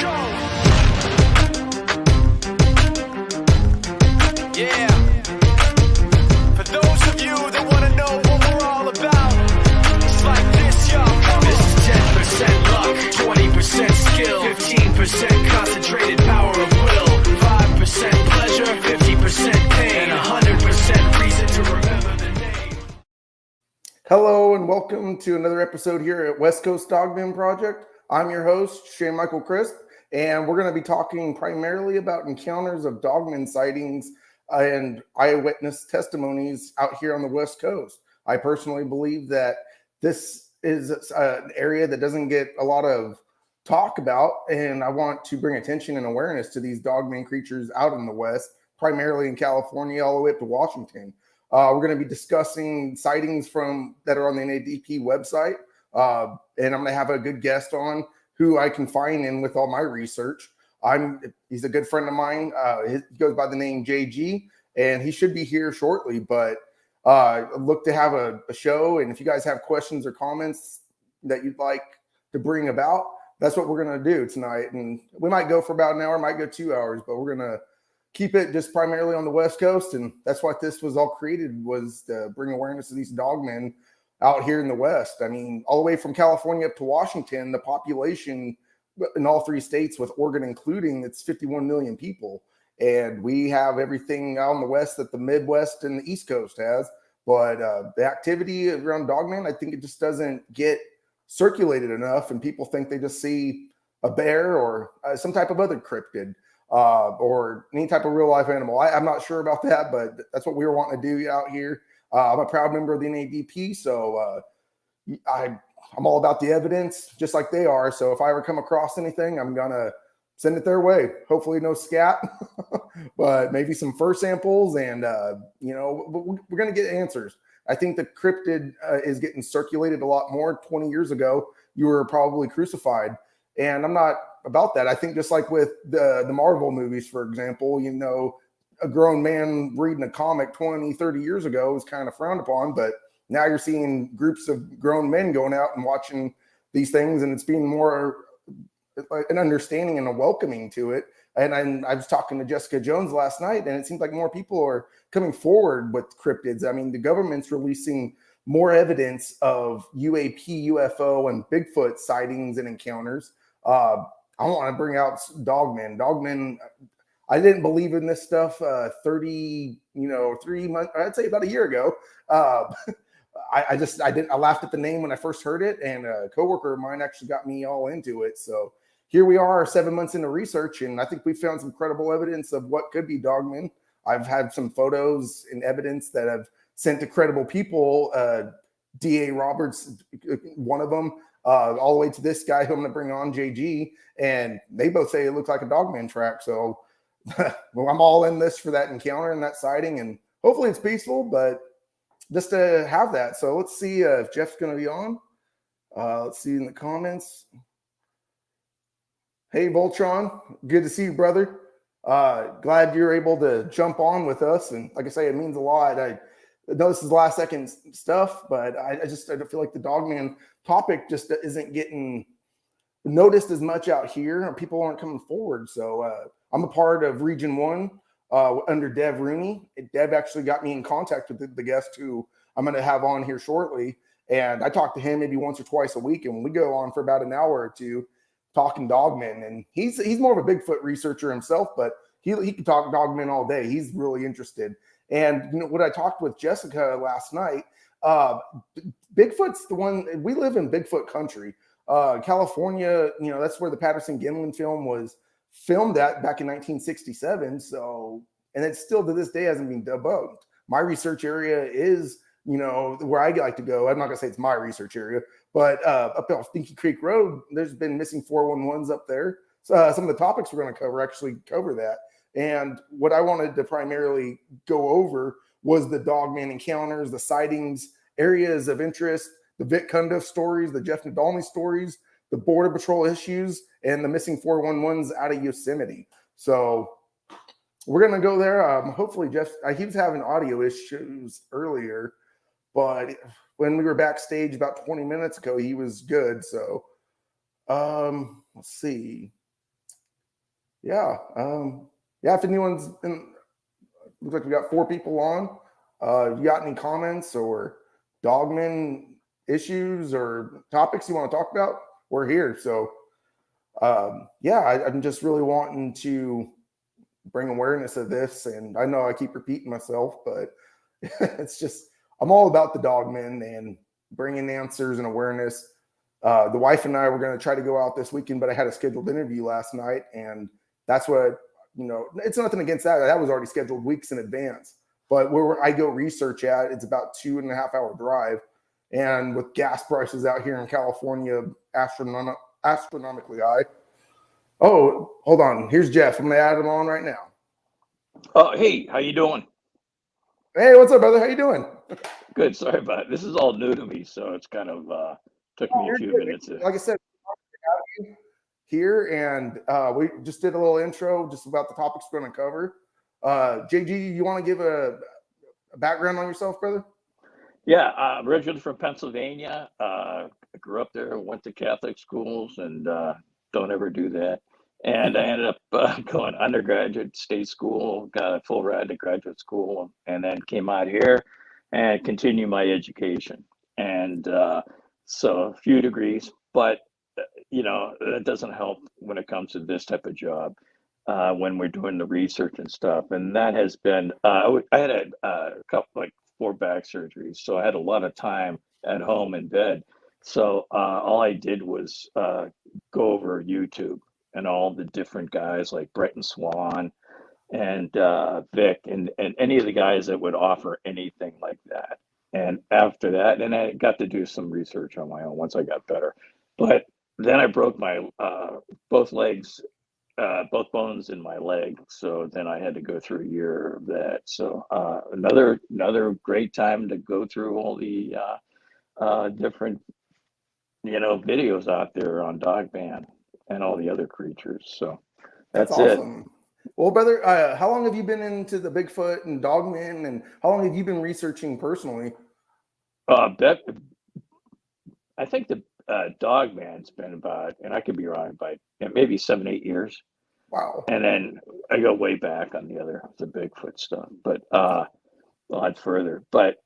go. Yeah. For those of you that want to know what we're all about, it's like this, y'all. This is 10% luck, 20% skill, 15% concentrated power of will, 5% pleasure, 50% pain, and 100% reason to remember the name. Hello and welcome to another episode here at West Coast Dogman Project. I'm your host, Shane Michael Crisp, and we're going to be talking primarily about encounters of dogman sightings and eyewitness testimonies out here on the West Coast. I personally believe that this is an area that doesn't get a lot of talk about, and I want to bring attention and awareness to these dogman creatures out in the West, primarily in California, all the way up to Washington. We're going to be discussing sightings that are on the NADP website, and I'm going to have a good guest on who I can find in with all my research. He's a good friend of mine. He goes by the name JG, and he should be here shortly. But look to have a show, and if you guys have questions or comments that you'd like to bring about, that's what we're going to do tonight. And we might go for about an hour, might go 2 hours, but we're going to keep it just primarily on the West Coast. And that's what this was all created, was to bring awareness to these dogmen out here in the West. I mean, all the way from California up to Washington, the population in all three states, with Oregon including, it's 51 million people. And we have everything out in the West that the Midwest and the East Coast has. But the activity around dogmen, I think it just doesn't get circulated enough. And people think they just see a bear or some type of other cryptid. Or any type of real life animal. I'm not sure about that, but that's what we were wanting to do out here. I'm a proud member of the NADP, so I'm all about the evidence, just like they are. So if I ever come across anything, I'm gonna send it their way. Hopefully no scat, but maybe some fur samples, and we're gonna get answers. I think the cryptid is getting circulated a lot more. 20 years ago, you were probably crucified, and I'm not about that. I think just like with the Marvel movies, for example, a grown man reading a comic 20, 30 years ago was kind of frowned upon, but now you're seeing groups of grown men going out and watching these things, and it's being more an understanding and a welcoming to it. And I was talking to Jessica Jones last night, and it seems like more people are coming forward with cryptids. I mean, the government's releasing more evidence of UAP, UFO, and Bigfoot sightings and encounters. I want to bring out dogmen. Dogmen, I didn't believe in this stuff 3 months, I'd say about a year ago. I laughed at the name when I first heard it, and a coworker of mine actually got me all into it. So here we are 7 months into research, and I think we found some credible evidence of what could be dogmen. I've had some photos and evidence that I've sent to credible people. D.A. Roberts, one of them, all the way to this guy who I'm going to bring on, JG, and they both say it looks like a dogman track. So well, I'm all in this for that encounter and that sighting, and hopefully it's peaceful, but just to have that. So let's see if Jeff's going to be on. Let's see in the comments. Hey, Voltron, good to see you, brother. Glad you're able to jump on with us, and like I say, it means a lot. I know this is last second stuff, but I feel like the dogman topic just isn't getting noticed as much out here. People aren't coming forward. So I'm a part of Region 1 under Dev Rooney. Dev actually got me in contact with the guest who I'm going to have on here shortly. And I talk to him maybe once or twice a week, and we go on for about an hour or two talking dogmen. And he's more of a Bigfoot researcher himself, but he can talk dogmen all day. He's really interested. And when I talked with Jessica last night, Bigfoot's the one. We live in Bigfoot country. California, that's where the Patterson-Gimlin film was filmed at back in 1967. So, and it still to this day hasn't been debunked. My research area is, where I like to go. I'm not gonna say it's my research area, but up on Stinky Creek Road, there's been missing 411s up there. So some of the topics we're going to cover actually cover that. And what I wanted to primarily go over was the dogman encounters, the sightings, areas of interest, the Vic Cundiff stories, the Jeff Nadolny stories, the Border Patrol issues, and the missing 411s out of Yosemite. So we're going to go there. Hopefully, Jeff, he was having audio issues earlier, but when we were backstage about 20 minutes ago, he was good. So let's see. Yeah. Yeah. If anyone's in, looks like we got 4 people on. If you got any comments or Dogman issues or topics you want to talk about, we're here. So, yeah, I'm just really wanting to bring awareness of this. And I know I keep repeating myself, but it's just, I'm all about the Dogmen and bringing answers and awareness. The wife and I were going to try to go out this weekend, but I had a scheduled interview last night. And that's what, it's nothing against that. That was already scheduled weeks in advance. But where I go research at, it's about 2.5 hour drive. And with gas prices out here in California, astronomically high. Oh, hold on. Here's Jeff. I'm going to add him on right now. Oh, hey, how you doing? Hey, what's up, brother? How you doing? Good. Sorry about it. This is all new to me, so it's kind of took me a You're few good. minutes. Like I said, here, and we just did a little intro just about the topics we're going to cover. JG, you want to give a background on yourself, brother? Yeah, originally from Pennsylvania. I grew up there, went to Catholic schools, and don't ever do that. And I ended up going undergraduate state school, got a full ride to graduate school, and then came out here and continued my education. And so a few degrees, but that doesn't help when it comes to this type of job. When we're doing the research and stuff, and that has been I had a couple like 4 back surgeries, so I had a lot of time at home in bed. So all I did was go over YouTube and all the different guys like Brett and Swan and Vic and any of the guys that would offer anything like that. And after that, and I got to do some research on my own once I got better. But then I broke my both legs, both bones in my leg. So then I had to go through a year of that. So another great time to go through all the different videos out there on Dogman and all the other creatures. So That's that's it. awesome. Well, brother, how long have you been into the Bigfoot and Dogman, and how long have you been researching personally? That I think the Dogman's been about, and I could be wrong, by maybe 7, 8 years. Wow. And then I go way back on the Bigfoot stuff, but a lot further. But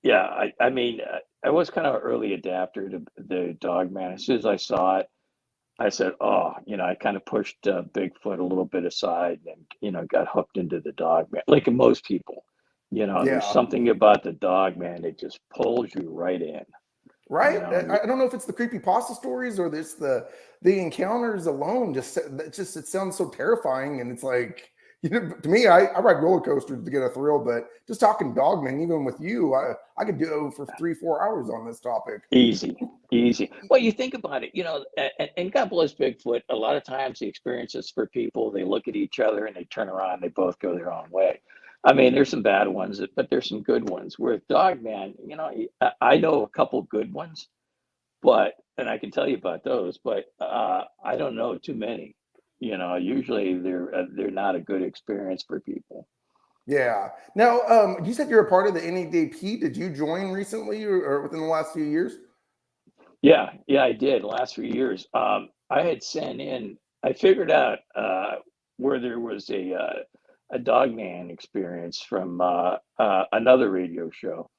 yeah, I mean, I was kind of an early adapter to the Dogman. As soon as I saw it, I said, oh, I kind of pushed Bigfoot a little bit aside and, got hooked into the Dogman. Like most people, there's Yeah. something about the Dogman that just pulls you right in, Right. and I don't know if it's the creepy pasta stories or this the encounters alone. It sounds so terrifying, and it's like to me, I ride roller coasters to get a thrill, but just talking Dogman, even with you, I could go for 3-4 hours on this topic. easy, easy. Well, you think about it, and God bless Bigfoot. A lot of times the experiences for people, they look at each other and they turn around, they both go their own way. I mean, there's some bad ones, but there's some good ones. With Dogman, I know a couple good ones, and I can tell you about those, but I don't know too many. Usually they're not a good experience for people. Yeah. Now, you said you're a part of the NADP. Did you join recently or within the last few years? Yeah, I did. Last few years, I had sent in. I figured out where there was a Dogman experience from another radio show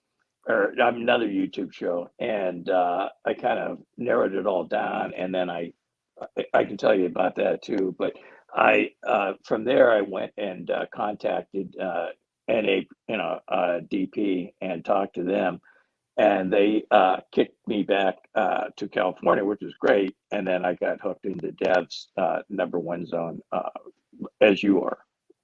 or another YouTube show, and I kind of narrowed it all down. And then I can tell you about that too. But I from there I went and contacted NA, DP and talked to them, and they kicked me back to California, which was great. And then I got hooked into Dev's #1 zone, as you are,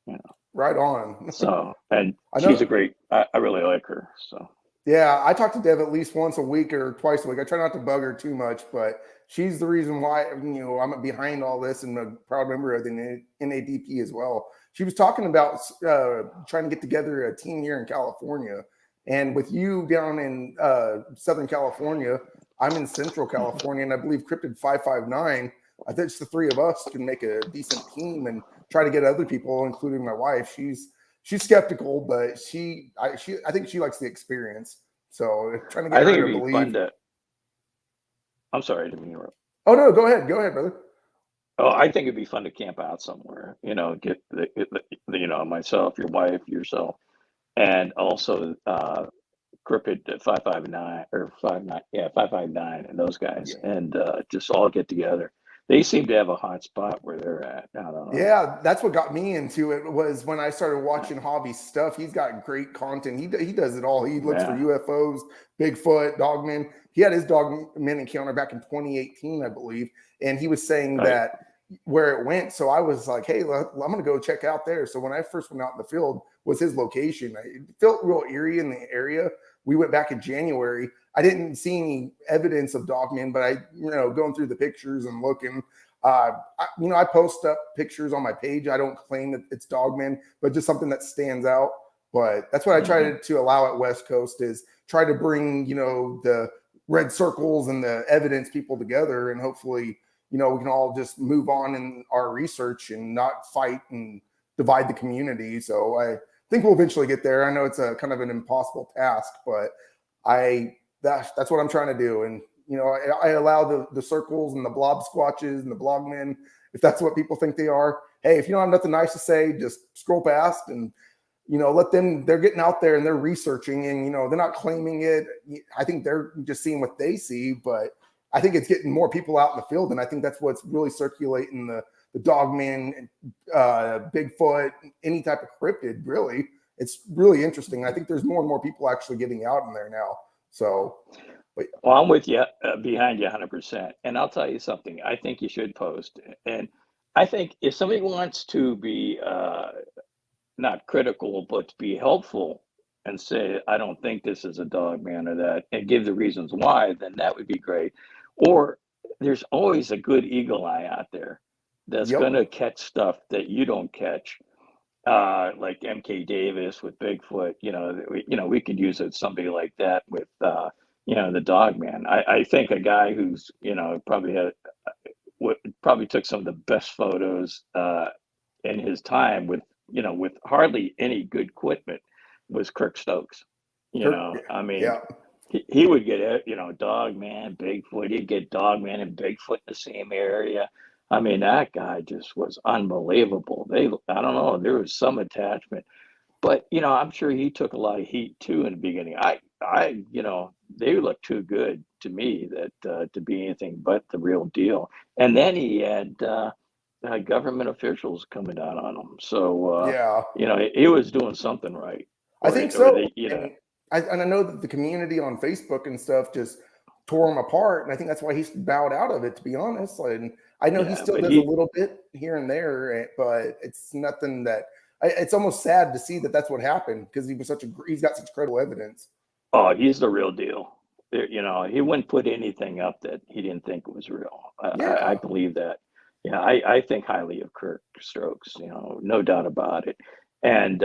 you know. Right on. So, and I she's a know. great. I really like her. So. Yeah, I talk to Dev at least once a week or twice a week. I try not to bug her too much, but she's the reason why I'm behind all this and a proud member of the NADP as well. She was talking about trying to get together a team here in California, and with you down in Southern California, I'm in Central California, and I believe Cryptid 559. I think the three of us can make a decent team and try to get other people, including my wife. She's skeptical, but I think she likes the experience. So trying to get I think her it'd to be fun believe. to. I'm sorry to interrupt. Oh no, go ahead, brother. Oh, I think it'd be fun to camp out somewhere. Get myself, your wife, yourself, and also Crooked 559 or 59, yeah, 559, and those guys, Yeah. and just all get together. They seem to have a hot spot where they're at. I don't know. Yeah, that's what got me into it was when I started watching Hobby's stuff. He's got great content. He does it all. He looks for Yeah, UFOs, Bigfoot, Dogman. He had his Dogman encounter back in 2018, I believe, and he was saying right. that where it went. So I was like, hey, I'm going to go check out there. So when I first went out in the field, was his location. It felt real eerie in the area. We went back in January. I didn't see any evidence of Dogman, but going through the pictures and looking. I post up pictures on my page. I don't claim that it's Dogman, but just something that stands out. But that's what I try Hmm. to allow at West Coast is try to bring, the red circles and the evidence people together. And hopefully, we can all just move on in our research and not fight and divide the community. So I think we'll eventually get there. I know it's a kind of an impossible task, but that's what I'm trying to do. And I allow the circles and the blob squatches and the blogmen, if that's what people think they are. Hey, if you don't have nothing nice to say, just scroll past and let them. They're getting out there and they're researching, and they're not claiming it. I think they're just seeing what they see, but I think it's getting more people out in the field, and I think that's what's really circulating the Dogman, Bigfoot, any type of cryptid. Really, it's really interesting. I think there's more and more people actually getting out in there now. So, but Well, I'm with you, behind you 100%. And I'll tell you something. I think you should post. And I think if somebody wants to be not critical, but to be helpful and say, I don't think this is a dog man or that, and give the reasons why, then that would be great. Or there's always a good eagle eye out there that's yep, going to catch stuff that you don't catch, like MK Davis with Bigfoot. We could use it somebody like that with the dog man. I think a guy who's probably probably took some of the best photos in his time with hardly any good equipment was Kirk Stokes. Kirk, I mean, yeah, he would get dog man, Bigfoot. He'd get dog man and Bigfoot in the same area. I mean, that guy just was unbelievable. I don't know, there was some attachment, but I'm sure he took a lot of heat too in the beginning. They looked too good to me that to be anything but the real deal. And then he had government officials coming down on him. So yeah. he was doing something right, I think or so. they, And I know that the community on Facebook and stuff just tore him apart. And I think that's why he's bowed out of it, to be honest. And I know he yeah, still but does a little bit here and there, but it's nothing that it's almost sad to see that that's what happened because he's got such credible evidence. he's the real deal. He wouldn't put anything up that he didn't think was real. I Yeah. believe that. Yeah, I think highly of Kirk Stokes, no doubt about it. And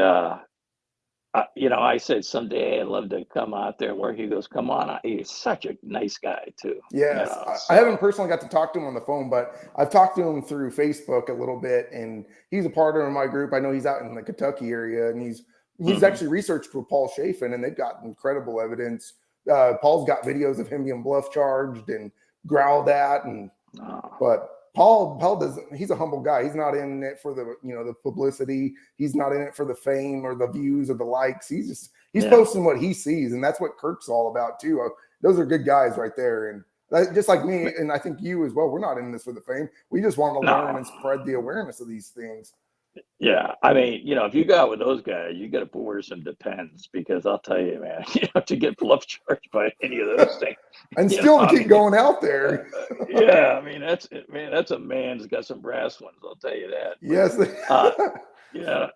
I said someday I'd love to come out there where he goes, come on. He's such a nice guy too, Yes, I haven't so personally got to talk to him on the phone, but I've talked to him through Facebook a little bit, and he's a part of my group. I know he's out in the Kentucky area, and he's mhm. actually researched with Paul Chafin, and they've got incredible evidence. Paul's got videos of him being bluff charged and growled at, Oh, but Paul does. He's a humble guy. He's not in it for the publicity. He's not in it for the fame or the views or the likes. He's yeah. posting what he sees, and that's what Kirk's all about too. Those are good guys right there, and just like me, and I think you as well. We're not in this for the fame. We just want to learn No. and spread the awareness of these things. Yeah, I mean, if you got with those guys, you got to wear some Depends because I'll tell you, man, to get bluff charged by any of those things, And still to I keep mean, going out there. yeah, I mean, that's a man who's got some brass ones. I'll tell you that. But Yes. uh, yeah,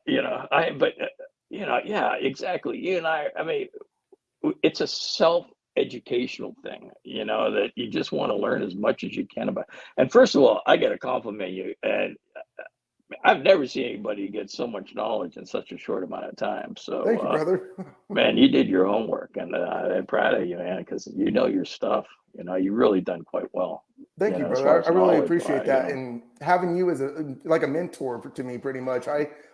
exactly. You and I mean, it's a self-educational thing, that you just want to learn as much as you can about. And first of all, I got to compliment you, and I've never seen anybody get so much knowledge in such a short amount of time. So, Thank you, brother. man, you did your homework, and I'm proud of you, man, because you know your stuff. You really done quite well. Thank you, As far brother. as I really knowledge, appreciate that, and having you as like a mentor to me, pretty much.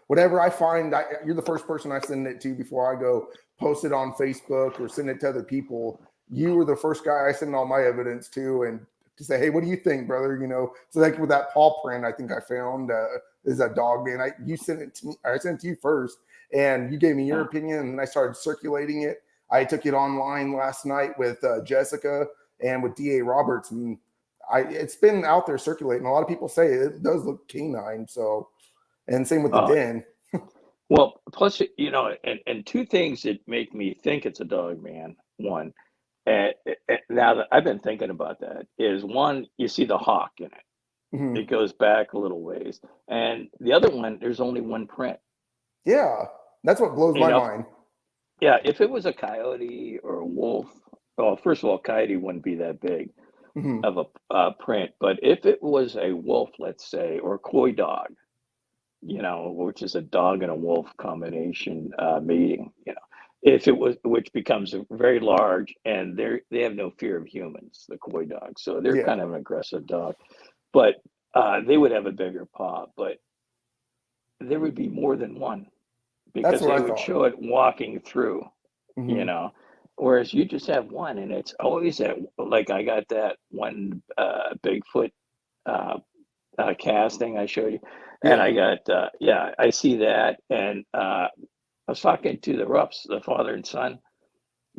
Whatever I find, you're the first person I send it to before I go post it on Facebook or send it to other people. You were the first guy I send all my evidence to, and to say, hey, what do you think, brother? So like with that paw print, I think I found is a Dogman. You sent it to me. I sent it to you first, and you gave me your opinion, and then I started circulating it. I took it online last night with Jessica and with DA Roberts, and it's been out there circulating. A lot of people say it does look canine. So, and same with the den. Well, plus, and two things that make me think it's a Dogman. One, and now that I've been thinking about that, is one, you see the hawk in it. Mm-hmm. It goes back a little ways. And the other one, there's only one print. Yeah, that's what blows my mind. Yeah, if it was a coyote or a wolf, well, first of all, coyote wouldn't be that big of a print. But if it was a wolf, let's say, or a coy dog, which is a dog and a wolf combination mating, if it was, which becomes very large, and they have no fear of humans, the coy dogs, so they're kind of an aggressive dog, but they would have a bigger paw, but there would be more than one because they would show it walking through, whereas you just have one, and it's always that, like I got that one Bigfoot casting I showed you. And I got, I see that. And I was talking to the Ruffs, the father and son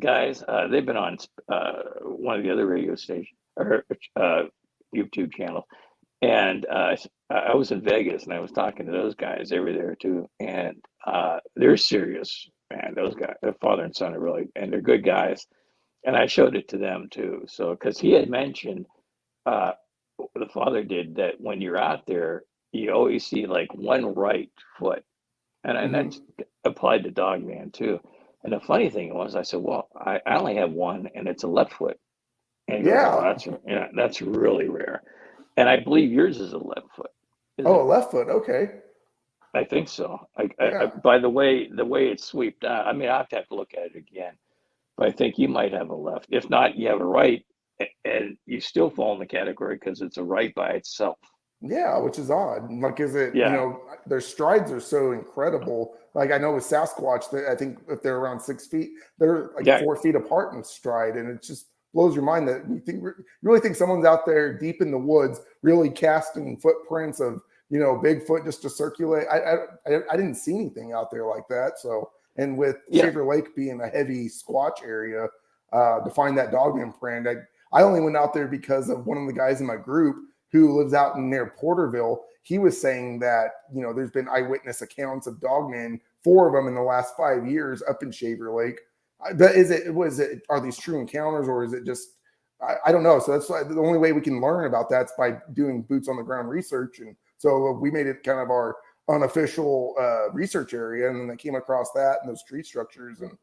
guys. They've been on one of the other radio stations or YouTube channels. And I was in Vegas, and I was talking to those guys. They were there too. And they're serious, man. Those guys, the father and son, are really, and they're good guys. And I showed it to them too. So, because he had mentioned, the father did, that when you're out there, you always see like one right foot, and that's applied to Dogman too. And the funny thing was, I said, well, I only have one, and it's a left foot. And he goes, oh, that's really rare. And I believe yours is a left foot. A left foot. Okay. I think so. I, by the way it's sweeped out, I mean, I have to look at it again, but I think you might have a left. If not, you have a right, and you still fall in the category because it's a right by itself. Yeah, which is odd. Like, is it, their strides are so incredible. Like, I know with Sasquatch, I think if they're around 6 feet, they're like 4 feet apart in stride. And it just blows your mind that you really think someone's out there deep in the woods, really casting footprints of, Bigfoot just to circulate. I didn't see anything out there like that. So, and with Shaver Lake being a heavy Squatch area, to find that Dogman print, I only went out there because of one of the guys in my group who lives out near Porterville. He was saying that, there's been eyewitness accounts of Dogmen, 4 of them in the last 5 years up in Shaver Lake. But are these true encounters, or is it just, I don't know. So that's why the only way we can learn about that's by doing boots on the ground research. And so we made it kind of our unofficial research area. And then they came across that and those tree structures. And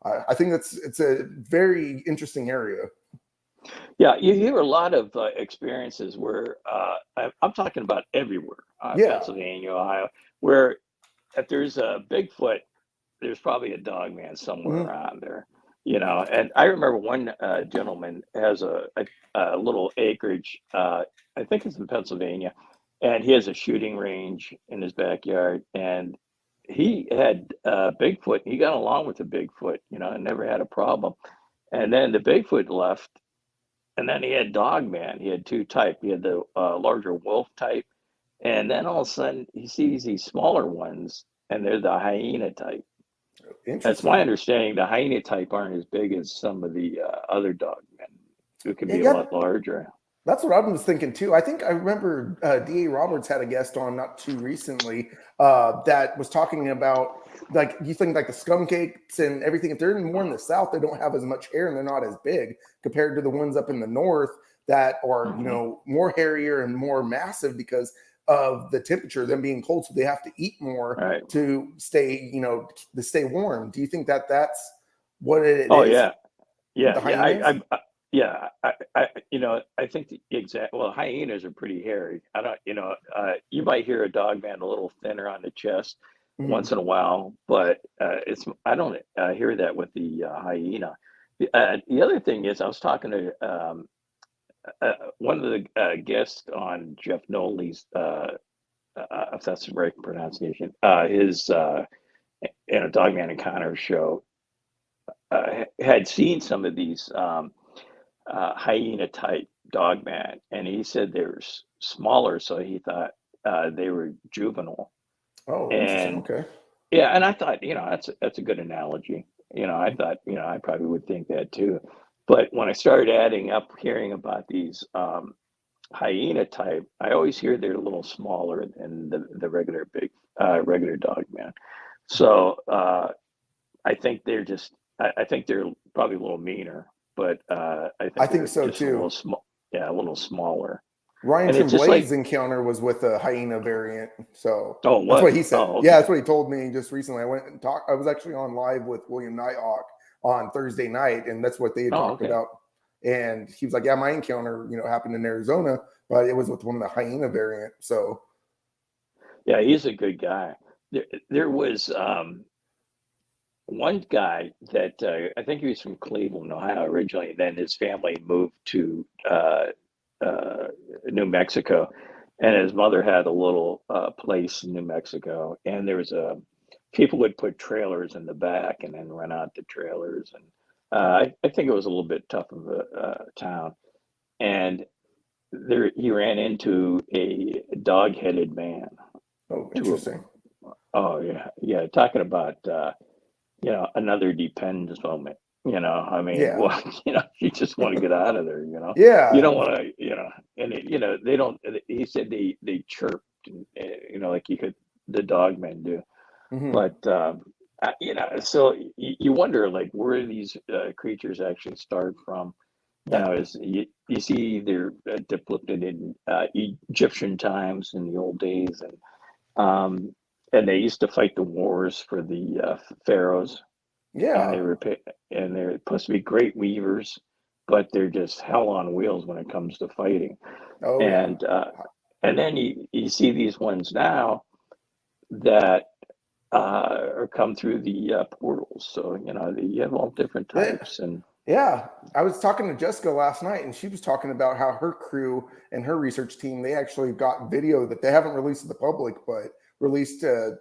I think it's a very interesting area. Yeah, you hear a lot of experiences where I'm talking about everywhere, Pennsylvania, Ohio, where if there's a Bigfoot, there's probably a Dogman somewhere around there, And I remember one gentleman has a little acreage, I think it's in Pennsylvania, and he has a shooting range in his backyard, and he had Bigfoot. He got along with the Bigfoot, and never had a problem. And then the Bigfoot left. And then he had Dogman. He had 2 types. He had the larger wolf type. And then all of a sudden, he sees these smaller ones, and they're the hyena type. That's my understanding. The hyena type aren't as big as some of the other Dogmen, who can be a lot larger. That's what I was thinking too. I think I remember DA Roberts had a guest on not too recently that was talking about, like, you think like the skunk apes and everything, if they're more in the south, they don't have as much hair and they're not as big compared to the ones up in the north that are, more hairier and more massive because of the temperature, them being cold. So they have to eat more to stay, to stay warm. Do you think that that's what it is? Oh, yeah. Yeah. I think hyenas are pretty hairy. I don't, you might hear a Dogman a little thinner on the chest once in a while, but I don't hear that with the hyena. The other thing is, I was talking to one of the guests on Jeff Noley's, if that's the right pronunciation, his Dogman Encounter show, had seen some of these hyena type Dogman, and he said they were smaller, so he thought they were juvenile. Oh, interesting. And Okay. yeah, and I thought, that's a good analogy. I thought, I probably would think that too. But when I started adding up, hearing about these hyena type, I always hear they're a little smaller than the regular dog man. So I think they're just, I think they're probably a little meaner, but I I think think they're so just a too. little small, yeah, a little smaller. Ryan And it's just Tremblay's like, encounter was with a hyena variant. So oh, that's what what? he said. Oh, Yeah, okay. that's what he told me just recently. I went and talked. I was actually on live with William Nighthawk on Thursday night, and that's what they had Oh, talked okay. about. And he was like, "Yeah, my encounter, happened in Arizona, but it was with one of the hyena variant." So, Yeah, he's a good guy. There was one guy that I think he was from Cleveland, Ohio originally. Then his family moved to uh, New Mexico, and his mother had a little place in New Mexico. And there was people would put trailers in the back and then rent out the trailers. And I think it was a little bit tough of a town. And there he ran into a dog-headed man, oh, two of them. interesting. Oh yeah, yeah. Talking about another Depends moment. I mean, Yeah, well, you just want to get out of there. You yeah. don't want to, and they don't. He said they chirped, like you could the dogmen do, Hmm. but so you wonder like where these creatures actually start from. That Is you see they're depicted in Egyptian times in the old days, um, and they used to fight the wars for the pharaohs, and yeah. and they're supposed to be great weavers, but they're just hell on wheels when it comes to fighting. Oh yeah. And and then you see these ones now that are come through the portals. So you have all different Yeah. types, and Yeah, I was talking to Jessica last night, and she was talking about how her crew and her research team they actually got video that they haven't released to the public, but released at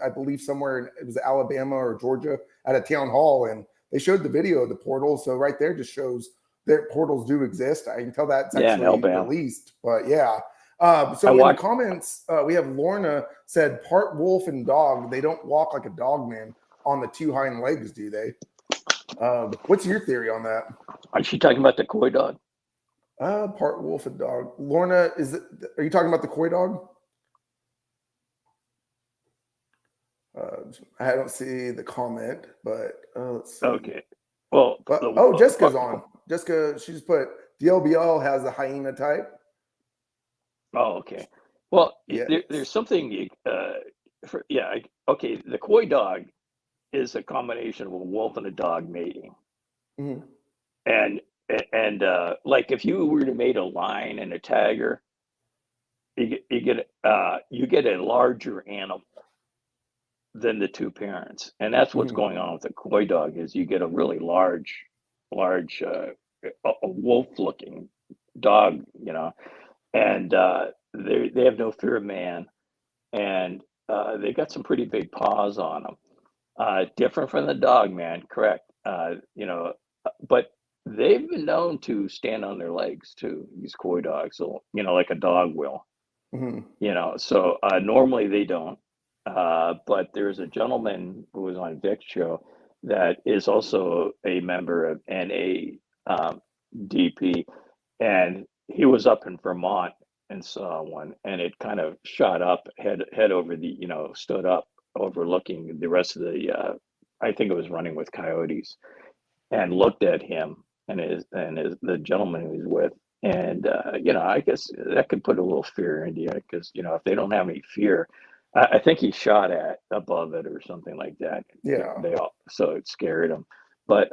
I believe somewhere it was Alabama or Georgia at a town hall, and they showed the video of the portals. So right there just shows that portals do exist. I can tell that's yeah, in actually Alabama. released, but yeah. I So in the watched. comments, we have Lorna said part wolf and dog. They don't walk like a dog man on the two hind legs, do they? What's your theory on that? Is she talking about the koi dog? Part wolf and dog. Lorna, are you talking about the koi dog? I don't see the comment, but let's see. Okay. Well, But the oh, Jessica's on. Jessica, she just put the LBL has the hyena type. oh, okay. Well, there's Yes. something. Okay. The koi dog is a combination of a wolf and a dog mating. Mhm. And like if you were to mate a lion and a tiger, you get a larger animal than the two parents, and that's what's Mhm. going on with the koi dog is you get a really large a wolf-looking dog, and they have no fear of man, and they got some pretty big paws on them. Different from the dog man, correct? But they've been known to stand on their legs too. These koi dogs, so like a dog will. Mhm. So normally they don't. But there's a gentleman who was on Vic's show that is also a member of NA DP, and he was up in Vermont and saw one, and it kind of shot up, head over stood up, overlooking the rest of the. I think it was running with coyotes, and looked at him and the gentleman he was with, and I guess that could put a little fear into you because if they don't have any fear, I think he shot at above it or something like that. Yeah. They all so it scared him, but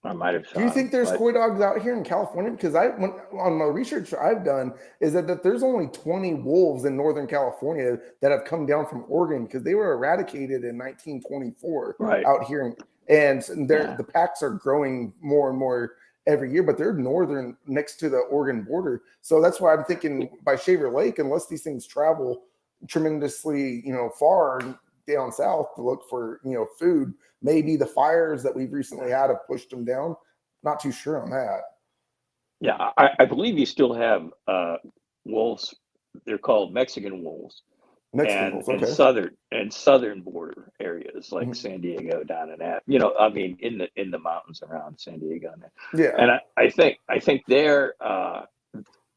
I might have Do you shot him, think there's but koi dogs out here in California? Because on my research I've done is that there's only 20 wolves in Northern California that have come down from Oregon because they were eradicated in 1924 right, out here, and yeah, the packs are growing more and more every year. But they're northern next to the Oregon border, so that's why I'm thinking by Shaver Lake, unless these things travel tremendously, far down south to look for food, maybe the fires that we've recently had have pushed them down. Not too sure on that. Yeah, I believe you still have wolves. They're called Mexican wolves, Mexican and wolves. Okay. southern border areas like Mhm. San Diego down in that. You know, I mean, in the mountains around San Diego, Yeah. and I think they're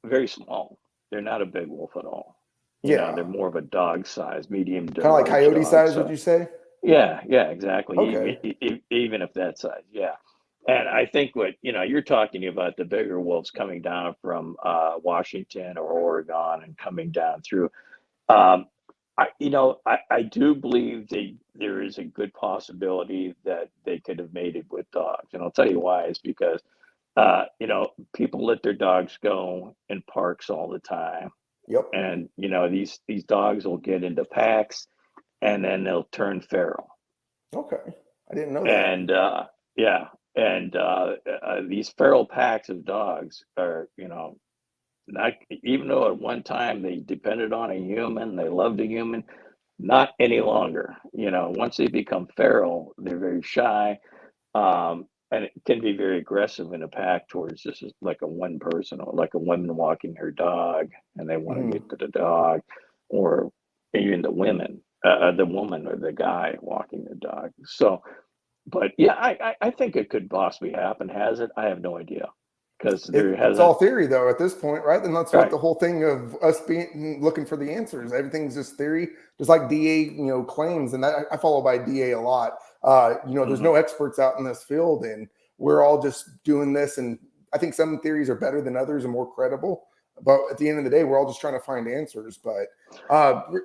very small. They're not a big wolf at all. You know, Yeah. they're more of a dog size, medium to Kind of like large coyote dog size, would size. you say? Yeah, yeah, exactly. Okay. Even if that size, yeah. And I think what you're talking about the bigger wolves coming down from Washington or Oregon and coming down through. Um, I do believe there is a good possibility that they could have mated with dogs, and I'll tell you why. Is because people let their dogs go in parks all the time, Yep. and these dogs will get into packs, and then they'll turn feral. Okay. I didn't know that. And yeah, and these feral packs of dogs are, not even though at one time they depended on a human, they loved a human, not any longer. Once they become feral, they're very shy, and it can be very aggressive in a pack towards just like a one person or like a woman walking her dog, and they want to Hmm. get to the dog, or even the woman or the guy walking the dog. So but yeah, I think it could possibly happen. Has it? I have no idea because there It's hasn't. all theory though at this point, right? And that's what Right. the whole thing of us being looking for the answers. Everything's just theory, just like DA, claims, and that I follow by DA a lot. There's Hmm. no experts out in this field, and we're all just doing this. And I think some theories are better than others and more credible. But at the end of the day, we're all just trying to find answers. But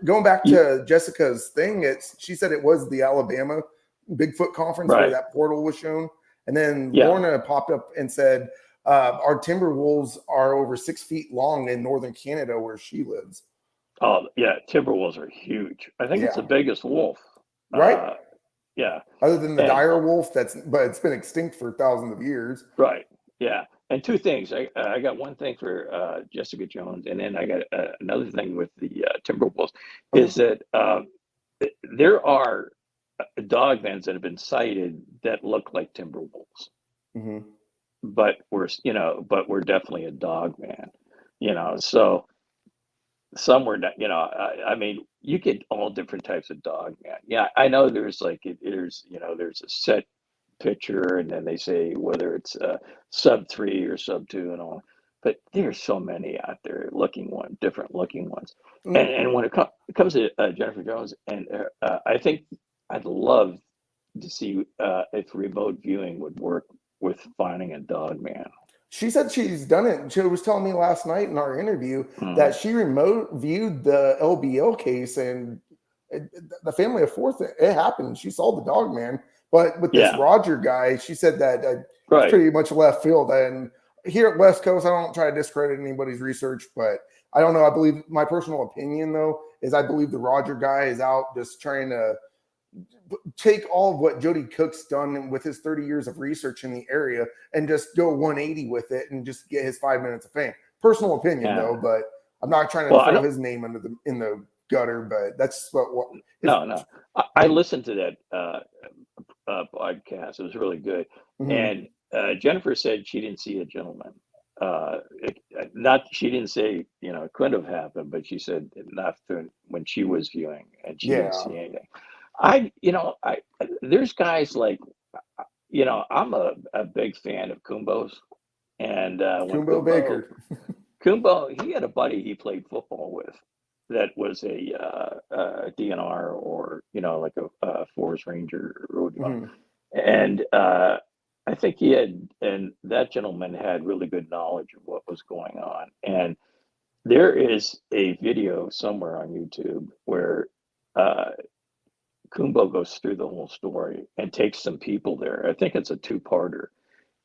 going back You, to Jessica's thing, she said it was the Alabama Bigfoot conference where right. that portal was shown, and then Yeah. Lorna popped up and said our timber wolves are over 6 feet long in northern Canada where she lives. Oh, yeah. Timber wolves are huge. I think it's the Yeah, biggest wolf. right. Uh, yeah. Other than the And dire wolf, but it's been extinct for thousands of years. right. Yeah. And two things. I got one thing for Jessica Jones, and then I got another thing with the timber wolves Uh-huh. is that there are dogmans that have been cited that look like timber wolves. Mm-hmm. But we're definitely a dog man, so somewhere that, I mean, you get all different types of dog man. Yeah, I know there's like there's a set picture, and then they say whether it's sub 3 or sub 2 and all, but there's so many out there different looking ones. And when it comes to Jennifer Jones, and I think I'd love to see if remote viewing would work with finding a dog man. She said she's done it. She was telling me last night in our interview Mhm. that she remote viewed the LBL case, and the family of fourth, it happened. She saw the dog man. But with this Yeah, Roger guy, she said that it's right. pretty much left field. And here at West Coast, I don't try to discredit anybody's research, but I don't know. I believe my personal opinion, though, is I believe the Roger guy is out just trying to take all of what Jody Cook's done with his 30 years of research in the area and just go 180 with it and just get his 5 minutes of fame. Personal opinion, Yeah. though, but I'm not trying to Well, I throw don't. his name in the gutter. But that's what if. No, no. I listened to that podcast. It was really good. Mhm. And Jennifer said she didn't see a gentleman. Not she didn't say it couldn't have happened, but she said not when she was viewing, and she didn't Yeah, see anything. I there's guys like I'm a big fan of Kumbos, and when Kumbo Baker. Kumbo, he had a buddy he played football with that was a DNR, or like a forest ranger or road dog. Mhm. And I think and that gentleman had really good knowledge of what was going on. And there is a video somewhere on YouTube where uh, Kumbo goes through the whole story and takes some people there. I think it's a two-parter,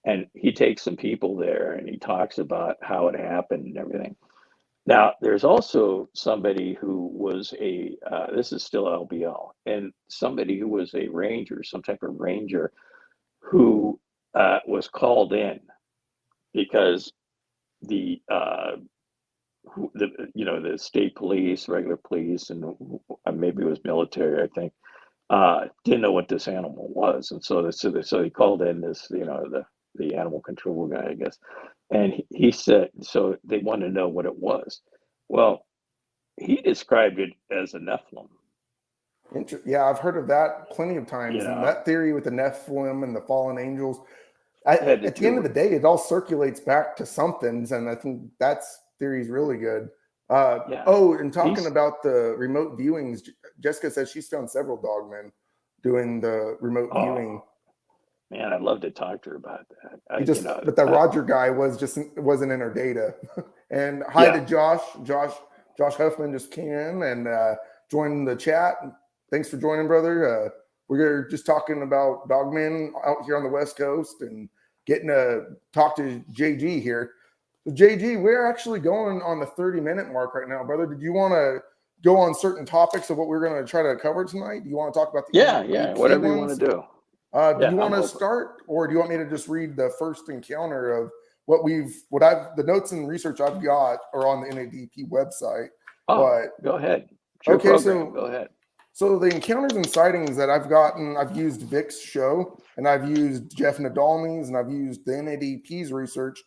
and he takes some people there and he talks about how it happened and everything. Now, there's also somebody who was this is still LBL, and somebody who was a ranger, some type of ranger, who was called in because the, the state police, regular police, and maybe it was military, I think, didn't know what this animal was. And so he called in this, the animal control guy, I guess. And he said, so they wanted to know what it was. Well, he described it as a Nephilim. Yeah, I've heard of that plenty of You times. And know, that theory with the Nephilim and the fallen angels, had to at the end of the do. day, it all circulates back to somethings. And I think that's theory is really good. Yeah, Oh, and talking he's. about the remote viewings, Jessica says she's found several dogmen doing the remote viewing. Oh man, I'd love to talk to her about that. He just, but that Roger guy wasn't in her data. And hi Yeah. to Josh Huffman just came in and joined the chat. Thanks for joining, brother. We're just talking about dogmen out here on the West Coast and getting to talk to JG here. So JG, we're actually going on the 30-minute mark right now, brother. Did you want to go on certain topics of what we're going to try to cover tonight? Do you want to talk about the Yeah, EP whatever you want ones? to do. Do Yeah, you want I'm to open. start, or do you want me to just read the first encounter of the notes and research I've got are on the NADP website? Oh, But go ahead. It's your okay, program. Go ahead. so the encounters and sightings that I've gotten, I've used Vic's show, and I've used Jeff Nadalny's, and I've used the NADP's research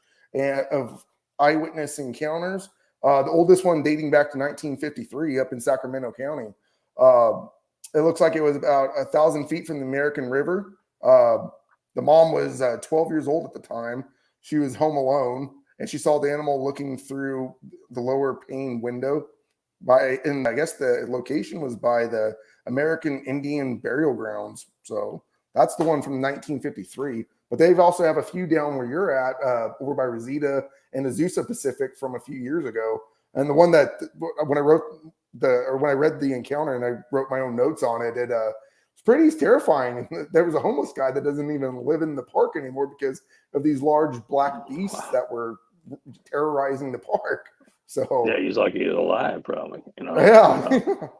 of eyewitness encounters. The oldest one dating back to 1953 up in Sacramento County. It looks like it was about 1,000 feet from the American River. The mom was 12 years old at the time. She was home alone, and she saw the animal looking through the lower pane window. And I guess the location was by the American Indian burial grounds. So that's the one from 1953. But they've also have a few down where you're at, over by Rosita and Azusa Pacific from a few years ago. And the one that when I read the encounter and I wrote my own notes on it, it's pretty terrifying. There was a homeless guy that doesn't even live in the park anymore because of these large black beasts that were terrorizing the park. So Yeah, he's like he's alive, probably. yeah,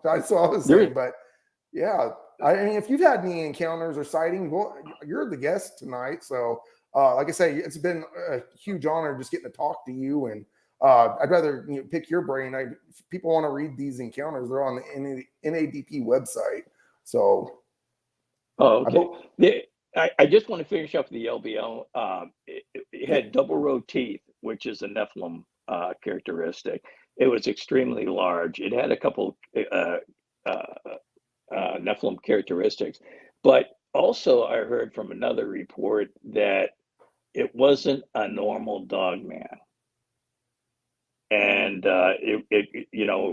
that's what I was There, saying. But yeah, I mean, if you've had any encounters or sightings, well, you're the guest tonight. So, like I say, it's been a huge honor just getting to talk to you. And I'd rather pick your brain. If people want to read these encounters, they're on the NADP website. So, oh, okay. I just want to finish up the LBL. It had double row teeth, which is a Nephilim characteristic. It was extremely large. It had a couple Nephilim characteristics, but also I heard from another report that it wasn't a normal dog man. And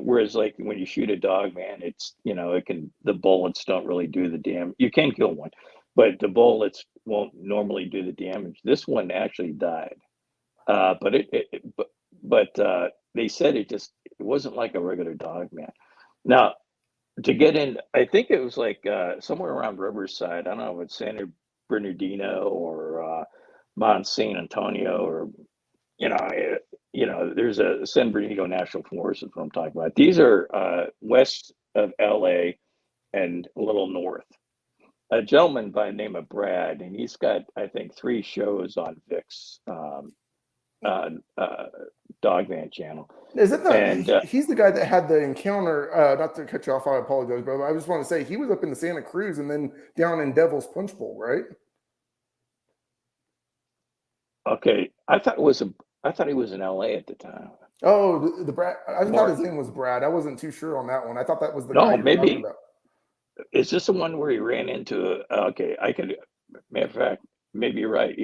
whereas like when you shoot a dog man, it's the bullets don't really do the damage. You can kill one, but the bullets won't normally do the damage. This one actually died, but they said it wasn't like a regular dog man. Now to get in, I think it was like somewhere around Riverside. I don't know if it's San Bernardino or Mount San Antonio or there's a San Bernardino National Forest is what I'm talking about. These are west of LA and a little north. A gentleman by the name of Brad, and he's got, I think, 3 shows on Vic's Dogman channel. is it he's the guy that had the encounter? Not to cut you off, I apologize, brother. I just want to say he was up in the Santa Cruz and then down in Devil's Punch Bowl, right? Okay, I thought he was in LA at the time. Oh, the Brad. I thought his name was Brad. I wasn't too sure on that one. I thought that was the guy No, you were talking maybe about. is this the one where he ran into? Okay, I could. Matter of fact, maybe you're right.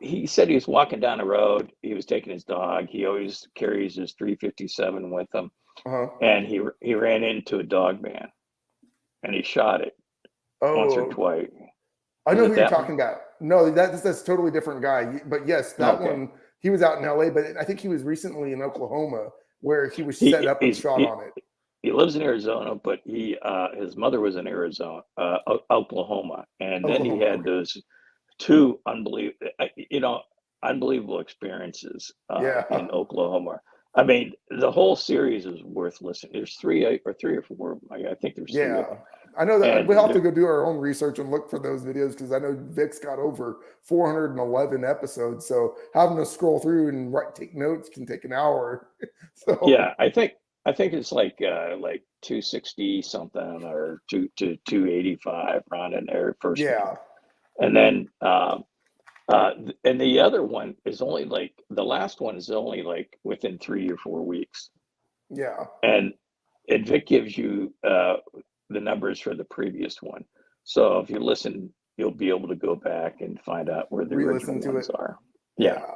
He said he was walking down the road. He was taking his dog. He always carries his 357 with him, and he ran into a dog man, and he shot it once or twice. I know who you're talking about. No, that's totally different guy. But yes, that one. He was out in LA, but I think he was recently in Oklahoma where he was set up and shot on it. He lives in Arizona, but his mother was in Oklahoma, and then he had those 2 unbelievable experiences in Oklahoma. I mean, the whole series is worth listening. There's 3 or 4. I think there's 3 of them. I know that we'll have to go do our own research and look for those videos because I know Vic's got over 411 episodes. So having to scroll through and take notes can take an hour. So yeah, I think it's like 260 something or 285 around in there first. Yeah, and then And the other one is only like the last one is only like within 3 or 4 weeks, Yeah. and Vic gives you the numbers for the previous one. So if you listen, you'll be able to go back and find out where the original Re-listen to it. ones are. Yeah. Yeah.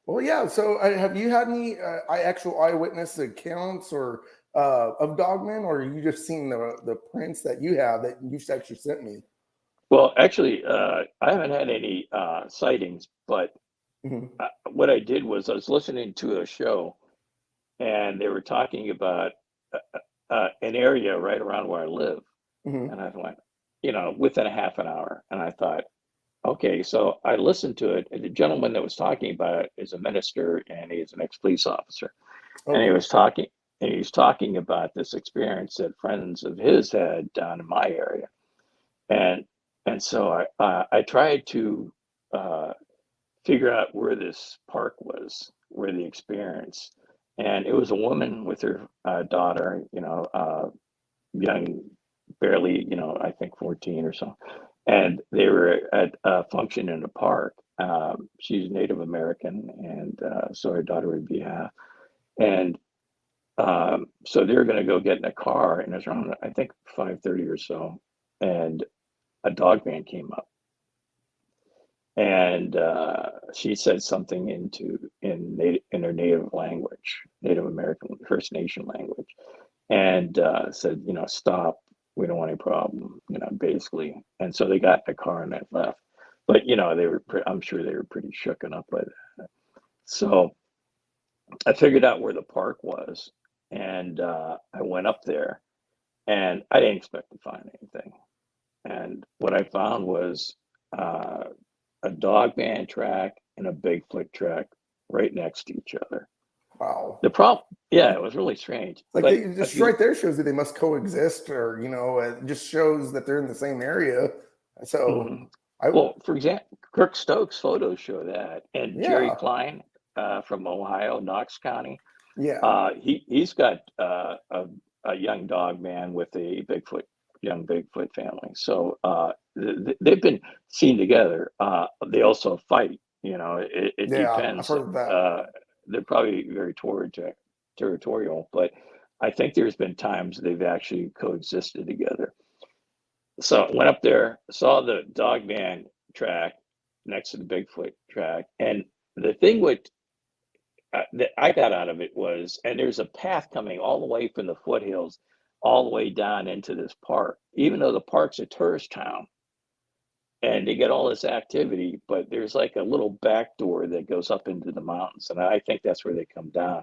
Well, yeah. So, have you had any actual eyewitness accounts or of Dogman, or you just seen the prints that you have that you actually sent me? Well, actually, I haven't had any sightings, but Hmm. what I did was I was listening to a show, and they were talking about an area right around where I live, Hmm. and I went, within a half an hour, and I thought, okay, so I listened to it, and the gentleman that was talking about it is a minister, and he's an ex-police officer, and he Okay. was talking, about this experience that friends of his had down in my area, and so I tried to uh, figure out where this park was, where the experience, and it was a woman with her daughter, young, barely, I think 14 or so, and they were at a function in the park. She's Native American, and so her daughter would be half, and so they were going to go get in a car, and it was around I think 5:30 or so, and a dog van came up, and she said something in her native language, Native American First Nation language, and said, stop. We don't want any problem, basically. And so they got in the car and that left. But they were. I'm sure they were pretty shooken up by that. So I figured out where the park was, and I went up there, and I didn't expect to find anything. And what I found was uh, a dog man track and a Bigfoot track right next to each other. Wow. The problem, yeah, it was really strange. Like But they if just you, right there shows that they must coexist, or it just shows that they're in the same area. So mhm. I Well, for example, Kirk Stokes' photos show that, and Jerry yeah, Klein from Ohio, Knox County, yeah, he's got a young dog man with a young Bigfoot family. So they've been seen together. They also fight. It yeah. I've depends. heard of that. They're probably very territorial, but I think there's been times they've actually coexisted together. So I went up there, saw the dog man track next to the Bigfoot track, and the thing that I got out of it was, and there's a path coming all the way from the foothills, all the way down into this park, even though the park's a tourist town and they get all this activity, but there's like a little back door that goes up into the mountains, and I think that's where they come down.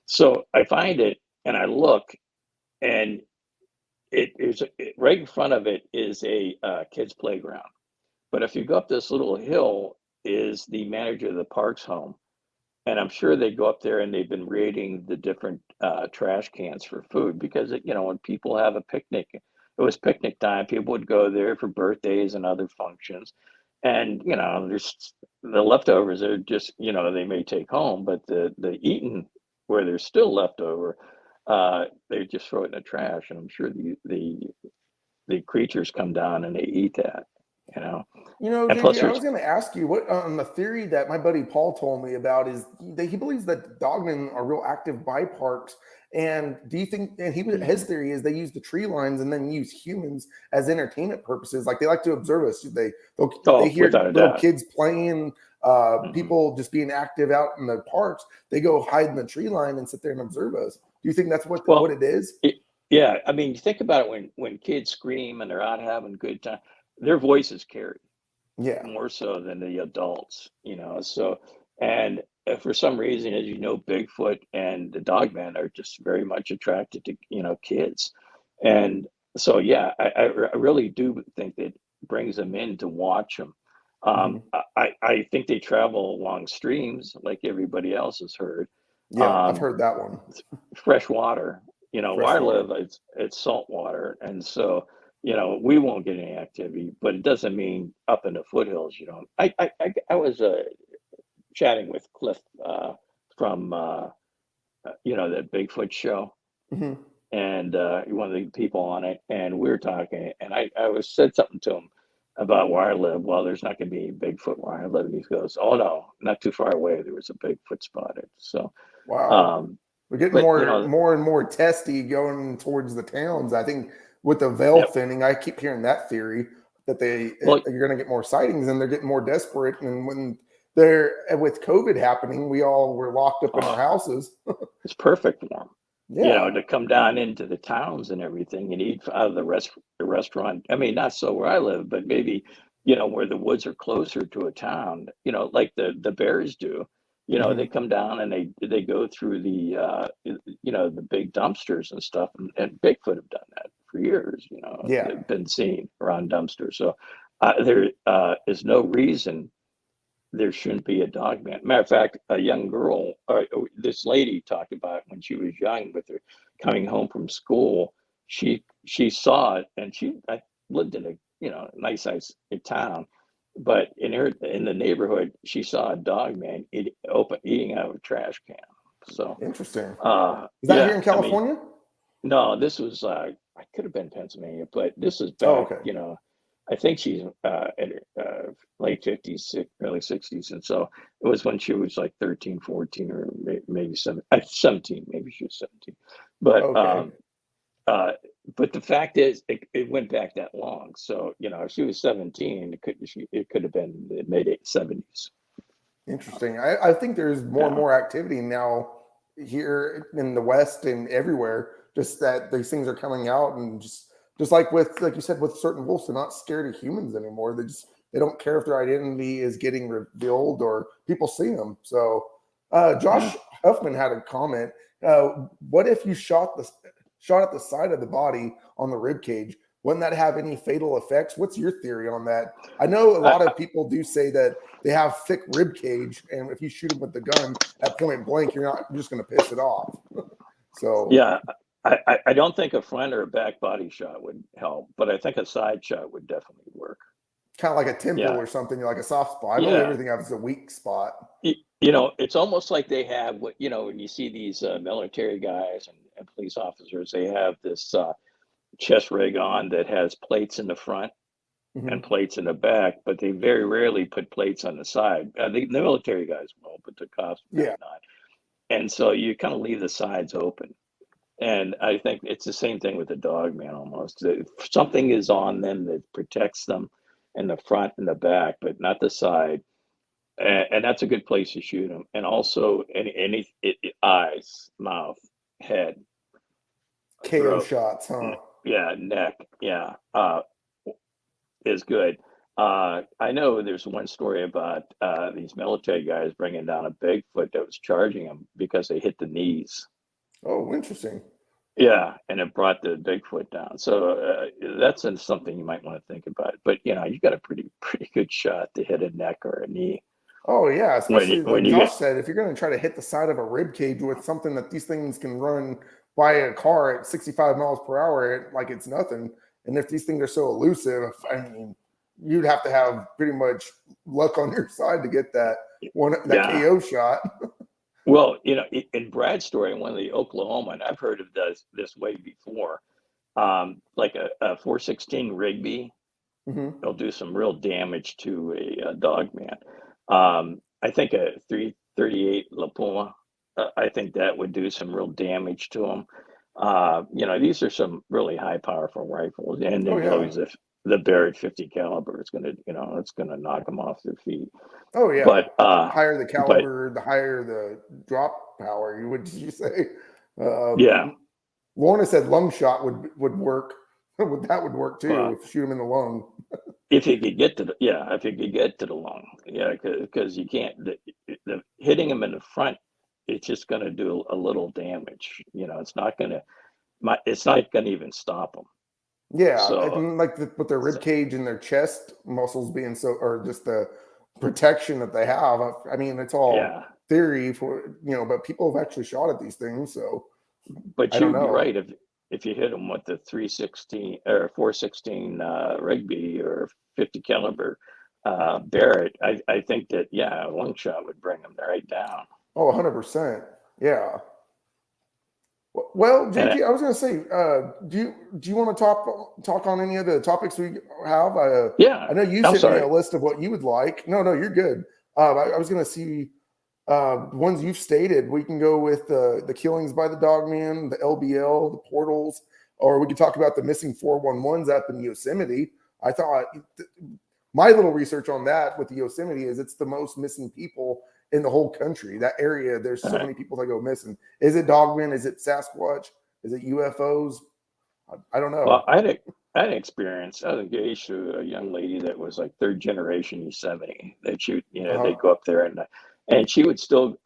So I find it, and I look, and right in front of it is a kids playground. But if you go up this little hill, is the manager of the park's home. And I'm sure they go up there and they've been raiding the different trash cans for food because, when people have a picnic, it was picnic time. People would go there for birthdays and other functions. And, there's the leftovers are just, they may take home, but the eaten where there's still leftover, they just throw it in the trash. And I'm sure the creatures come down and they eat that, you know. And plus JJ, I was there's going to ask you what the theory that my buddy Paul told me about is that he believes that dogmen are real active by parks. And do you think? And his Mhm. theory is they use the tree lines and then use humans as entertainment purposes. Like they like to observe us. They Oh, without hear a little doubt. kids playing, Mhm. people just being active out in the parks. They go hide in the tree line and sit there and observe us. Do you think that's what Well, it is? it, yeah, I mean, you think about it when kids scream and they're out having a good time, their voices carry Yeah, more so than the adults, So, and for some reason, as you know, Bigfoot and the Dogman are just very much attracted to, kids. And so, yeah, I really do think that brings them in to watch them. hmm, I think they travel along streams like everybody else has heard. yeah. I've Um, heard that one. Fresh water. Where Fresh I water. live, it's salt water, and so we won't get any activity. But it doesn't mean up in the foothills you don't. I was chatting with Cliff from that Bigfoot show, Hmm. and one of the people on it, and we were talking, and I was said something to him about where I live. Well, there's not going to be Bigfoot where I live. And he goes, oh no, not too far away. There was a Bigfoot spotted. So, Wow. um, We're getting but you know, more and more testy going towards the towns. I think with the veil yep. thinning, I keep hearing that theory that Well, you're going to get more sightings and they're getting more desperate. And when they're with COVID happening, we all were locked up in our oh, houses. it's perfect for them. You know, Yeah. to come down into the towns and everything and eat out of the restaurant. I mean, not so where I live, but maybe, you know, where the woods are closer to a town, you know, like the bears do. You know, Hmm. they come down and they go through the you know, the big dumpsters and stuff, and Bigfoot have done that for years. You know, Yeah. they've been seen around dumpsters. So there is no reason there shouldn't be a dog man. Matter of fact, a young girl, this lady talked about when she was young with her coming home from school. She saw it, and I lived in a, you know, nice size town, but in the neighborhood, she saw a dog man eating out of a trash can. So, Interesting. Is that here yeah, in I mean, California? no, this was I could have been Pennsylvania, but this is Oh, back, okay. you know, I think she's in her late 50s, early 60s. And so it was when she was like 13, 14, or maybe 17, maybe she was 17. But Okay. uh, but the fact is, it went back that long. So, you know, if she was 17, it could have been the mid 70s. Interesting. I think there's more and Yeah. more activity now here in the West and everywhere. Just that these things are coming out, and just like you said, with certain wolves, they're not scared of humans anymore. They don't care if their identity is getting revealed or people see them. So, Yeah. Josh Huffman had a comment. What if you shot at the side of the body on the rib cage? Wouldn't that have any fatal effects? What's your theory on that? I know a I, lot of people do say that they have thick rib cage, and if you shoot them with the gun at point blank, you're just going to piss it off. So yeah. I don't think a front or a back body shot would help, but I think a side shot would definitely work. kind of like a temple Yeah. or something, like a soft spot. I know Yeah. everything has a weak spot. You know, it's almost like they have what, you know, when you see these military guys and police officers, they have this chest rig on that has plates in the front and Hmm. plates in the back, but they very rarely put plates on the side. The military guys will, but the cops Yeah. may not. And so you kind of leave the sides open. And I think it's the same thing with the dog man almost. Something is on them that protects them in the front and the back, but not the side, and that's a good place to shoot them. And also eyes, mouth, head, KO throat, shots, huh? yeah, neck, yeah, is good. I know there's one story about these military guys bringing down a Bigfoot that was charging them because they hit the knees. Oh, interesting. Yeah, and it brought the Bigfoot down. So that's something you might want to think about. But you know, you got a pretty good shot to hit a neck or a knee Oh yeah, especially when like you Josh get. said, if you're going to try to hit the side of a rib cage with something that these things can run by a car at 65 miles per hour, like it's nothing. And if these things are so elusive, I mean, you'd have to have pretty much luck on your side to get that Yeah. KO shot. Well, you know, in Brad's story, one of the Oklahoma, and I've heard of this way before, like a 416 Rigby, Hmm. it'll do some real damage to a dog man. I think a 338 La Puma, I think that would do some real damage to him. You know, these are some really high powerful rifles, and Oh there's yeah. always the Barrett 50 caliber. It's gonna, you know, it's gonna knock them off their feet. Oh yeah. But Higher the but caliber, the higher the drop power. You say? yeah, Lorna said lung shot would work. That would work well, too if you shoot him in the lung. if you could get to if you could get to the lung, yeah, because you can't hitting them in the front, it's just going to do a little damage. You know, it's not going to even stop them. Yeah, So, and like with their rib so cage and their chest muscles being so, or just the protection that they have. I mean, it's all yeah, theory for but people have actually shot at these things, so but I don't you'd be know. right if you hit them with the 316 or 416 Rigby or 50 caliber Barrett. I think that, yeah, a lung shot would bring them right down. Oh, 100%. Yeah. Well, And JT, I was going to say, do you want to talk on any of the topics we have? yeah, I know you I'm sent me a sorry. list of what you would like. No, you're good. I was going to see ones you've stated. We can go with the killings by the Dogman, the LBL, the portals, or we could talk about the missing 411s up in Yosemite. I thought my little research on that with the Yosemite is it's the most missing people in the whole country. That area, there's so many people that go missing. Is it Dogman? Is it Sasquatch? Is it UFOs? I don't Well, know. I had experience. I was engaged to a young lady that was like third generation Yosemite. That she, Uh-huh. they'd go up there and she would still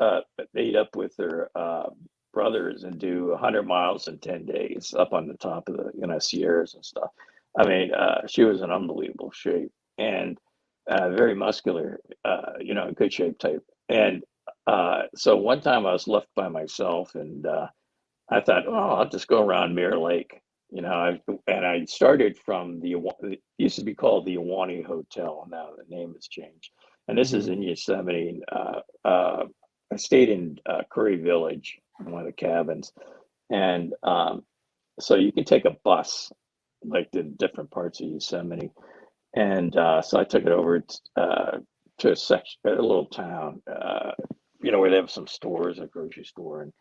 meet up with her brothers and do 100 miles in 10 days up on the top of the Sierras and stuff. I mean, she was in unbelievable shape and very muscular, in good shape type. And so one time I was left by myself and I thought, oh, I'll just go around Mirror Lake. I started from it used to be called the Awani Hotel. Now the name has changed. And this is Hmm. in Yosemite. I stayed in Curry Village, one of the cabins. And so you can take a bus, like to different parts of Yosemite. And so I took it over to a little town, where they have some stores, a grocery store. And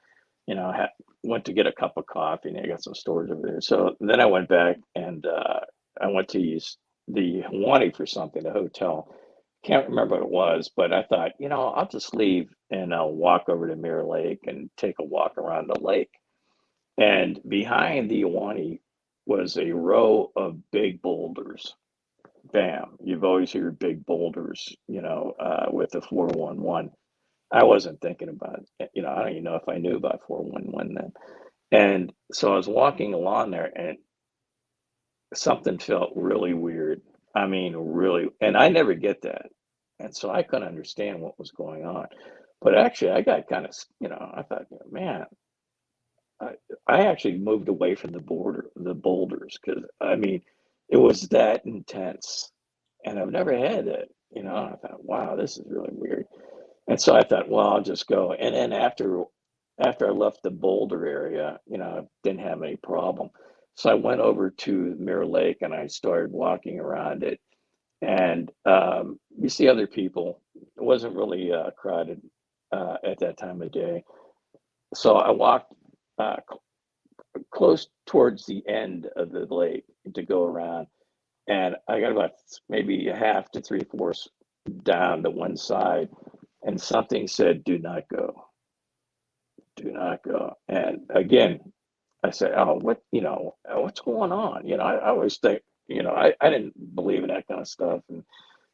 went to get a cup of coffee and I got some stores over there. So then I went back and I went to use the Hawaii for something, the hotel. Can't remember what it was, but I thought, I'll just leave and I'll walk over to Mirror Lake and take a walk around the lake. And behind the Awani was a row of big boulders. Bam. You've always heard big boulders, with the 411. I wasn't thinking about it. I don't even know if I knew about 411 then. And so I was walking along there and something felt really weird. I mean, really, and I never get that. And so I couldn't understand what was going on. But actually, I got kind of, I thought, man, I, I actually moved away from the boulders, because I mean, it was that intense. And I've never had that, I thought, wow, this is really weird. And so I thought, well, I'll just go. And then after I left the Boulder area, I didn't have any problem. So I went over to Mirror Lake and I started walking around it. And you see other people. It wasn't really crowded at that time of day. So I walked uh, close towards the end of the lake to go around. And I got about maybe a half to three-fourths down to one side. And something said, do not go, do not go. And again, I said, oh, what's going on? I always think, I didn't believe in that kind of stuff and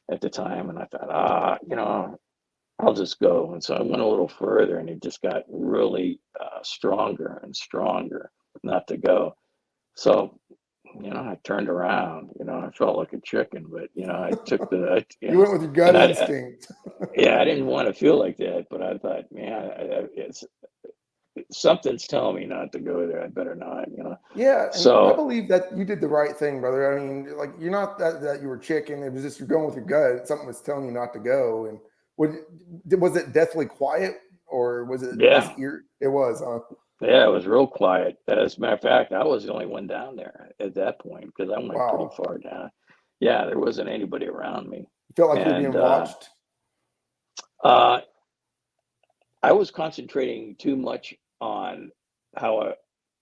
at the time. And I thought, I'll just go. And so I went a little further and it just got really stronger and stronger not to go. So, I turned around, I felt like a chicken, but, I took You went with your gut and instinct. yeah, I didn't want to feel like that, but I thought, man, it's something's telling me not to go there. I better not. Yeah, and I So believe that you did the right thing, brother. I mean, like you're not that you were chicken. It was just you're going with your gut. Something was telling you not to go. And was it deathly quiet or was it yeah, just ear? It was, huh? yeah, it was real quiet. As a matter of fact, I was the only one down there at that point because I went pretty Wow. far down. Yeah, there wasn't anybody around me, You felt like you were and being watched. uh, I was concentrating too much on how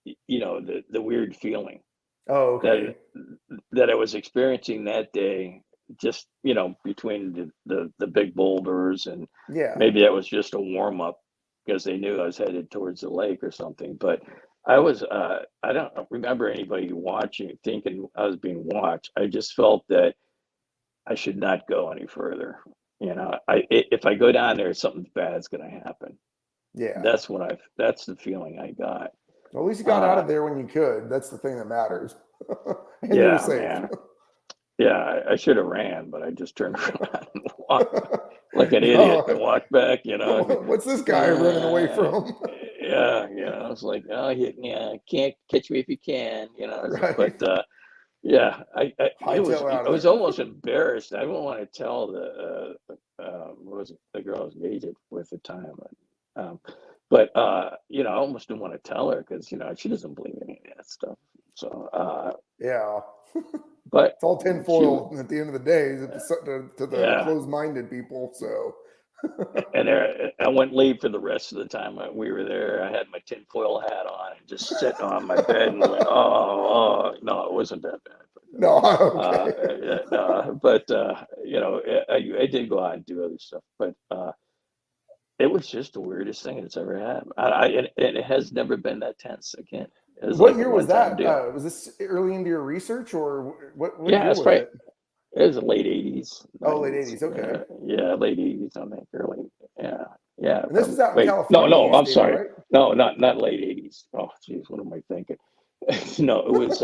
the weird feeling Oh, that okay. I was experiencing that day, just between the big boulders, and Yeah. maybe that was just a warm up because they knew I was headed towards the lake or something. But I don't remember anybody watching, thinking I was being watched. I just felt that I should not go any further. If I go down there, something bad's going to happen. Yeah. That's the feeling I got. Well, at least you got out Uh, of there when you could. That's the thing that matters. And you were yeah, safe. man. Yeah, I should have ran, but I just turned around and walked like an idiot and No. walked back, What's this guy running away from? yeah, I was like, oh, yeah, can't catch me if you can, but Right. yeah, Hightail out I of was there. almost embarrassed. I didn't want to tell what was it, the girl I was engaged with at the time, but, But you know, I almost didn't want to tell her because, you know, she doesn't believe any of that stuff. So Yeah. but It's all she tinfoil at the end of the day to the yeah. closed-minded people. So, And there, I went late for the rest of the time we were there. I had my tinfoil hat on and just sitting on my bed and went, oh, no, it wasn't that bad. no, Uh, okay. no, but you know, I did go out and do other stuff, but it was just the weirdest thing that's ever happened. It has never been that tense again. It was What like a year was one-time that? deal. Was this early into your research, or what Yeah, year it's was probably it? it was the late '80s, Oh, late '90s. '80s. Okay. Yeah, late '80s. I think early. Yeah, yeah. And this Probably. was out in Wait, no, California, no. you I'm stated, sorry. right? No, not late '80s. Oh, geez, what am I thinking? No, it was.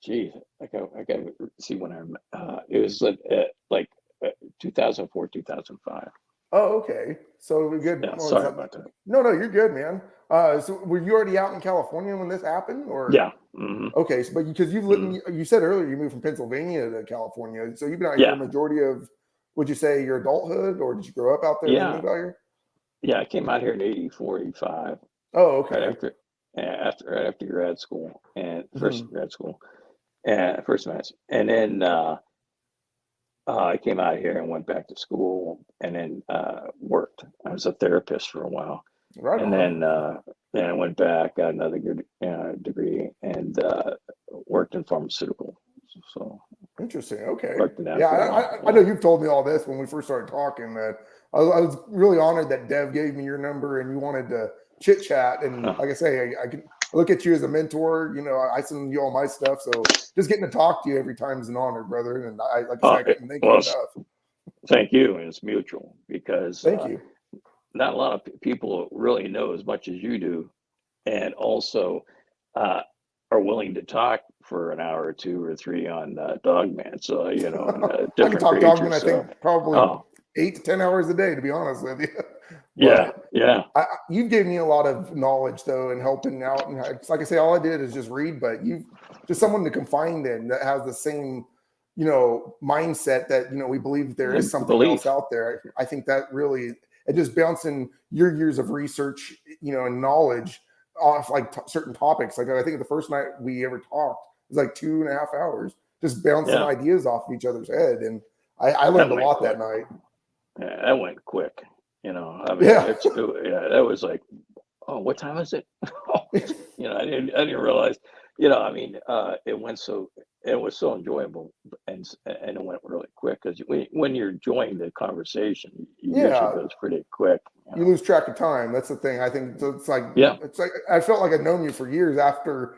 Geez, I got to see when it was like 2004, 2005. Oh, okay. So we're good. Yeah, What was sorry that? about that. No, no, you're good, man. So were you already out in California when this happened, or? Yeah. Hmm. Okay, so, but because Hmm. you said earlier you moved from Pennsylvania to California, so you've been out here a Yeah. majority of, would you say, your adulthood, or did you grow up out there and then Yeah. move out here? Yeah. I came out here in '84, '85, Oh, right okay. right after grad school and first Hmm. grad school and first semester, and then I came out here and went back to school, and then worked. I was a therapist for a while, Right and on. then I went back, got another good degree, and worked in pharmaceutical. So Interesting. Okay. worked in that Yeah, for a while. I know you've told me all this when we first started talking. That I was really honored that Dev gave me your number and you wanted to chit chat. And Yeah. like I say, I can look at you as a mentor. You know, I send you all my stuff, so just getting to talk to you every time is an honor, brother. And I, like I say, I couldn't thank you Well, enough. thank you, and it's mutual because Thank you. not a lot of people really know as much as you do, and also uh, are willing to talk for an hour or two or three on Dogman. So you know, and I could different talk Dogman, creatures. I So think, probably oh 8 to 10 hours a day, to be honest with you. yeah, But yeah, you've given me a lot of knowledge, though, and helping out. And like I say, all I did is just read, but you just someone to confide in that has the same, mindset that, we believe there is and something else belief. out there. I think that really, it just bouncing your years of research, and knowledge off like certain topics. Like I think the first night we ever talked was like 2.5 hours, just bouncing Yeah, ideas off of each other's head. And I that learned a went lot that quick. night. Yeah, that went quick. You know, I mean, Yeah. yeah, that was like, oh, what time is it? You know, I didn't realize. You know, I mean, it was so enjoyable, and it went really quick because when you're enjoying the conversation, it usually Yeah. goes pretty quick. You You know. lose track of time. That's the thing. I think Yeah. it's like I felt like I'd known you for years after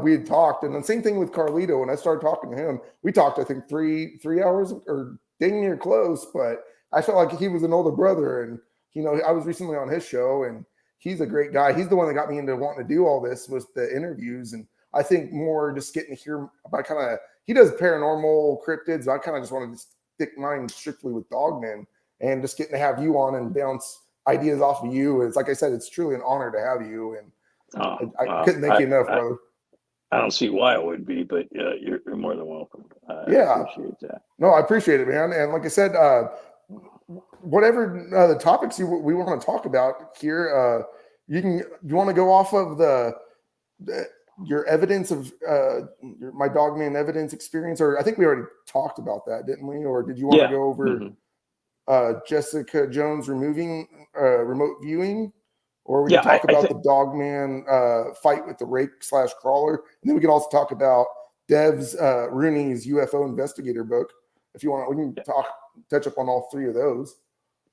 we had talked. And the same thing with Carlito. When I started talking to him, we talked, I think, three hours or dang near close, but I felt like he was an older brother. And I was recently on his show, and he's a great guy. He's the one that got me into wanting to do all this with the interviews. And I think more just getting to hear about he does paranormal cryptids. I kind of just wanted to stick mine strictly with Dogman, and just getting to have you on and bounce ideas off of you. It's like I said, it's truly an honor to have you, Oh, and I couldn't thank you enough, brother. I don't see why it would be, but you're more than welcome. I Yeah, appreciate that. no, I appreciate it, man. And like I said, whatever the topics we want to talk about here, you want to go off of your evidence of my Dogman evidence experience, or I think we already talked about that, didn't we? Or did you want to Yeah. go over Jessica Jones removing remote viewing, or we Yeah. could talk I about think. the Dogman fight with the rake/crawler, and then we could also talk about Dev's Rooney's UFO investigator book. If you want, we can touch up on all three of those.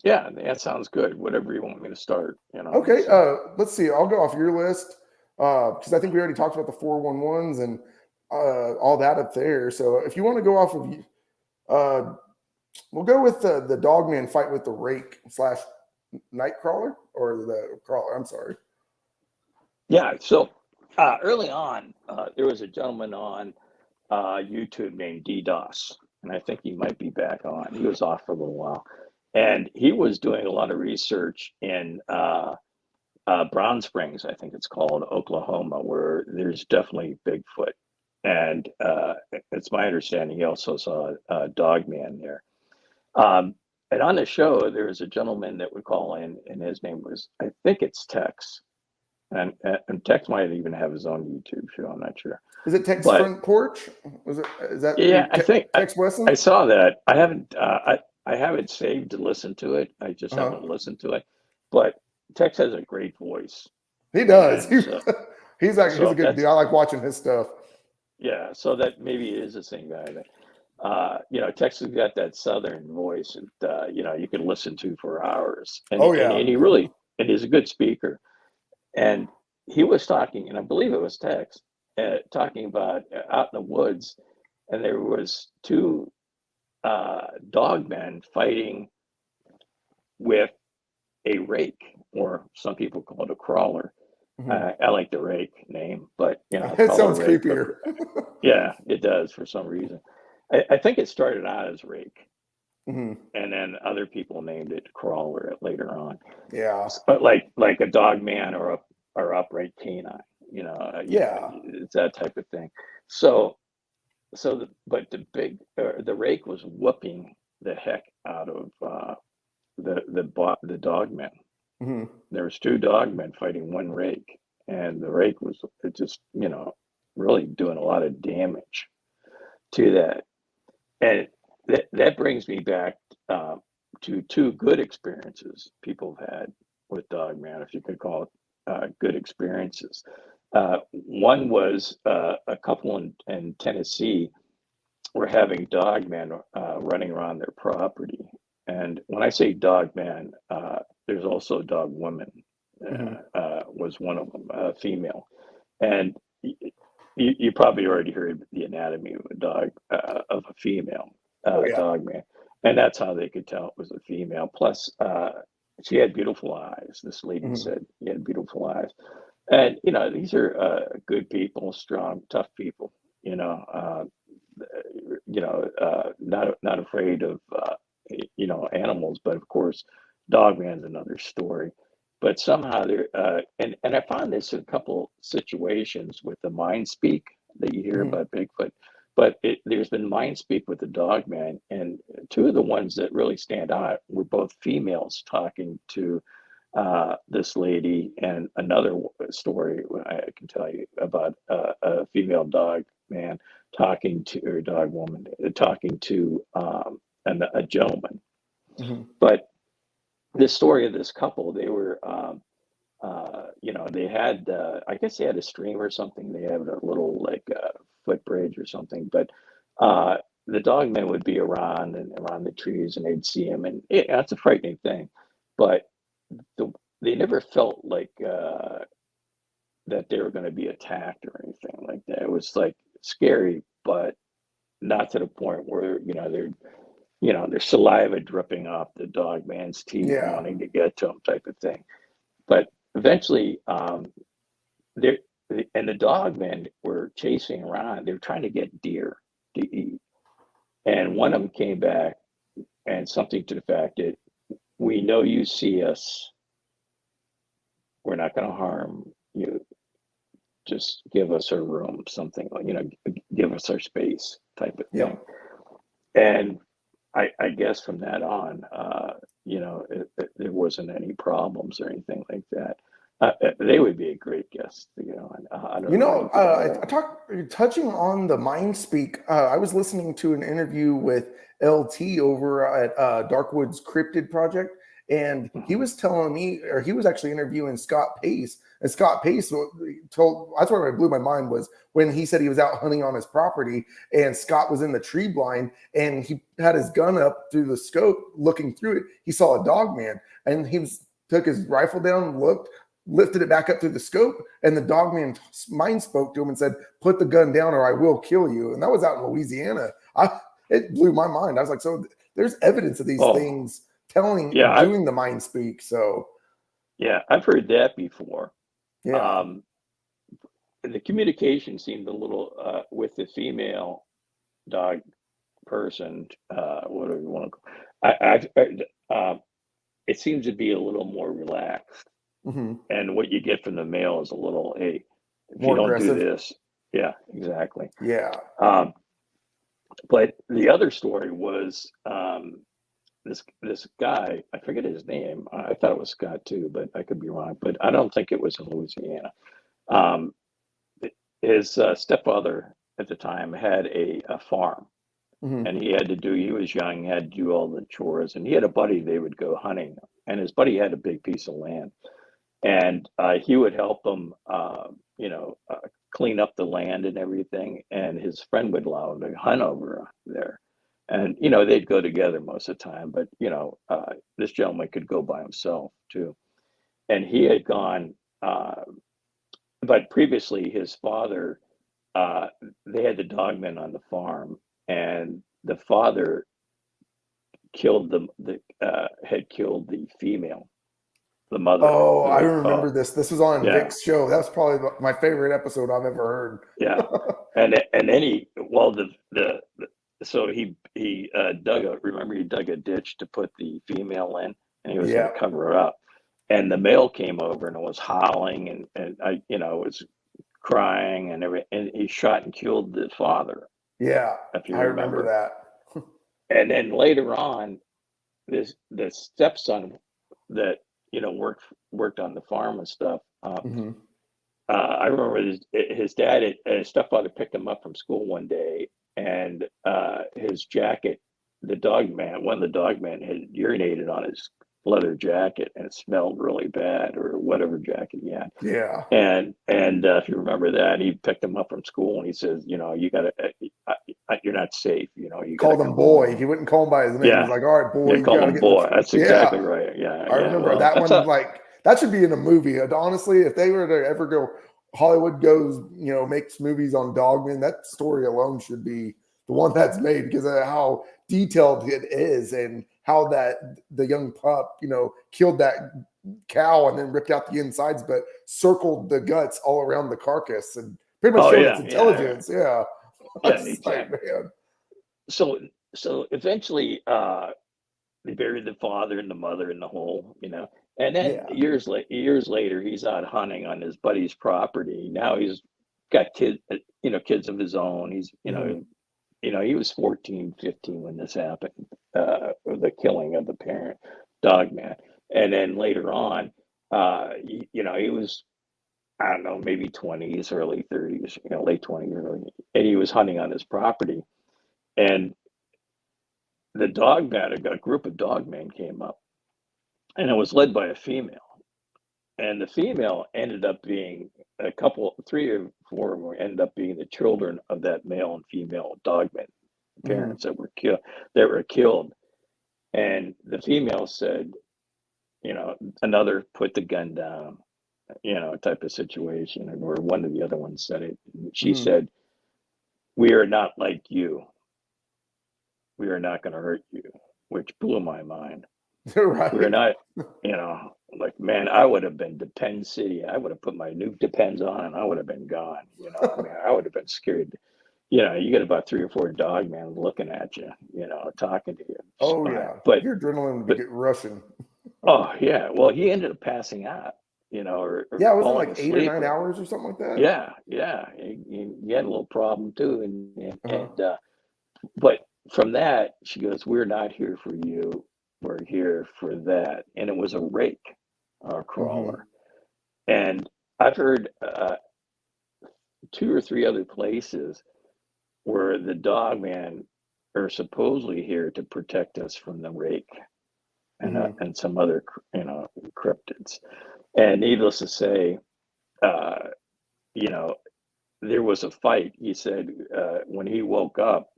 Yeah, that sounds good. Whatever you want me to start, you know. Okay, So. let's see. I'll go off your list because I think we already talked about the 411s and all that up there. So if you want to go off of, we'll go with the Dogman fight with the rake/nightcrawler, or the crawler. I'm sorry. Yeah. So early on, there was a gentleman on YouTube named DDoS, and I think he might be back on. He was off for a little while, and he was doing a lot of research in Brown Springs, I think it's called, Oklahoma, where there's definitely Bigfoot. And it's my understanding he also saw Dogman there. Um, And on the show, there was a gentleman that would call in, and his name was, I think it's Tex. And Tex might even have his own YouTube show. I'm not sure. Is it Tex But Front Porch? Is that yeah, I think Tex I Wesson? saw that. I have it saved to listen to it. I just Uh-huh. haven't listened to it. But Tex has a great voice. He does. And so, He's a good that's, dude. I like watching his stuff. yeah, so that maybe it is the same guy that, Tex has got that Southern voice and, you can llisten to for hours. Oh yeah. And he's a good speaker. And he was talking, and I believe it was Tex, talking about out in the woods, and there was two dogmen fighting with a rake, or some people call it a crawler. Mhm. I like the rake name, but it's It called a sounds rake. creepier. Yeah, it does for some reason. I think it started out as rake, Hmm. and then other people named it crawler later on. Yeah. But like a dog man or upright canine, Yeah. it's that type of thing. So but the rake was whooping the heck out of the dog men. Hmm. There was two dog men fighting one rake, and the rake was just really doing a lot of damage to that. And that brings me back to two good experiences people have had with Dogman, if you could call it good experiences. One was a couple in Tennessee were having Dogman running around their property. And when I say Dogman, there's also Dog Woman, Hmm. was one of them, female. And you probably already heard the anatomy of a dog, of a female Oh yeah. dog man, and that's how they could tell it was a female. Plus, she had beautiful eyes. This lady Hmm. said she had beautiful eyes, and these are good people, strong, tough people. Not afraid of animals, but of course, Dogman's another story. But somehow there, and I found this in a couple situations with the mind speak that you hear Hmm. about Bigfoot. But there's been mind speak with the Dogman, and two of the ones that really stand out were both females talking to this lady, and another story I can tell you about a female dog man talking to, or dog woman talking to a gentleman. Hmm. But the story of this couple, they were, they had, I guess they had a stream or something. They had a little like footbridge or something, but the dog men would be around and around the trees, and they'd see him, and that's a frightening thing. But the, they never felt like that they were going to be attacked or anything like that. It was like scary, but not to the point where their saliva dripping off the dog man's teeth, Yeah. wanting to get to him, type of thing. But eventually, they and the dog men were chasing around. They were trying to get deer to eat, and one of them came back and something to the fact that we know you see us. We're not going to harm you. Just give us our room, something like, give us our space, type of thing. Yep. And I guess from that on, there wasn't any problems or anything like that. They would be a great guest to get on. I don't know anything about I talked touching on the mind speak. I was listening to an interview with LT over at Darkwoods Cryptid Project, and he Mhm. was telling me, or he was actually interviewing Scott Pace, and Scott Pace told, that's where it blew my mind, was when he said he was out hunting on his property, and Scott was in the tree blind, and he had his gun up through the scope, looking through it. He saw a dog man, and took his rifle down, looked, lifted it back up through the scope, and the dogman mind spoke to him and said, "Put the gun down or I will kill you." And that was out in Louisiana. It blew my mind. I was like, so there's evidence of these Oh, things telling, yeah, doing the mind speak. So I've heard that before. yeah. Um, the communication seemed a little with the female dog person. What do you want to? It seems to be a little more relaxed. Hmm. And what you get from the male is a little, hey, if you More don't do aggressive. this, yeah, exactly. Yeah. But the other story was this guy, I forget his name. I thought it was Scott too, but I could be wrong. But I don't think it was in Louisiana. Um, his stepfather at the time had a farm, Hmm. and he had to do. He was young, had to do all the chores, and he had a buddy. They would go hunting, and his buddy had a big piece of land, and he would help him, clean up the land and everything. And his friend would allow him to hunt over there, and they'd go together most of the time. But this gentleman could go by himself too, and he had gone. But previously, his father, uh, they had the dogmen on the farm, and the father killed had killed the female, the mother. Oh, I The remember this. This was on Yeah, Vic's show. That was probably my favorite episode I've ever yeah, heard. and then so he dug a remember he dug a ditch to put the female in, and he was going Yeah, to cover her up, and the male came over and was howling, and I was crying and everything, and he shot and killed the father, yeah, if you I remember remember. that. And then later on, the stepson that worked on the farm and stuff. Hmm. I remember his dad, his stepfather picked him up from school one day, and his jacket, one of the dog men had urinated on his leather jacket, and it smelled really bad, or whatever jacket he had. Yeah, And if you remember that, he picked him up from school, and he says, you gotta, you're not safe. You gotta called him come boy. home. He wouldn't call him by his name. He's Yeah, like, all right, boy, yeah, you call got to him get in boy. the. That's Yeah, exactly right. Yeah, I yeah. remember Well, that that's one. Like, that should be in a movie. Honestly, if they were to ever go, Hollywood goes, makes movies on Dogman, that story alone should be the one that's made because of how detailed it is and how that the young pup, killed that cow and then ripped out the insides, but circled the guts all around the carcass and pretty much oh showed its yeah, yeah, intelligence. Yeah. yeah, That's like, exactly. man. So eventually, they buried the father and the mother in the hole. And then Yeah. years later, he's out hunting on his buddy's property. Now he's got kids of his own. He's, Hmm. he was 14, 15 when this happened, the killing of the parent dog man. And then later on, he was, I don't know, maybe 20s, early 30s, late 20s, and he was hunting on his property. And the dog man, a group of dog men came up, and it was led by a female. And the female ended up being a couple, three or four of them ended up being the children of that male and female dogman Hmm. parents that were killed. That were killed. And the female said, another put the gun down, type of situation. And or one of the other ones said it. She Hmm. said, "We are not like you. We are not going to hurt you," which blew my mind. We're Right. not, like, man, I would have been Depend City. I would have put my new Depends on and I would have been gone. I mean, I would have been scared. You get about three or four dog men looking at you, talking to you. Oh yeah, But, your adrenaline would be but, getting rushing. oh, yeah. Well, he ended up passing out, or Yeah, wasn't it falling like 8 or 9 asleep. hours or something like that? Yeah, yeah. He had a little problem too. Uh-huh. But from that, she goes, "We're not here for you. We're here for that." And it was a rake, Hmm. crawler. And I've heard two or three other places where the dog man are supposedly here to protect us from the rake Hmm. and some other cryptids. And needless to say, uh, you know, there was a fight. He said when he woke up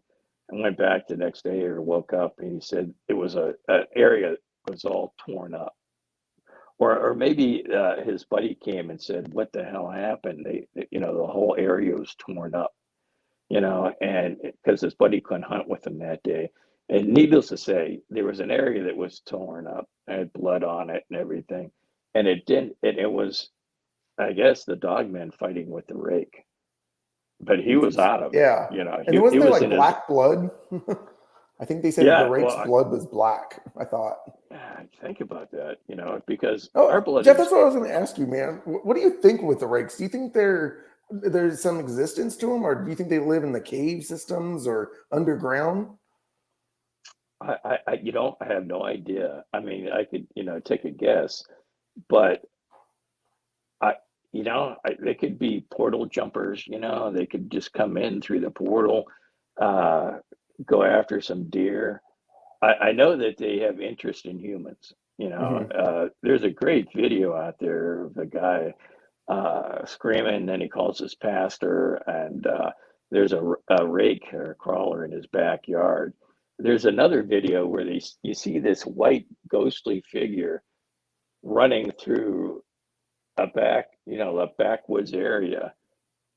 and went back the next day or woke up, and he said it was an area that was all torn up. Or maybe his buddy came and said, "What the hell happened?" The whole area was torn up, and because his buddy couldn't hunt with him that day. And needless to say, there was an area that was torn up, had blood on it and everything. And it didn't, and it was, I guess, the dog man fighting with the rake, but he was Interesting. out of it. Yeah. And then He wasn't there was like in his, black blood? I think they said the yeah, rake's well, blood was black. I thought. think about that, because Oh, our blood Jeff, is, that's what I was going to ask you, man. What do you think with the rakes? Do you think there's some existence to them, or do you think they live in the cave systems or underground? I have no idea. I mean, I could, take a guess, but I, they could be portal jumpers, they could just come in through the portal, uh, go after some deer. I know that they have interest in humans. Hmm. There's a great video out there of a guy screaming, and then he calls his pastor, and there's a rake or a crawler in his backyard. There's another video where you see this white ghostly figure running through a backwoods area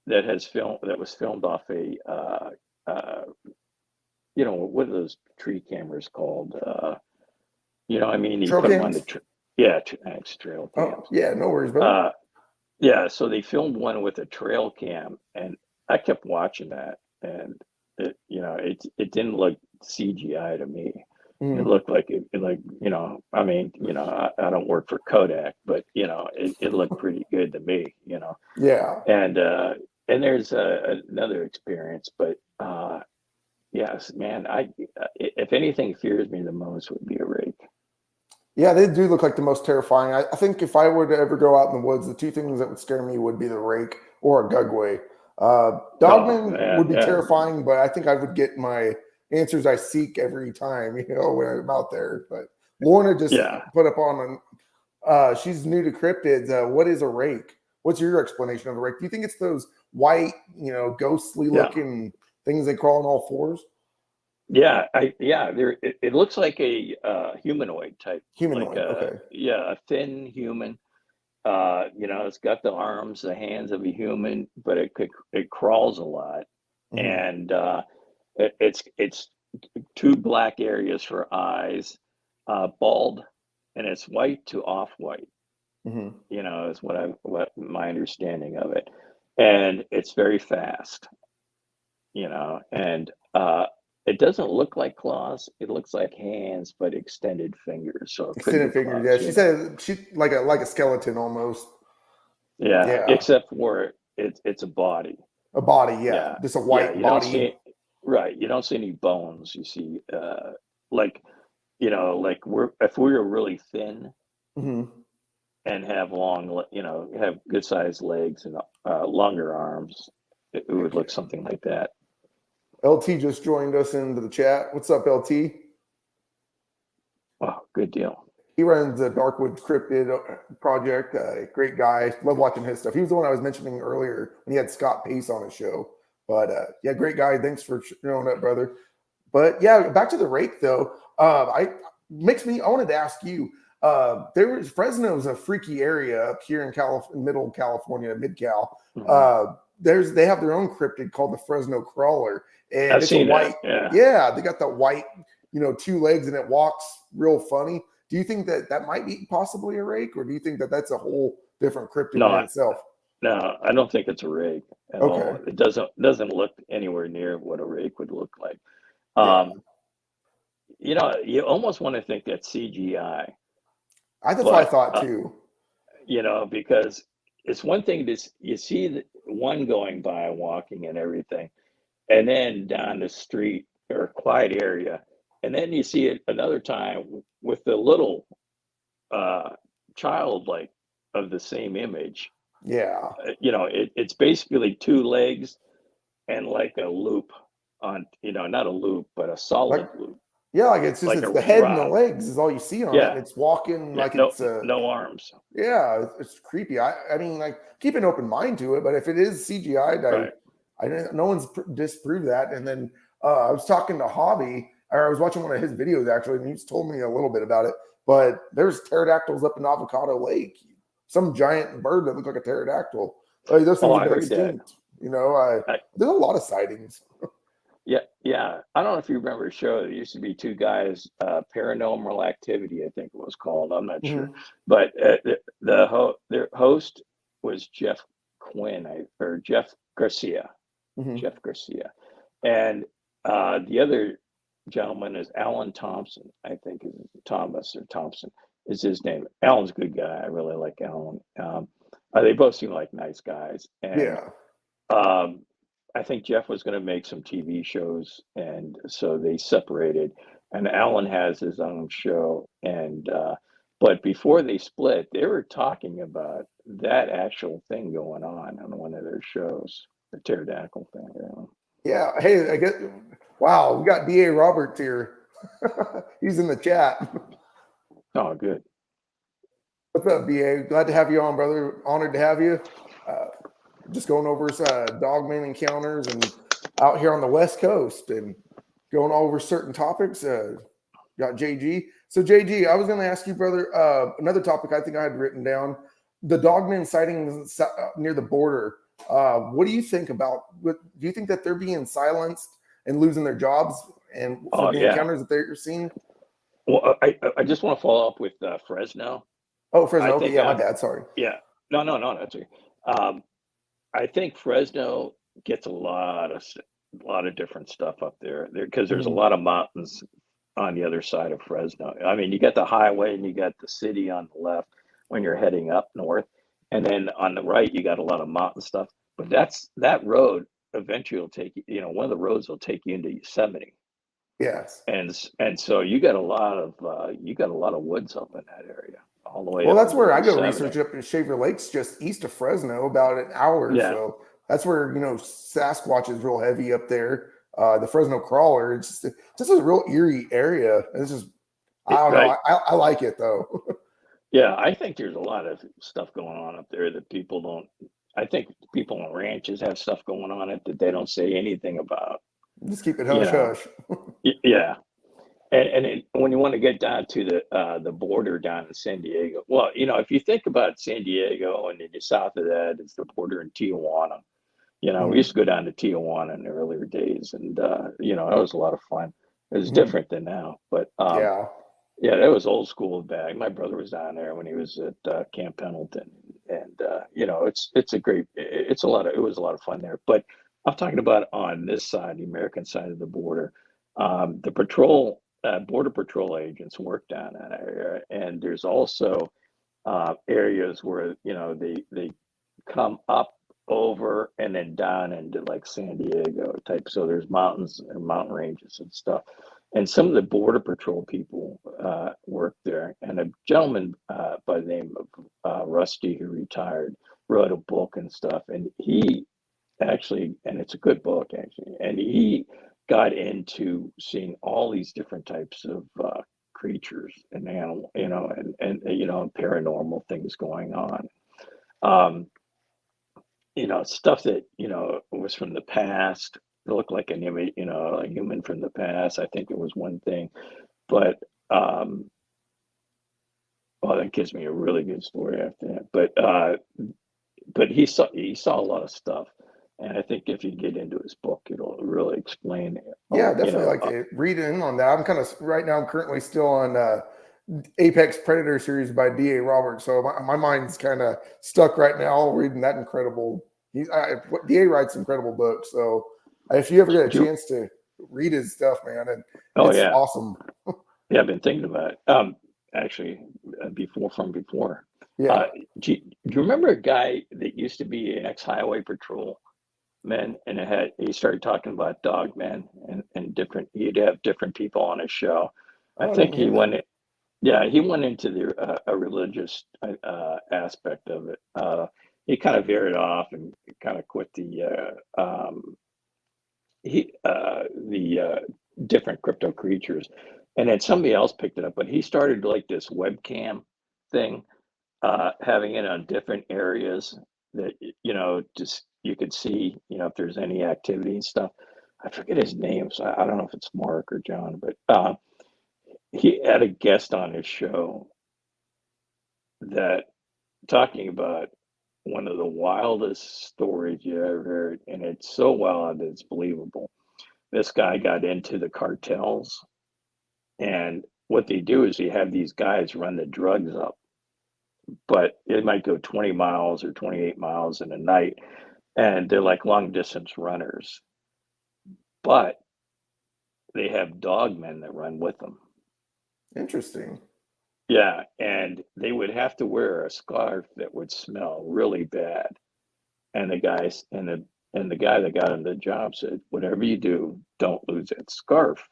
that was filmed off a what are those tree cameras called? I mean, you Trail put them on cams? yeah, thanks, trail Oh, cams. yeah, no worries, brother. Uh, yeah, so they filmed one with a trail cam, and I kept watching that, and it didn't look CGI to me. It Hmm. looked like I mean, I don't work for Kodak, but it looked pretty good to me. Yeah. And there's another experience, but yes, man, if anything fears me the most would be a rake. Yeah, they do look like the most terrifying. I think if I were to ever go out in the woods, the two things that would scare me would be the rake or a gugway. Oh Dogman would man, be yeah, terrifying, but I think I would get my answers I seek every time, when I'm out there. But Lorna just yeah, put up on, she's new to cryptids. What is a rake? What's your explanation of a rake? Do you think it's those white, ghostly yeah. looking things they crawl on all fours? It looks like a humanoid type, like Humanoid. a Okay. yeah, a thin human. It's got the arms, the hands of a human, but it crawls a lot, Hmm. and it's two black areas for eyes, bald, and it's white to off white. Hmm. Is what my understanding of it, and it's very fast. And it doesn't look like claws. It looks like hands, but extended fingers. So it could be Extended fingers. claws. Yeah, she said she like a skeleton almost. Yeah, Yeah, except for it's a body. a body. Yeah, Yeah, just a yeah. white You don't body. see right. You don't see any bones. You see, like like if we were really thin Hmm. and have have good sized legs and longer arms, it would Heck look yeah. something like that. LT just joined us into the chat. What's up, LT? Oh, good deal. He runs the Darkwood Cryptid project. Great guy. Love watching his stuff. He was the one I was mentioning earlier when he had Scott Pace on his show. But yeah, great guy. Thanks for showing up, brother. But yeah, back to the rake though. I wanted to ask you. There was Fresno's a freaky area up here in Middle California, Mid Cal. Mhm. They have their own cryptid called the Fresno Crawler, and I've it's a seen that. white. Yeah. Yeah, they got the white, two legs, and it walks real funny. Do you think that that might be possibly a rake, or do you think that that's a whole different cryptid in No, itself? no, I don't think it's a rake at Okay, all. It doesn't look anywhere near what a rake would look like. yeah, Um, you almost want to think that's CGI, that's what I but thought too. because it's one thing you see one going by walking and everything, and then down the street or a quiet area, and then you see it another time with the little uh, child like of the same image. Yeah, It's basically two legs and like a loop on, not a loop, but a like solid loop, yeah, like like it's a the head and the rod. legs is all you see on it, and Yeah, it's walking yeah, like it's no arms. yeah, it's creepy. I mean, like keep an open mind to it, but if it is CGI, Right. I don't, no one's disproved that. And then I was talking to Hobby, or I was watching one of his videos actually, and he's told me a little bit about it. But there's pterodactyls up in Avocado Lake, some giant bird that looked like a pterodactyl. Those Oh, things have I been heard that. extinct. I, There's a lot of sightings. yeah, yeah. I don't know if you remember a show. There used to be two guys, Paranormal Activity, I think it was called. I'm not sure, Hmm. but their host was Jeff Garcia. Hmm. Jeff Garcia, and the other gentleman is Alan Thompson. I think is Thomas or Thompson is his name. Alan's a good guy. I really like Alan. They both seem like nice guys, and Yeah. um, I think Jeff was going to make some TV shows, and so they separated. and Alan has his own show. And but before they split, they were talking about that actual thing going on one of their shows, the pterodactyl thing. You know? Yeah. Hey, I get. Wow, we got DA Roberts here. He's in the chat. Oh, good. What's up, DA? Glad to have you on, brother. Honored to have you. Uh, just going over Dogman encounters and out here on the West Coast and going over certain topics. Got JG. So JG, I was going to ask you, brother, another topic I think I had written down: the Dogman sightings near the border. What do you think about? Do you think that they're being silenced and losing their jobs, and for Oh, the yeah. encounters that they're seeing? Well, I just want to follow up with Fresno. Oh, Fresno. I Okay, think yeah, my bad. Sorry. yeah. No, that's okay. I think Fresno gets a lot of different stuff up there because there's a Mhm. lot of mountains on the other side of Fresno. I mean, you got the highway and you got the city on the left when you're heading up north, and then on the right you got a lot of mountain stuff. But that road eventually will take you. You know, one of the roads will take you into Yosemite, Yes. and so you got a lot of woods up in that area all the way Well, up that's into where I go Yosemite. research up in Shaver Lakes, just east of Fresno, about an hour. Yeah, So that's where Sasquatch is real heavy up there. The Fresno crawler, it's just a real eerie area. It's just I don't know. right. I like it though. Yeah, I think there's a lot of stuff going on up there that people don't. I think people on ranches have stuff going on it that they don't say anything about. Just keep it You hush know, hush. yeah. When you want to get down to the border down in San Diego, well, if you think about San Diego and then you're south of that, it's the border in Tijuana. We Mhm. used to go down to Tijuana in the earlier days, and that was a lot of fun. It was Mhm. different than now, but Yeah. yeah, that was old school bag. My brother was down there when he was at Camp Pendleton, and it was a lot of fun there. But I'm talking about on this side, the American side of the border, the border patrol agents work down that area, and there's also areas where they come up over and then down into like San Diego type. So there's mountains and mountain ranges and stuff. And some of the border patrol people work there. And a gentleman by the name of Rusty, who retired, wrote a book and stuff. And he actually, and it's a good book actually, and he got into seeing all these different types of creatures and animal, and paranormal things going on. Um, stuff that, was from the past. It looked like an image, a human from the past. I think it was one thing, but um, well, that gives me a really good story after that. But he saw a lot of stuff, and I think if you get into his book, it'll really explain Yeah, all. definitely like to read in on that. I'm kind of right now. I'm currently still on Apex Predator series by D.A. Roberts, so my mind's kind of stuck right now reading that incredible. D.A. writes incredible books, so if you ever get a Do you, chance to read his stuff, man, and oh it's yeah, awesome. yeah. I've been thinking about it. Actually, before. Uh, Yeah. do you remember a guy that used to be an ex-highway patrol man, and he started talking about Dogman and different. He'd have different people on his show. I Oh, I think didn't hear that. yeah, he went into the a religious aspect of it. He kind of veered off and kind of quit the different crypto creatures, and then somebody else picked it up. But he started like this webcam thing, having it on different areas that just you could see, if there's any activity and stuff. I forget his name, so I don't know if it's Mark or John, but he had a guest on his show that talking about one of the wildest stories you ever heard, and it's so wild that it's believable. This guy got into the cartels, and what they do is they have these guys run the drugs up, but it might go 20 miles or 28 miles in a night, and they're like long distance runners, but they have dogmen that run with them. Interesting. Yeah, and they would have to wear a scarf that would smell really bad. And the guy that got him the job said, "Whatever you do, don't lose that scarf."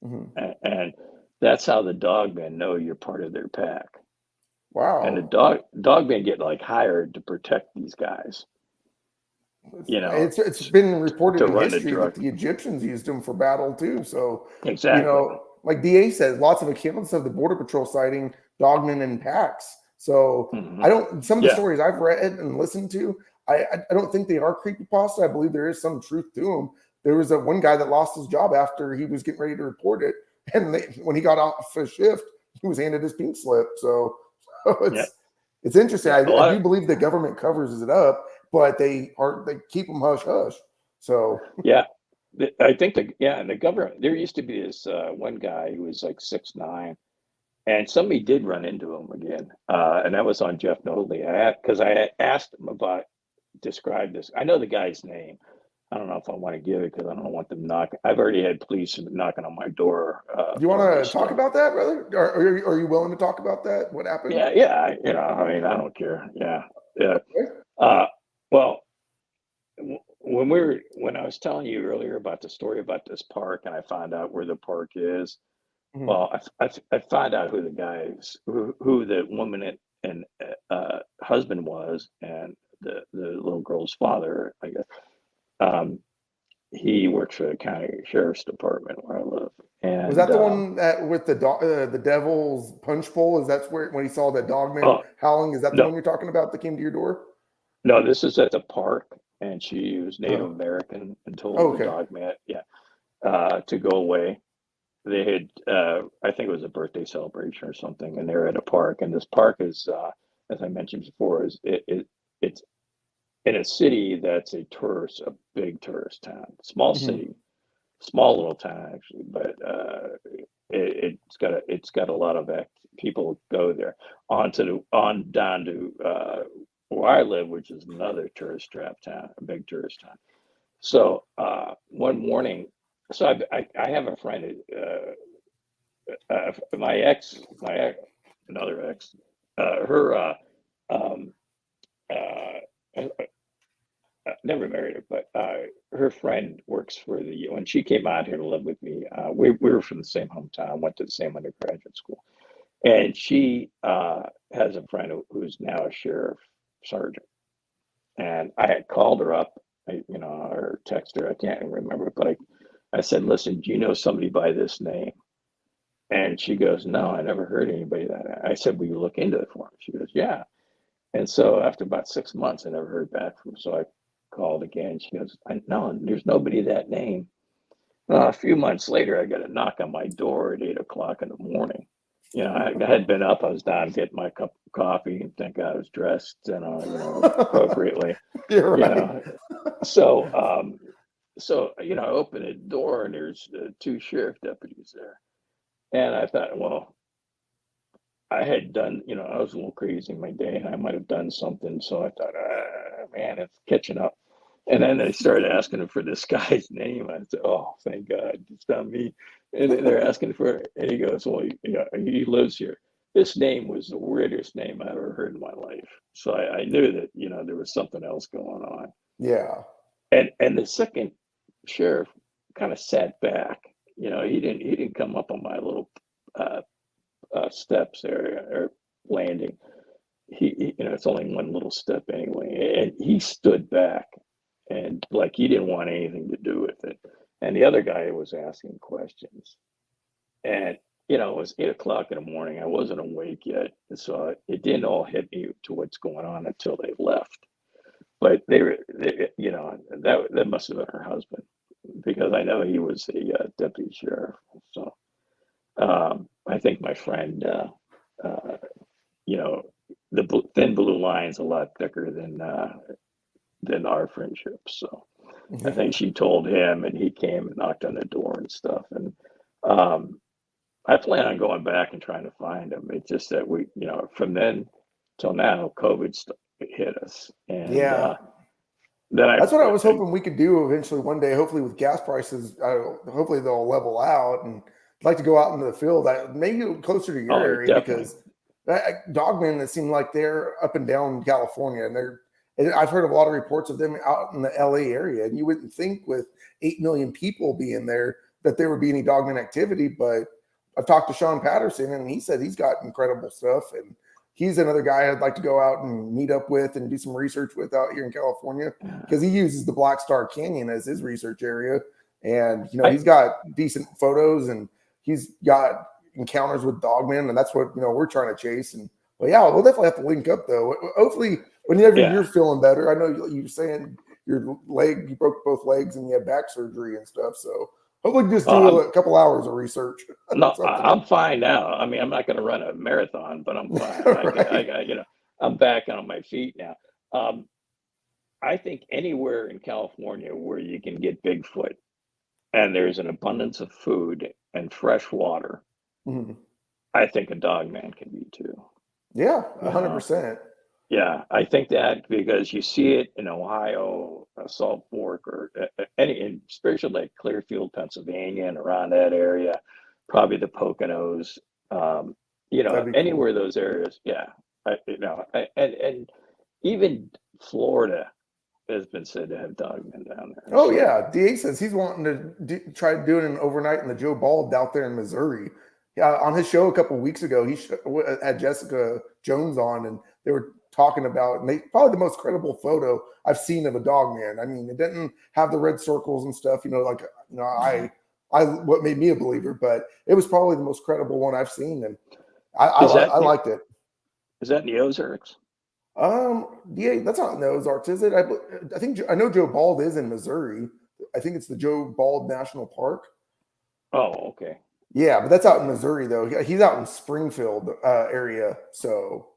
And that's how the dogmen know you're part of their pack. And the Wow. dogmen get like hired to protect these guys, you know, It's been reported to in run the history that drug. the Egyptians used them for battle too. So, Exactly. like DA says, lots of accounts of the Border Patrol sighting dogmen in packs. So Hmm. I don't. Some of the Yeah. stories I've read and listened to, I don't think they are creepypasta. I believe there is some truth to them. There was one guy that lost his job after he was getting ready to report it, and when he got off his shift, he was handed his pink slip. So Yeah. it's interesting. Yeah. A I lot do of, believe the government covers it up, but they keep them hush hush. So yeah. I think and the government, there used to be this one guy who was like 6'9", and somebody did run into him again. And that was on Jeff Notley. Because I asked him about, describe this. I know the guy's name. I don't know if I want to give it because I don't want them knocking. I've already had police knocking on my door do you want from to this talk stuff. about that, brother? Are you willing to talk about that? What happened? Yeah. I mean, I don't care. Yeah. Okay. Uh, well, when I was telling you earlier about the story about this park, and I found out where the park is. Mhm. Well, I found out who the guy is, who the woman and husband was, and the little girl's father. I guess he works for the county sheriff's department where I live, Was and that the one that with the devil's punch bowl? Is that where when he saw the dogman oh howling? Is that the no, one you're talking about that came to your door? no, this is at the park, and she was Native Oh, American and told the okay. dog man, to go away. They had, I think it was a birthday celebration or something, and they're at a park. And this park is, as I mentioned before, it's in a city that's a big tourist town, small Hmm. city, small little town actually, but it's got a lot of people go there on down to where I live, which is another tourist trap town, a big tourist town. So one morning, so I have a friend. Another ex, her, um, I never married her, but her friend works for when she came out here to live with me, we were from the same hometown, went to the same undergraduate school. And she has a friend who's now a sheriff sergeant. And I had called her up, or text her, I can't remember, but I said, listen, do you know somebody by this name? And she goes, no, I never heard anybody that. I said, will you look into it for me? She goes, yeah. And so after about 6 months, I never heard back from her. So I called again. She goes, no, there's nobody that name. A few months later, I got a knock on my door at 8 o'clock in the morning. I had been up. I was down getting my cup of coffee and think I was dressed, appropriately. You're You right. know, so I opened the door and there's two sheriff deputies there, and I thought, well, I had done, I was a little crazy in my day and I might have done something. So I thought, man, it's catching up. And then they started asking for this guy's name. I said, oh, thank God, it's not me. And they're asking for it. And he goes, well, he lives here. This name was the weirdest name I ever heard in my life. So I knew that, there was something else going on. Yeah. And the second sheriff kind of sat back. He didn't come up on my little uh, steps area or landing. It's only one little step anyway, and he stood back and like he didn't want anything to do with it. And the other guy was asking questions, and it was 8 o'clock in the morning. I wasn't awake yet, so it didn't all hit me to what's going on until they left. But that must have been her husband because I know he was a deputy sheriff. So I think my friend. Uh, you know, the thin blue line's a lot thicker than our friendship. So I think she told him, and he came and knocked on the door and stuff. And um, I plan on going back and trying to find him. It's just that from then till now, COVID hit us, and Yeah. then That's what I was hoping we could do eventually one day. Hopefully, with gas prices, hopefully they'll level out. And I'd like to go out into the field, maybe closer to your oh, area, definitely, because dogmen that seem like they're up and down California, and I've heard a lot of reports of them out in the LA area. And you wouldn't think with 8 million people being there that there would be any dogman activity, but I've talked to Sean Patterson and he said he's got incredible stuff, and he's another guy I'd like to go out and meet up with and do some research with out here in California, because he uses the Black Star Canyon as his research area. And, he's got decent photos and he's got encounters with dogmen, and that's what, we're trying to chase. And, well, yeah, we'll definitely have to link up though. Hopefully whenever you're feeling better. I know you were saying you broke both legs and you had back surgery and stuff. So hopefully just do a couple hours of research. No, I'm fine now. I mean, I'm not going to run a marathon, but I'm fine. Right. I'm back on my feet now. I think anywhere in California where you can get Bigfoot and there's an abundance of food and fresh water, Mm-hmm. I think a dogman can be too. Yeah, 100%. Yeah, I think that because you see it in Ohio, Salt Fork, or any, especially like Clearfield, Pennsylvania, and around that area, probably the Poconos, That'd be anywhere cool. those areas. Yeah, and even Florida has been said to have dogmen down there. Oh, So, yeah. DA says he's wanting to try doing an overnight in the Joe Bald out there in Missouri. Yeah, on his show a couple of weeks ago, he had Jessica Jones on, and they were talking about, and probably the most credible photo I've seen of a dog man. I mean, it didn't have the red circles and stuff, I what made me a believer, but it was probably the most credible one I've seen, and I liked it. is that in the Ozarks? Yeah, that's not in the Ozarks, is it? I think I know Joe Bald is in Missouri. I think it's the Joe Bald National Park. Oh, okay. Yeah, but that's out in Missouri though. He's out in Springfield area. So,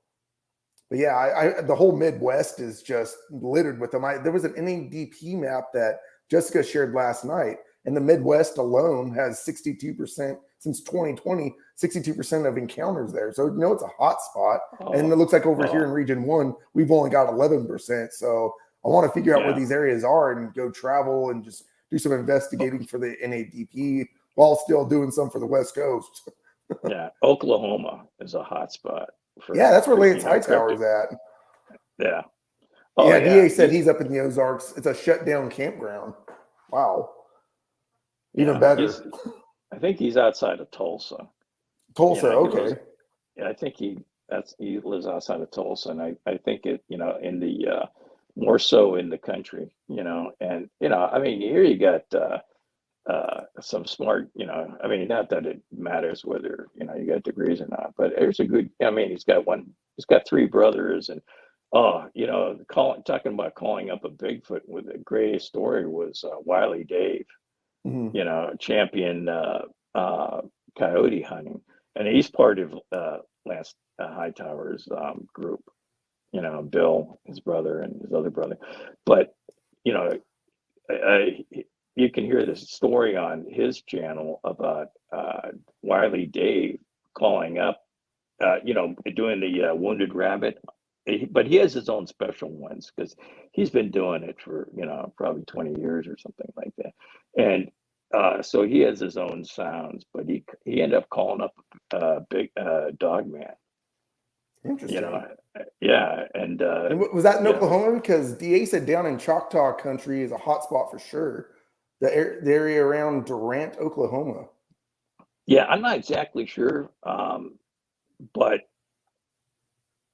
but yeah, the whole Midwest is just littered with them. There was an NADP map that Jessica shared last night, and the Midwest alone has 62% since 2020, 62% of encounters there. So it's a hot spot, and it looks like over here in Region 1, we've only got 11%. So I want to figure out where these areas are and go travel and just do some investigating for the NADP while still doing some for the West Coast. Yeah, Oklahoma is a hot spot. That's where Lance Hightower's at. Yeah. Oh, yeah, DA said he's up in the Ozarks. It's a shutdown campground. Wow. Even better. I think he's outside of Tulsa. Tulsa, okay. I think he lives outside of Tulsa, and I think it, in the more so in the country, and I mean, here you got some smart, I mean, not that it matters whether you got degrees or not, but there's a good. I mean, he's got three brothers, and talking about calling up a Bigfoot with the greatest story was Wiley Dave, champion coyote hunting, and he's part of Lance Hightower's group. Bill, his brother, and his other brother, but you can hear this story on his channel about Wiley Dave calling up, doing the wounded rabbit. But he has his own special ones because he's been doing it for, probably 20 years or something like that. And so he has his own sounds, but he ended up calling up big Dogman. Interesting. And was that in Oklahoma? Because DA said down in Choctaw country is a hot spot for sure. The area around Durant, Oklahoma. Yeah, I'm not exactly sure, but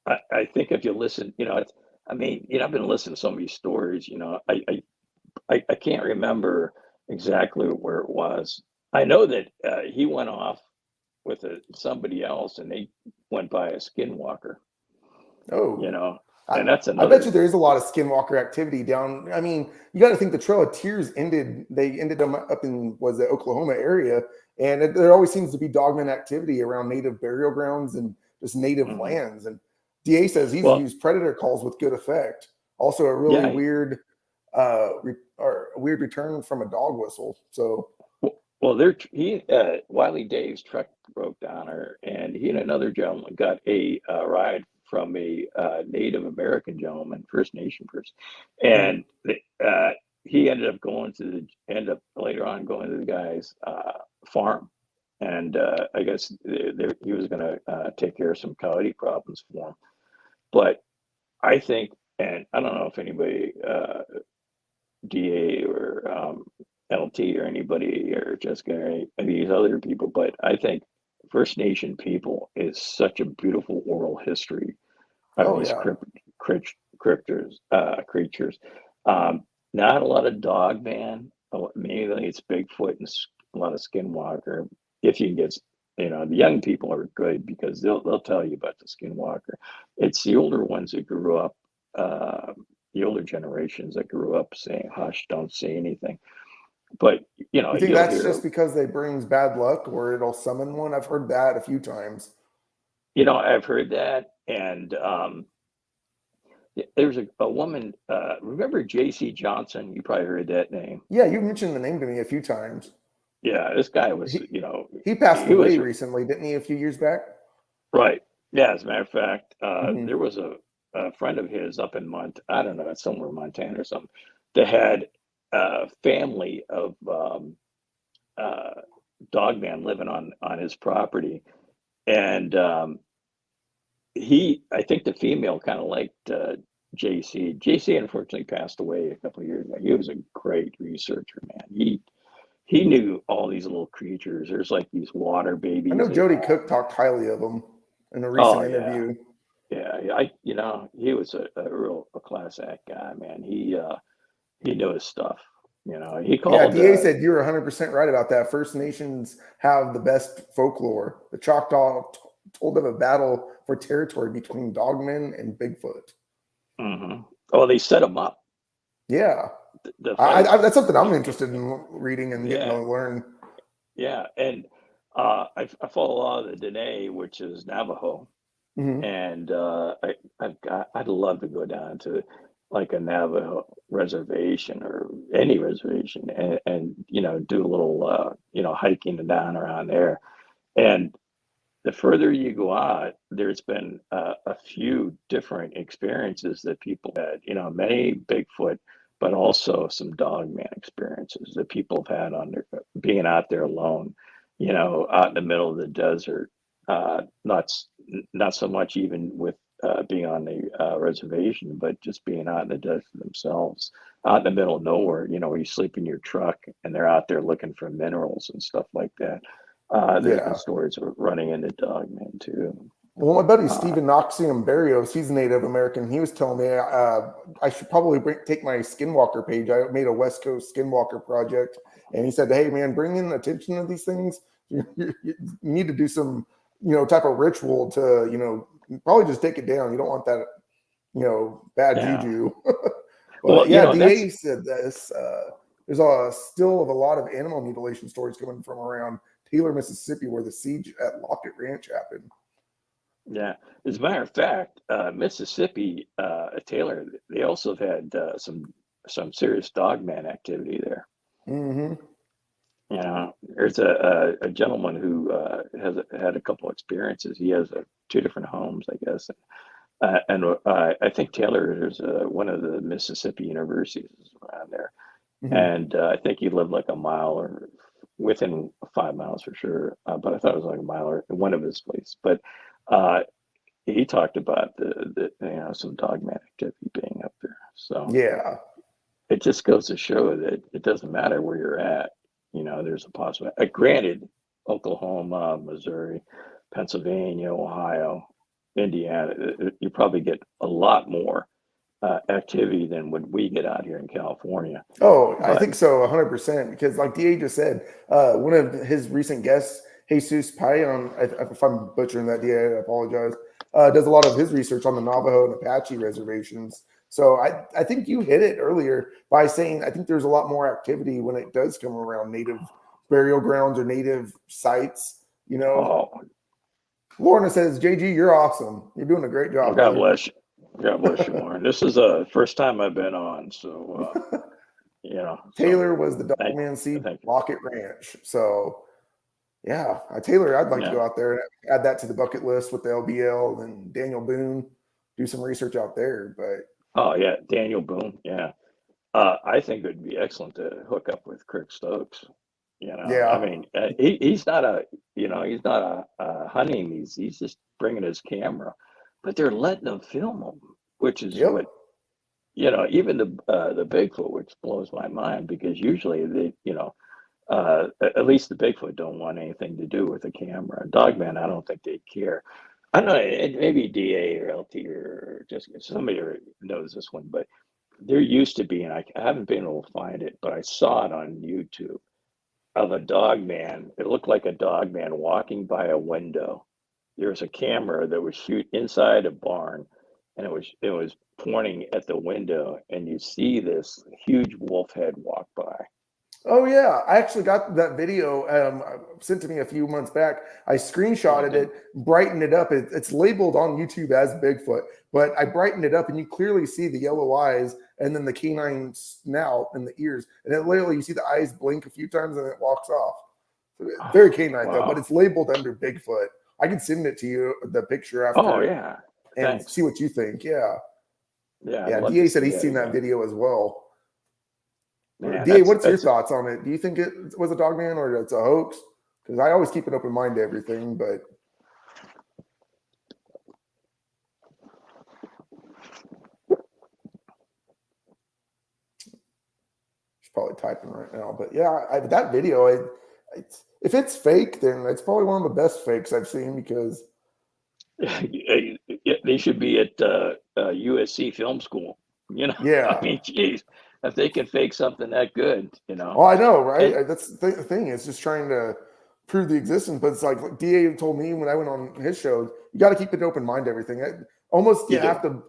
I think if you listen, I've been listening to some of these stories. I can't remember exactly where it was. I know that he went off with somebody else, and they went by a skinwalker. Oh, and that's I bet you there is a lot of skinwalker activity down. I mean, you got to think the Trail of Tears they ended them up in the Oklahoma area, and there always seems to be dogman activity around native burial grounds and just native lands. And DA says he's used predator calls with good effect. Also, a really weird return from a dog whistle. So. Well, Wiley Dave's truck broke down, and he and another gentleman got a ride from a Native American gentleman, First Nation person, and he ended up later on going to the guy's farm, and I guess he was going to take care of some coyote problems for him. But I think, and I don't know if anybody DA or LT or anybody or Jessica or any of these other people, but I think First Nation people is such a beautiful oral history of Oh these yeah. creatures. Not a lot of Dogman. Mainly it's Bigfoot and a lot of Skinwalker. If you can get, the young people are good because they'll tell you about the Skinwalker. It's the older ones that grew up, the older generations that grew up saying, "Hush, don't say anything." But You think you'll that's hear, just because they brings bad luck or it'll summon one? I've heard that a few times. I've heard that, and there's a woman. Remember J.C. Johnson? You probably heard that name. Yeah, you mentioned the name to me a few times. Yeah, this guy was, He he passed he was away recently, didn't he, a few years back? right. Yeah, as a matter of fact, Hmm. there was a friend of his up in I don't know, somewhere in Montana or something, that had a family of uh, dogman living on his property, and I think the female kind of liked JC. JC unfortunately passed away a couple of years ago. He was a great researcher, man. He knew all these little creatures. There's like these water I babies. know Jody Cook talked highly of him in a recent Oh yeah, interview. yeah. He was a real class act guy, man. He knew his stuff. He Yeah, called. DA said you're 100% right about that. First Nations have the best folklore. The Choctaw told of a battle for territory between Dogmen and Bigfoot. Mhm. Oh, they set him up. Yeah, The fight. that's something I'm interested in reading and getting to Yeah, learn. yeah. And I follow a lot of the Dene, which is Navajo. Hmm. And I'd love to go down to like a Navajo reservation or any reservation and do a little hiking down around there. And the further you go out, there's been a few different experiences that people had. Many Bigfoot, but also some dogman experiences that people have had on their being out there alone. Out in the middle of the desert. Not so much even with being on the reservation, but just being out in the desert themselves, out in the middle of nowhere. Where you sleep in your truck and they're out there looking for minerals and stuff like that. There's been Yeah. stories of running into dogmen too. Well, my buddy Uh, Stephen Noxium Barrios, he's Native American. He was telling me I should probably take my Skinwalker page. I made a West Coast Skinwalker project, and he said, "Hey, man, bring in attention to these things. You need to do some, type of ritual to, probably just take it down. You don't want that, bad yeah. juju." Well, But yeah, that's DA said this. There's a still of a lot of animal mutilation stories coming from around Taylor, Mississippi, where the siege at Lockett Ranch happened. yeah. As a matter of fact, Mississippi, Taylor, they also have had some serious dogman activity there. Hmm. There's a gentleman who has had a couple experiences. He has two different homes, I guess, and I think Taylor is one of the Mississippi universities around there, Hmm. and I think he lived like a mile or within 5 miles for sure. But I thought it was like a mile or one of his places. But uh, he talked about the some dogman activity being up there. So Yeah. it just goes to show that it doesn't matter where you're at. There's a possibility. Granted, Oklahoma, Missouri, Pennsylvania, Ohio, Indiana, you probably get a lot more activity than what we get out here in California. Oh, I But think so, 100%. Because, like DA just said, one of his recent guests, Jesus Payan, if I'm butchering that, DA, I apologize, does a lot of his research on the Navajo and Apache reservations. So I think you hit it earlier by saying I think there's a lot more activity when it does come around native burial grounds or native sites. oh, Lorna says, JG, you're awesome. You're doing a great well, job, God brother. bless you. God bless you, Warren. This is the first time I've been on, so so Taylor was the thank Dogman Seed thank you. Lockett Ranch. So yeah, Taylor, I'd like to Yeah. go out there and add that to the bucket list with the LBL and Daniel Boone, do some research out there. But Oh yeah, Daniel Boone. Yeah. I think it would be excellent to hook up with Kirk Stokes. I yeah, mean, he's not he's not hunting these. He's just bringing his camera, but they're letting him film them, which is yep. what even the Bigfoot, which blows my mind because usually at least the Bigfoot don't want anything to do with the camera. Dogman, I don't think they care. I don't know, maybe DA or LT or just somebody knows this one, but there used to be, and I haven't been able to find it, but I saw it on YouTube of a dog man. It looked like a dog man walking by a window. There was a camera that was shoot inside a barn, and it was pointing at the window, and you see this huge wolf head walk by. Oh yeah, I actually got that video sent to me a few months back. I screenshotted Okay. it, brightened it up. It's labeled on YouTube as Bigfoot, but I brightened it up, and you clearly see the yellow eyes, and then the canine snout and the ears, and it literally you see the eyes blink a few times, and it walks off. Very canine though, but Wow. it's labeled under Bigfoot. I can send it to you, the picture Oh after, yeah. and Thanks. see what you think. Yeah, Yeah, I'd yeah. love to DA said see he's that seen that again. video as well. Man, DA, what's your that's thoughts on it? Do you think it was a dog man or it's a hoax? Because I always keep an open mind to everything, but she's probably typing right now. But yeah, that video, if it's fake, then it's probably one of the best fakes I've seen because they should be at USC film school. I yeah. mean, geez, if they can fake something that good, Oh, I know, and right? That's the thing. It's just trying to prove the existence. But it's like DA told me when I went on his show, you got to keep an open mind to everything. Almost you you have do.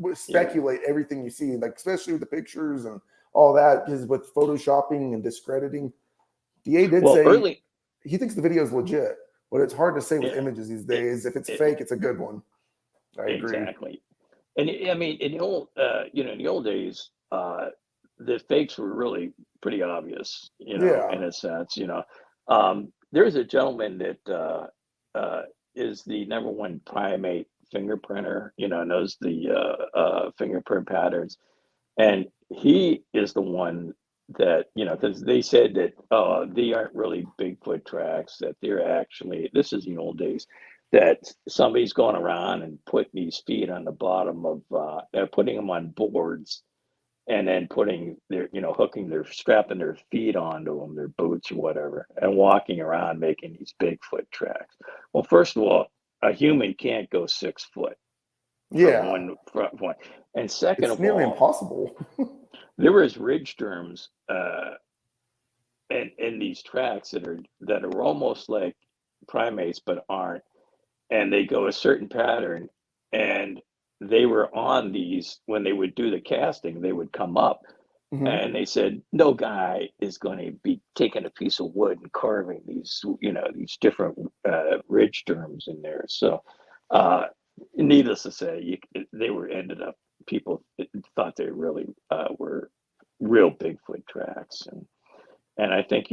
to speculate everything you see, like especially with the pictures and all that, because with photoshopping and discrediting. DA did Well, say early, he thinks the video is legit, but it's hard to say with yeah, images these it, days. If it's it, fake, it's a good one. I agree. exactly. And I mean, in the old days, the fakes were really pretty obvious, Yeah. in a sense. There's a gentleman that is the number one primate fingerprinter, knows the fingerprint patterns. And he is the one that, because they said that, oh, they aren't really Bigfoot tracks, that they're actually, this is the old days, that somebody's going around and putting these feet on the bottom of, putting them on boards and then putting their, strapping their feet onto them, their boots or whatever, and walking around making these Bigfoot tracks. Well, first of all, a human can't go 6 foot from Yeah. one point. And second It's of nearly all, impossible. there was ridge terms in these tracks that are almost like primates but aren't, and they go a certain pattern, and they were on these when they would do the casting. They would come up, Hmm. and they said no guy is going to be taking a piece of wood and carving these different ridge terms in there. So, uh, needless to say, they were ended up people thought they really were real Bigfoot tracks, and I think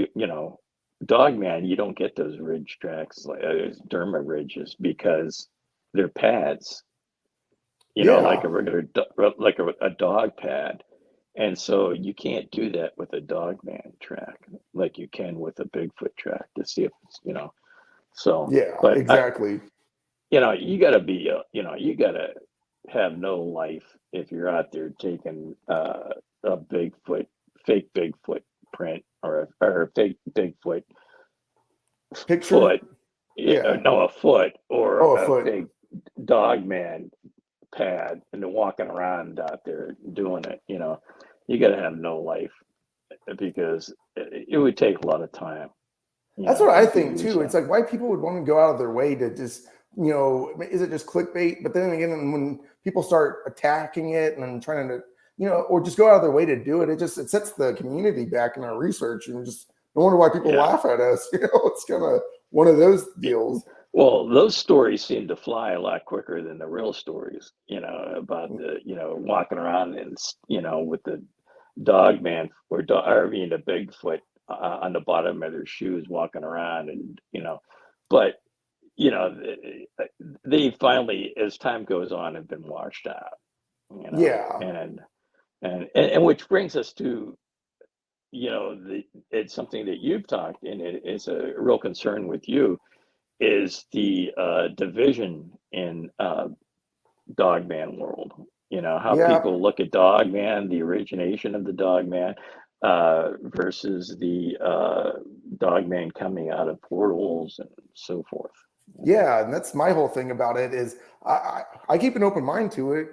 Dogman, you don't get those ridge tracks like derma ridges because they're pads, like Yeah. a regular like a dog pad, and so you can't do that with a Dogman track like you can with a Bigfoot track to see if it's. So, Yeah. but Exactly. you got to be you got to have no life if you're out there taking a fake Bigfoot print or a fake Bigfoot Picture. foot, Yeah. no, a foot or Oh, a a foot. fake Dogman pad and then walking around out there doing it. You got to have no life because it would take a lot of time, That's what I to think do too. so. It's like why people would want to go out of their way to just, is it just clickbait? But then again, when people start attacking it and trying to, or just go out of their way to do it, it sets the community back in our research and just no wonder why people Yeah. laugh at us. It's kind of one of those deals. Well, those stories seem to fly a lot quicker than the real stories, about the, walking around and, with the dog man or being a Bigfoot on the bottom of their shoes walking around and, but, they finally, as time goes on, have been washed out, Yeah. and which brings us to, it's something that you've talked and it is a real concern with you is the division in Dogman world. how Yeah, people look at Dogman, the origination of the Dogman, versus the Dogman coming out of portals and so forth. yeah, and that's my whole thing about it is I keep an open mind to it,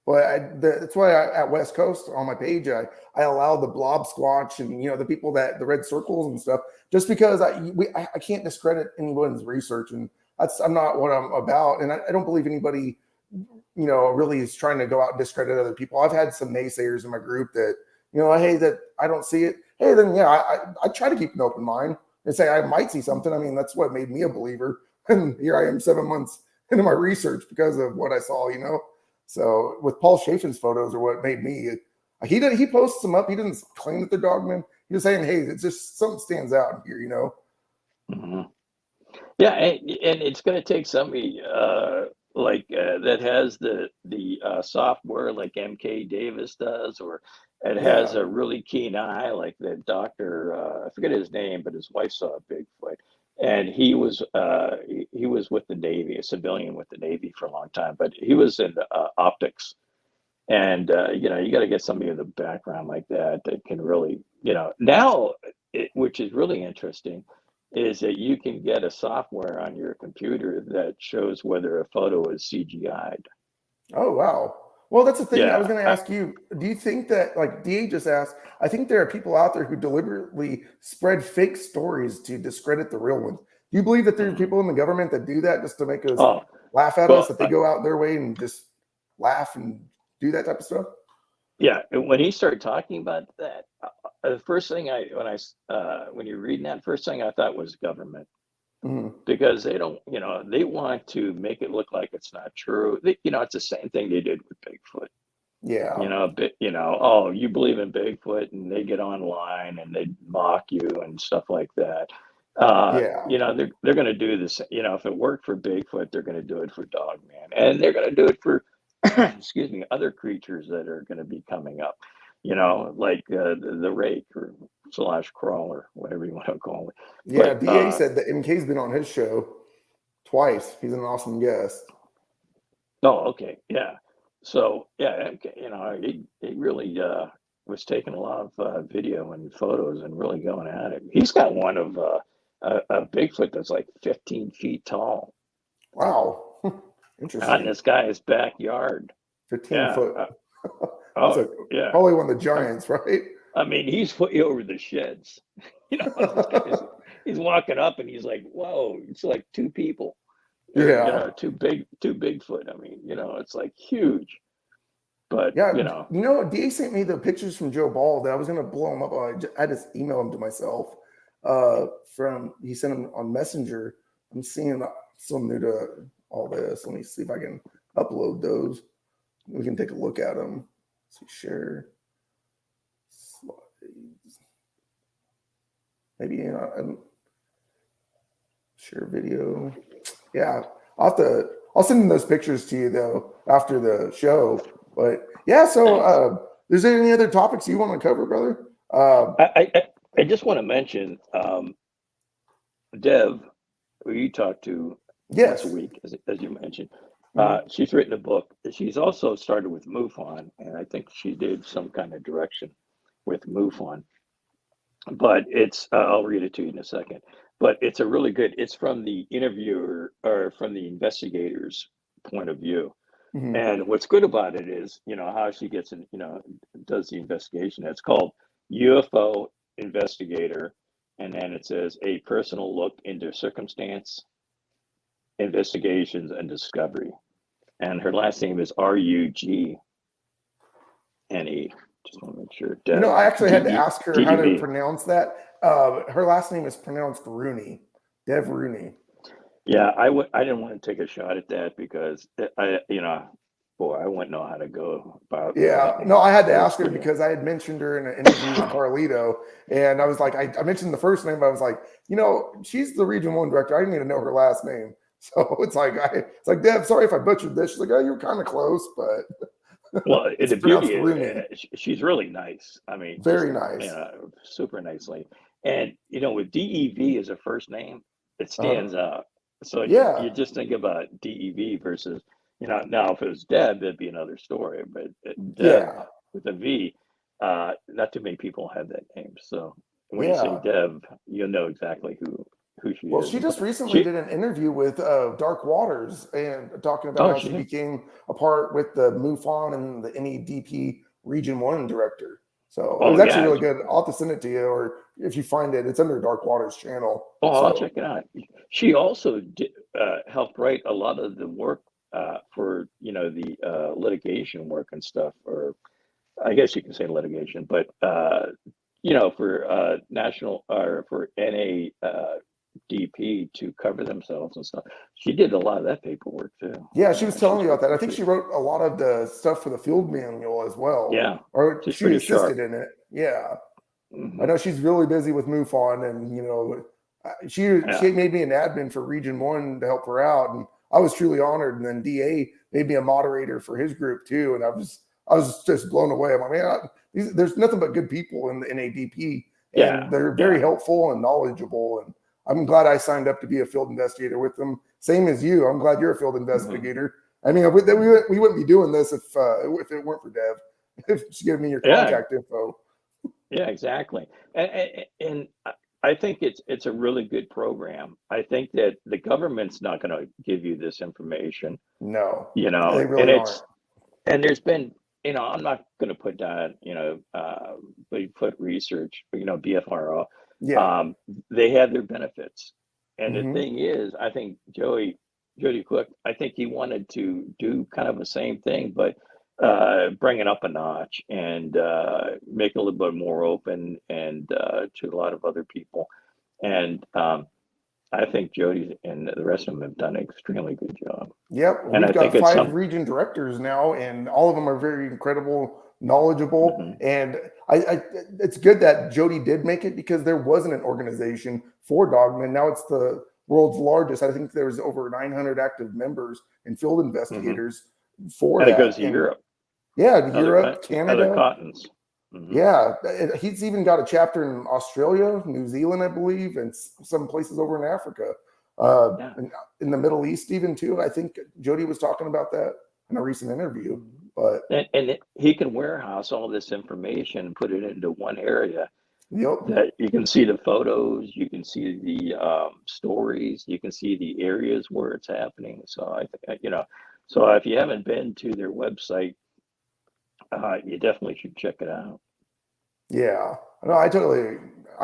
but that's why at West Coast on my page I allow the blob squatch and the people that the red circles and stuff, just because I can't discredit anyone's research, and I'm not what I'm about, and I don't believe anybody really is trying to go out and discredit other people. I've had some naysayers in my group that hey, that I don't see it. Hey, then yeah, I try to keep an open mind and say I might see something. I mean, that's what made me a believer. And here I am 7 months into my research because of what I saw. So with Paul Chafin's photos are what made me. He posts them up. He didn't claim that they're Dogmen. He was saying, hey, it's just something stands out here. Hmm. Yeah, and it's going to take somebody that has the software like MK Davis does, or it has Yeah. a really keen eye like the doctor. I forget his name, but his wife saw a Bigfoot, and he was with the Navy, a civilian with the Navy for a long time, but he was in optics. And you got to get somebody with a background like that that can really, now, which is really interesting, is that you can get a software on your computer that shows whether a photo is CGI'd. Oh, wow. Well, that's the thing I was Yeah, going to ask you. Do you think that, like DA just asked, I think there are people out there who deliberately spread fake stories to discredit the real ones. Do you believe that there's mhm. people in the government that do that just to make us Oh, laugh at us, well, that they go out their way and just laugh and do that type of stuff? yeah. And when he started talking about that, the first thing when you're reading that, first thing I thought was government. Hmm. Because they don't, they want to make it look like it's not true. It's the same thing they did with Bigfoot. Yeah. Oh, you believe in Bigfoot, and they get online and they mock you and stuff like that. Yeah. They're going to do this. If it worked for Bigfoot, they're going to do it for Dogman, and they're going to do it for, excuse me, other creatures that are going to be coming up. Like the rake or slash crawler, whatever you want to call it. Yeah. But DA said that MK's been on his show twice. He's an awesome guest. oh, okay, yeah. So yeah, okay, he really was taking a lot of video and photos and really going at it. He's got one of a Bigfoot that's like 15 feet tall Wow. out in Interesting. this guy's backyard. 15 Yeah. foot. That's Oh, yeah. probably one of the I, giants, right? I mean, he's way over the sheds. This guy's he's walking up and he's like, "Whoa!" It's like two people, or Yeah. two Bigfoot. I mean, it's like huge. But Yeah. DA sent me the pictures from Joe Ball that I was going to blow them up. I just emailed them to myself. He sent them on Messenger. I'm seeing so new to all this. Let me see if I can upload those. We can take a look at them. Let's see, share slides. Maybe share video. Yeah, I'll send them those pictures to you though after the show. But yeah, so thanks. is there any other topics you want to cover, brother? I just want to mention Dev, who you talk to once a Yes. week, as you mentioned. Mhm. She's written a book. She's also started with MUFON, and I think she did some kind of direction with MUFON. But I'll read it to you in a second. But it's a really good. It's from the interviewer or from the investigator's point of view. Mhm. And what's good about it is, how she gets in, does the investigation. It's called UFO Investigator. And then it says a personal look into circumstance, investigations, and discovery. And her last name is Rugne. Just want to make sure. Dev, I actually had to ask her how to DEV. pronounce that. Her last name is pronounced Rooney, Dev Rooney. Yeah, I didn't want to take a shot at that because boy, I wouldn't know how to go about Yeah, that no, name. I had to ask her First, because I had mentioned her in an interview with Carlito, and I was like, I mentioned the first name, but I was like, she's the Region 1 director. I didn't even know her last name, so it's like, Deb, sorry if I butchered this. She's like, oh, you were kind of close, but well, it's the beauty pronounced is Rooney. she's really nice. I mean, just Very nice. super nicely. And with DEV as a first name, it Uh-huh. stands out. So you Yeah, just think about DEV versus Now if it was Deb, that'd be another story. But Deb Yeah, with a V, not too many people have that name. So when you say yeah. Deb, you'll know exactly who she Well, is. she just recently She, did an interview with Dark Waters and talking about oh, how she she did. became a part with the MUFON and the NEDP Region 1 director. So it was Oh actually yeah. really good. I'll have to send it to you, or if you find it, it's under Dark Waters channel. Oh, I'll So check it out. She also helped write a lot of the work for the litigation work and stuff, or I guess you can say litigation, but for national or for NADP to cover themselves and stuff. She did a lot of that paperwork too. yeah, she was telling She's me about that. I think she, she wrote a lot of the stuff for the field manual as well, yeah, or she's she pretty assisted sharp. in it. Yeah. I Hmm. know she's really busy with MUFON, and she Yeah. made me an admin for Region 1 to help her out, and I was truly honored. And then DA made me a moderator for his group too, and I was just blown away. I'm like, man, there's nothing but good people in the NADP, and Yeah. they're very Yeah. helpful and knowledgeable. And I'm glad I signed up to be a field investigator with them. Same as you. I'm glad you're a field Hmm. investigator. I mean, we wouldn't be doing this if it weren't for Dev. If she gave me your Yeah. contact info. Yeah, exactly. And I think it's a really good program. I think that the government's not going to give you this information, No, you know, they and really aren't. it's and there's been, I'm not going to put down, Bigfoot research, BFRO. Yeah. Um, they have their benefits, and the Hmm. thing is, I think Jody Cook, I think he wanted to do kind of the same thing, but bring it up a notch and make it a little bit more open and to a lot of other people. And I think Jody and the rest of them have done an extremely good job. Yep. And We've I think got it's 5 some. region directors now, and all of them are very incredible, knowledgeable. Mhm. And it's good that Jody did make it, because there wasn't an organization for Dogman. Now it's the world's largest. I think there's over 900 active members and field Mhm. investigators for And it that. goes to And Europe, yeah, other Europe, other Canada. continents. Hmm. Yeah, he's even got a chapter in Australia, New Zealand, I believe, and some places over in Africa, Yeah. in the Middle East, even too. I think Jody was talking about that in a recent interview. Mhm. But And he can warehouse all this information, put it into one area yep, that you can see the photos, you can see the stories, you can see the areas where it's happening. So I think, so if you haven't been to their website, you definitely should check it out. yeah, no,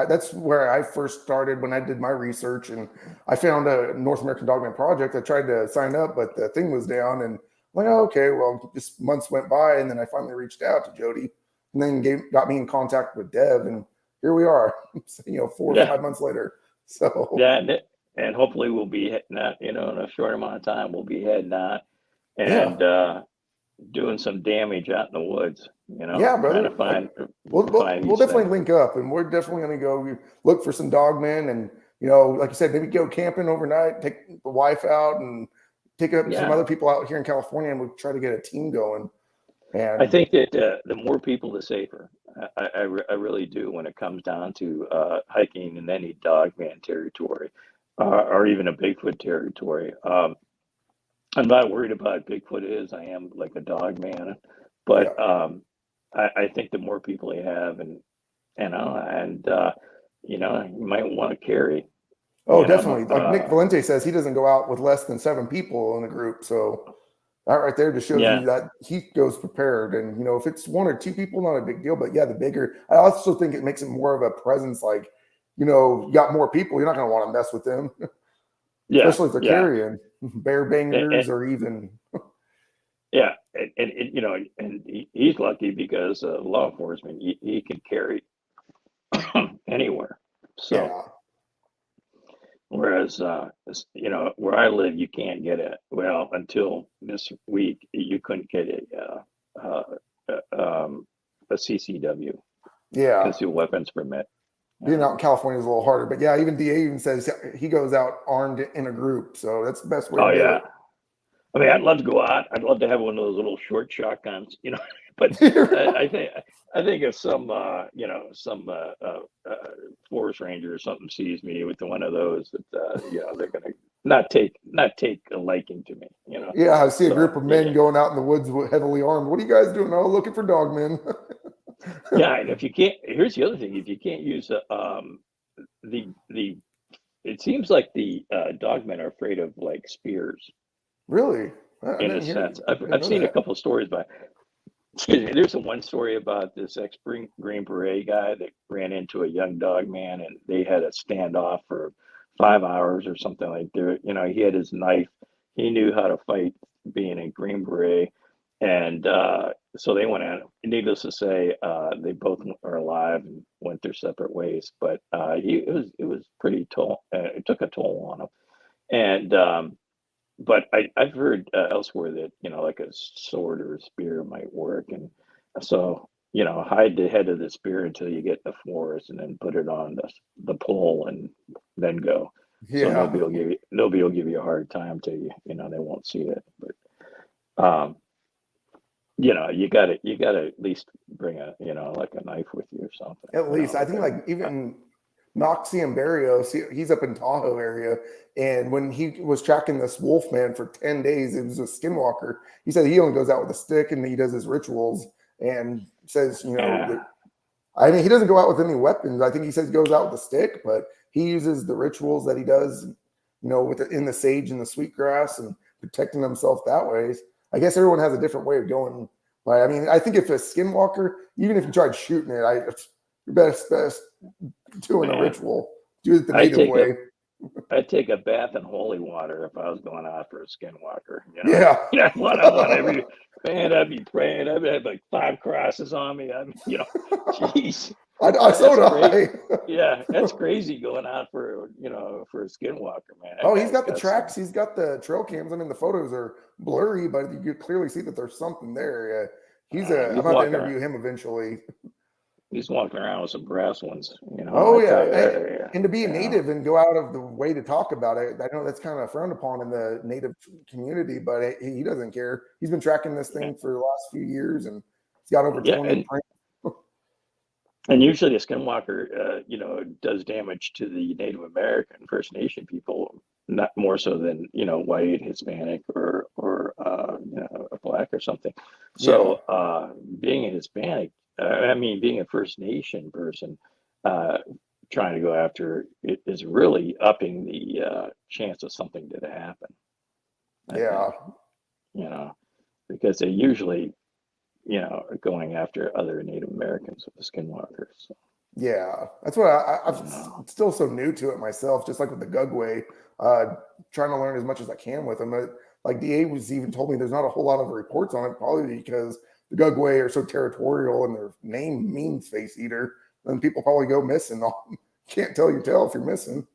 that's where I first started when I did my research, and I found a North American Dogman Project. I tried to sign up, but the thing was down, and I'm like, oh, okay, well, just months went by, and then I finally reached out to Jody, and then got me in contact with Dev, and here we are, 4 or Yeah. 5 months later. So Yeah. And hopefully we'll be heading out, in a short amount of time, we'll be heading out yeah, and doing some damage out in the woods, yeah, trying to brother. find We'll these definitely things. link up, and we're definitely going to go look for some dogmen, and like you said, maybe go camping overnight, take the wife out, and take up some Yeah. other people out here in California, and we'll try to get a team going. I And think that the more people, the safer. I really do when it comes down to hiking in any dogman territory or even a Bigfoot territory. I'm not worried about Bigfoot is. I am like a dog man, yeah, but I think the more people you have, and you might want to carry. oh, You know, definitely. Like Nick Valente says, he doesn't go out with less than 7 people in the group. So that right there just shows yeah, you that he goes prepared. And if it's 1 or 2 people, not a big deal. But yeah, the bigger, I also think it makes it more of a presence. Like, you got more people, you're not going to want to mess with them, yeah, especially if they're yeah. carrying bear bangers or even. Yeah, and he's lucky because law enforcement he can carry anywhere. So Yeah, whereas where I live, you can't get it. Well, until this week, you couldn't get a CCW, yeah. concealed weapons permit. Being Yeah, out in California is a little harder, but yeah, even DA even says he goes out armed in a group, so that's the best way oh to do yeah, it. I mean, I'd love to go out. I'd love to have one of those little short shotguns, But I think if some some forest ranger or something sees me with one of those, that they're gonna not take a liking to me. Yeah, I see a group So of men yeah, going out in the woods heavily armed. What are you guys doing? Oh, looking for dogmen. yeah. And if you can't, here's the other thing: if you can't use the it seems like the dogmen are afraid of like spears Really? I in a didn't hear. sense. I didn't I've know seen a that. couple of stories by. Excuse me. There's a one story about this ex Green Beret guy that ran into a young dog man, and they had a standoff for 5 hours or something like that. He had his knife. He knew how to fight, being a Green Beret, and so they went at it. Needless to say, they both are alive and went their separate ways. But it was pretty toll. It took a toll on him, and but I've heard elsewhere that like a sword or a spear might work, and so hide the head of the spear until you get in the forest, and then put it on the pole, and then go. So Yeah. nobody will give you a hard time till they won't see it. But you gotta at least bring like a knife with you or something. At least I Like think like even Noxie and Barrios, he's up in Tahoe area, and when he was tracking this wolf man for 10 days, it was a skinwalker. He said he only goes out with a stick and he does his rituals, and says uh, that I mean he doesn't go out with any weapons. I think he says he goes out with a stick, but he uses the rituals that he does, in the sage and the sweetgrass and protecting himself that way. I guess everyone has a different way of going. But I mean, I think if a skinwalker, even if you tried shooting it, your best doing a man, ritual. Do it the I native take a way. I'd take a bath in holy water if I was going out for a skinwalker. Yeah. I want every man. I'd be praying. I'd have like 5 crosses on me. I mean, jeez, So that's do great. I. Yeah, that's crazy going out for a skinwalker, man. That Oh, he's guy's got the got some. tracks. He's got the trail cams. I mean, the photos are blurry, but you could clearly see that there's something there. Yeah. I'm He's about to walking around. interview him eventually. He's walking around with some brass ones. Oh I tell yeah, you. and to be a Yeah, native and go out of the way to talk about it, I know that's kind of frowned upon in the native community, but he doesn't care. He's been tracking this yeah, thing for the last few years, and he's got over yeah. 20 And prints. usually a skinwalker, does damage to the Native American First Nation people, not more so than white, Hispanic, or a black or something. Yeah, So being a Hispanic, I mean, being a First Nation person, uh, trying to go after it is really upping the chance of something to happen. I think, yeah. you know, because they usually, are going after other Native Americans with the skinwalkers. So, Yeah, that's what I'm still so new to it myself. Just like with the Gugway, trying to learn as much as I can with them. Like DA was even told me there's not a whole lot of reports on it, probably because the Gugway are so territorial and their name means face eater. Then people probably go missing. Can't tell you tell if you're missing.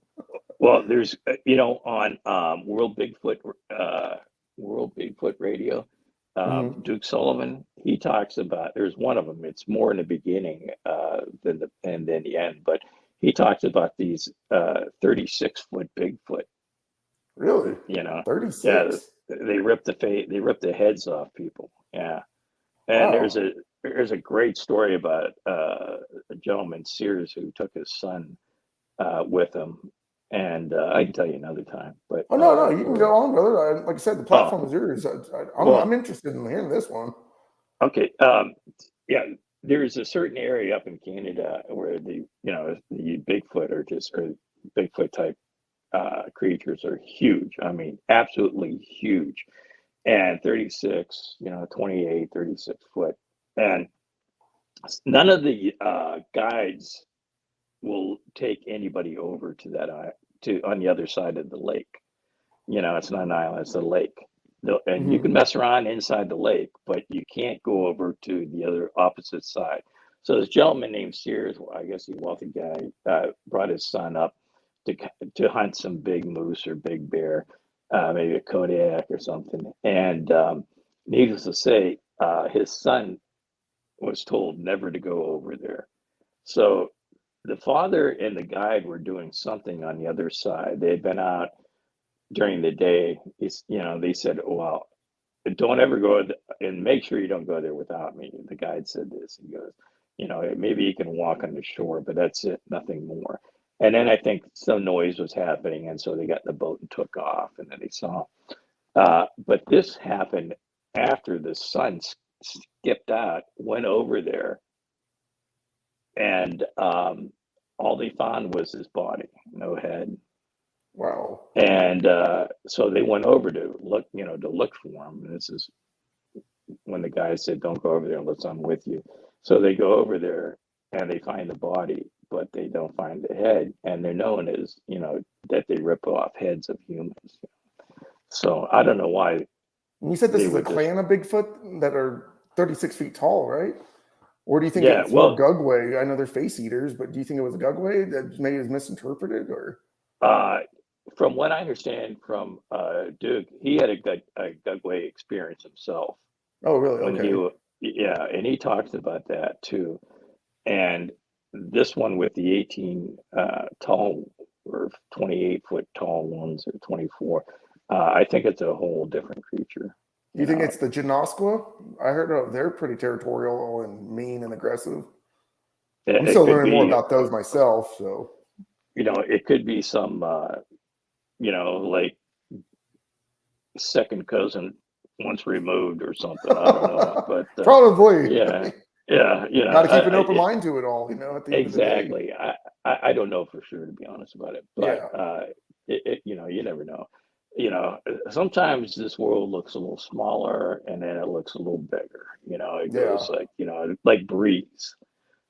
Well, there's, on World Bigfoot Radio, Hmm. Duke Sullivan, he talks about, there's one of them, it's more in the beginning and then the end, but he talks about these 36-foot Bigfoot, Really, you know, yeah, 36. they rip the heads off people. Yeah. And there's Wow. a great story about a gentleman, Sears, who took his son with him, and I can tell you another time. But Oh no, you can go on, brother. Like I said, the oh, platform is yours. I'm well, interested in hearing this one. okay, yeah. There's a certain area up in Canada where the Bigfoot or Bigfoot type creatures are huge. I mean, absolutely huge, and 36, 28, 36 foot, and none of the guides will take anybody over to to on the other side of the lake. It's not an island; it's a lake. And you can Hmm. mess around inside the lake, but you can't go over to the other opposite side. So this gentleman named Sears, well, I guess he's a wealthy guy, brought his son up to hunt some big moose or big bear, maybe a Kodiak or something. And needless to say, his son was told never to go over there. So the father and the guide were doing something on the other side. They had been out during the day, they said, well, don't ever go and make sure you don't go there without me. The guide said this. He goes, maybe you can walk on the shore, but that's it, nothing more. And then I think some noise was happening, and so they got in the boat and took off, and then they saw. But this happened after the sun skipped out, went over there, and all they found was his body, no head. Wow. And so they went over to look for him. And this is when the guy said, "Don't go over there unless I'm with you." So they go over there and they find the body, but they don't find the head. And they're known as, that they rip off heads of humans. So I don't know why. And you said this they is a would just, clan of Bigfoot that are 36 feet tall, right? Or do you think yeah, it's more well, Gugway? I know they're face eaters, but do you think it was Gugway that maybe is misinterpreted? Or from what I understand from Duke, he had a Gugway experience himself oh, really? when Okay. yeah, and he talks about that too. And this one with the 18 tall or 28-foot tall ones or 24, I think it's a whole different creature. Do you think it's the Janoskwa? I heard they're pretty territorial and mean and aggressive. I'm It still could learning more be, about those myself. So it could be some, like second cousin once removed or something. I don't know, but probably. yeah, Got to keep an open mind to it all, at the end of the day. exactly. I don't know for sure, to be honest about it, but Yeah. you never know. Sometimes this world looks a little smaller and then it looks a little bigger. It Yeah. goes like, like breeze.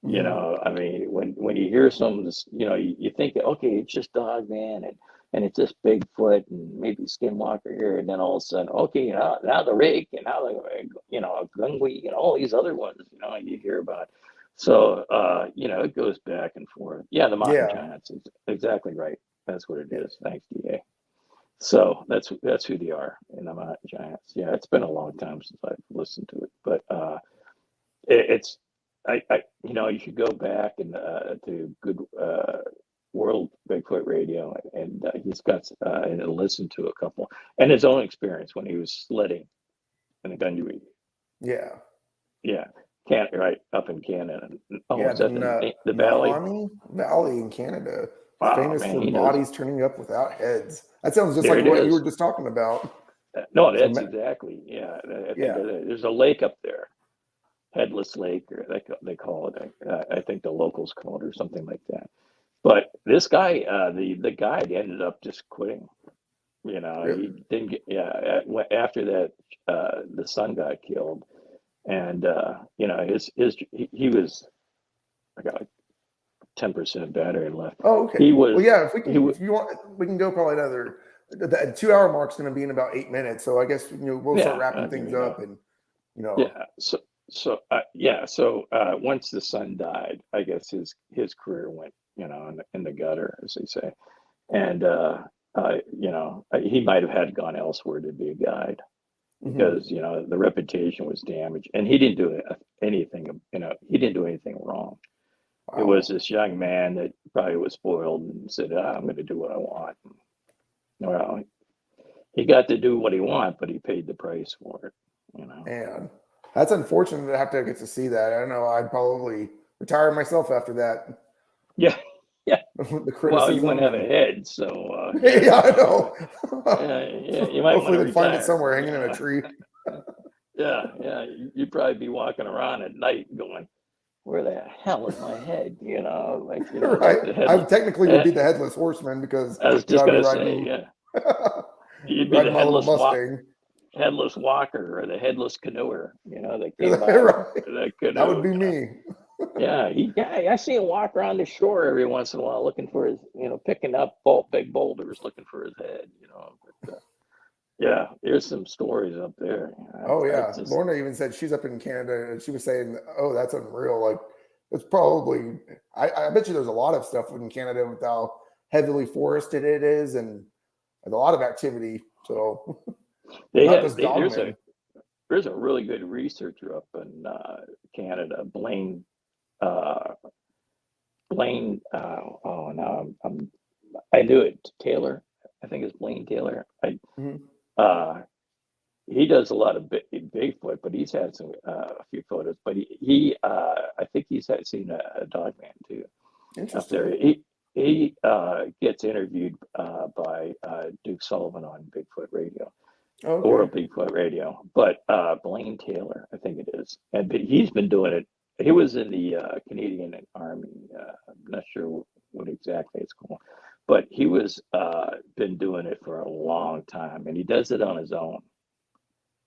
Mhm. I mean, when you hear some of this, you think, okay, it's just Dogman and it's just Bigfoot and maybe Skinwalker here, and then all of a sudden, okay, now the rake and now the Gungwe and all these other ones, you hear about. So it goes back and forth. Yeah, the mountain Yeah. giants is exactly right. That's what it is. Thanks, DA. So that's who they are in the mountain giants. Yeah, it's been a long time since I've listened to it, but it's you should go back and to good World Bigfoot Radio, and he's got and listen to a couple and his own experience when he was sledding in the Gundry. Yeah. Yeah, right up in Canada. Oh, Yeah. is that the valley? Nahanni Valley in Canada, Wow, famous man, for he knows. bodies turning up without heads. That sounds just There like it what you is. were just talking about. No, So, that's exactly. Yeah, I think yeah. there's a lake up there, Headless Lake, or they call it. I think the locals call it, or something like that. But this guy, the guide ended up just quitting. Really? He didn't get, yeah, after that, the son got killed. And, he was, I got like 10% battery left. Oh, okay. He Well, was, yeah. he was, If you want, we can go probably another. The 2 hour mark's going to be in about 8 minutes, so I guess we'll start yeah, wrapping there things you go. up, and Yeah. So once the son died, I guess his career went, in the gutter, as they say. And, he might have had gone elsewhere to be a guide mhm. because, the reputation was damaged and he didn't do anything, he didn't do anything wrong. It was Wow. this young man that probably was spoiled and said, I'm going to do what I want. Well, he got to do what he wanted, but he paid the price for it. Man, that's unfortunate to have to get to see that. I don't know. I'd probably retire myself after that. Yeah. Yeah. The Well, you criticism wouldn't have and a head, so yeah, I know. you might want Hopefully, to they'd find it retire. somewhere hanging in a tree. Yeah. You'd probably be walking around at night going, "Where the hell is my head?" Like Right. the I head. technically would be the headless horseman because I was just I'd be gonna say, riding yeah, you'd be the riding my little Mustang. headless walker or the headless canoer. That came by Right. the That would canoe. be me. Yeah, I see him walk around the shore every once in a while looking for his, picking up big boulders, looking for his head. But, yeah, there's some stories up there. Oh I yeah, just, Lorna even said she's up in Canada, and she was saying, "Oh, that's unreal." Like it's probably. I bet you there's a lot of stuff in Canada with how heavily forested it is, and there's a lot of activity. So not just dogmen. there's a really good researcher up in Canada, Blaine. Uh, Blaine. Oh, now I knew it. Taylor. I think it's Blaine Taylor. Mhm. He does a lot of Bigfoot, but he's had a few photos. But I think he's seen a Dogman too up there. Interesting. He gets interviewed by Duke Sullivan on Bigfoot Radio or Okay. Bigfoot Radio, but Blaine Taylor, I think it is, but he's been doing it. He was in the Canadian Army. I'm not sure what exactly it's called, but he was been doing it for a long time, and he does it on his own,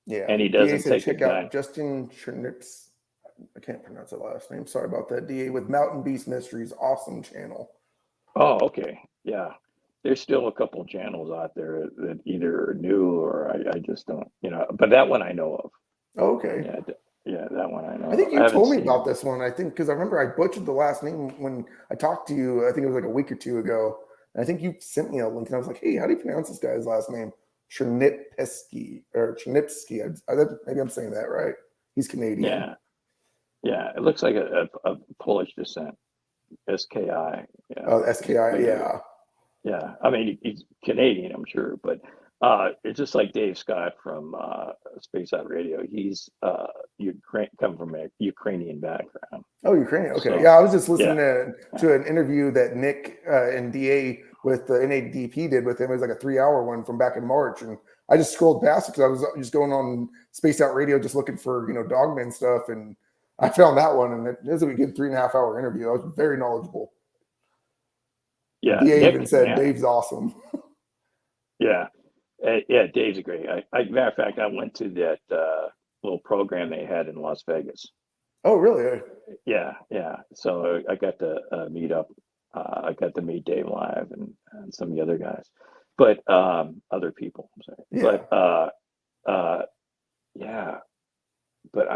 Yeah. and he DA doesn't said take a check gun. out Justin Chernips. I can't pronounce the last name. Sorry about that. DA with Mountain Beast Mysteries. Awesome channel. Oh, okay, yeah. There's still a couple channels out there that either are new or I just don't, But that one I know of. Okay. Yeah, yeah, that one I know. I think of. you I haven't told me seen about it. this one. I think because I remember I butchered the last name when I talked to you. I think it was like a week or two ago. And I think you sent me a link, and I was like, "Hey, how do you pronounce this guy's last name?" Chernipsky or Chernipsky. Maybe I'm saying that right. He's Canadian. Yeah, yeah. It looks like a Polish descent. SKI. Yeah, Oh, SKI. like Yeah. yeah. I mean, he's Canadian, I'm sure, but it's just like Dave Scott from Space Out Radio. He's come from a Ukrainian background. Oh, Ukrainian. Okay. So Yeah, I was just listening yeah, to an interview that Nick and DA with the NADP did with him. It was like a 3-hour one from back in March. And I just scrolled past it because I was just going on Space Out Radio, just looking for, Dogman stuff. And I found that one. And it was a good 3.5-hour interview. I was very knowledgeable. yeah. DA even Nick, said man, Dave's awesome. yeah, yeah. Dave's great. Matter of fact, I went to that little program they had in Las Vegas. Oh, really? Yeah, yeah. So I got to meet up. I got to meet Dave live and some of the other guys, but other people. I'm sorry. Yeah. But yeah. But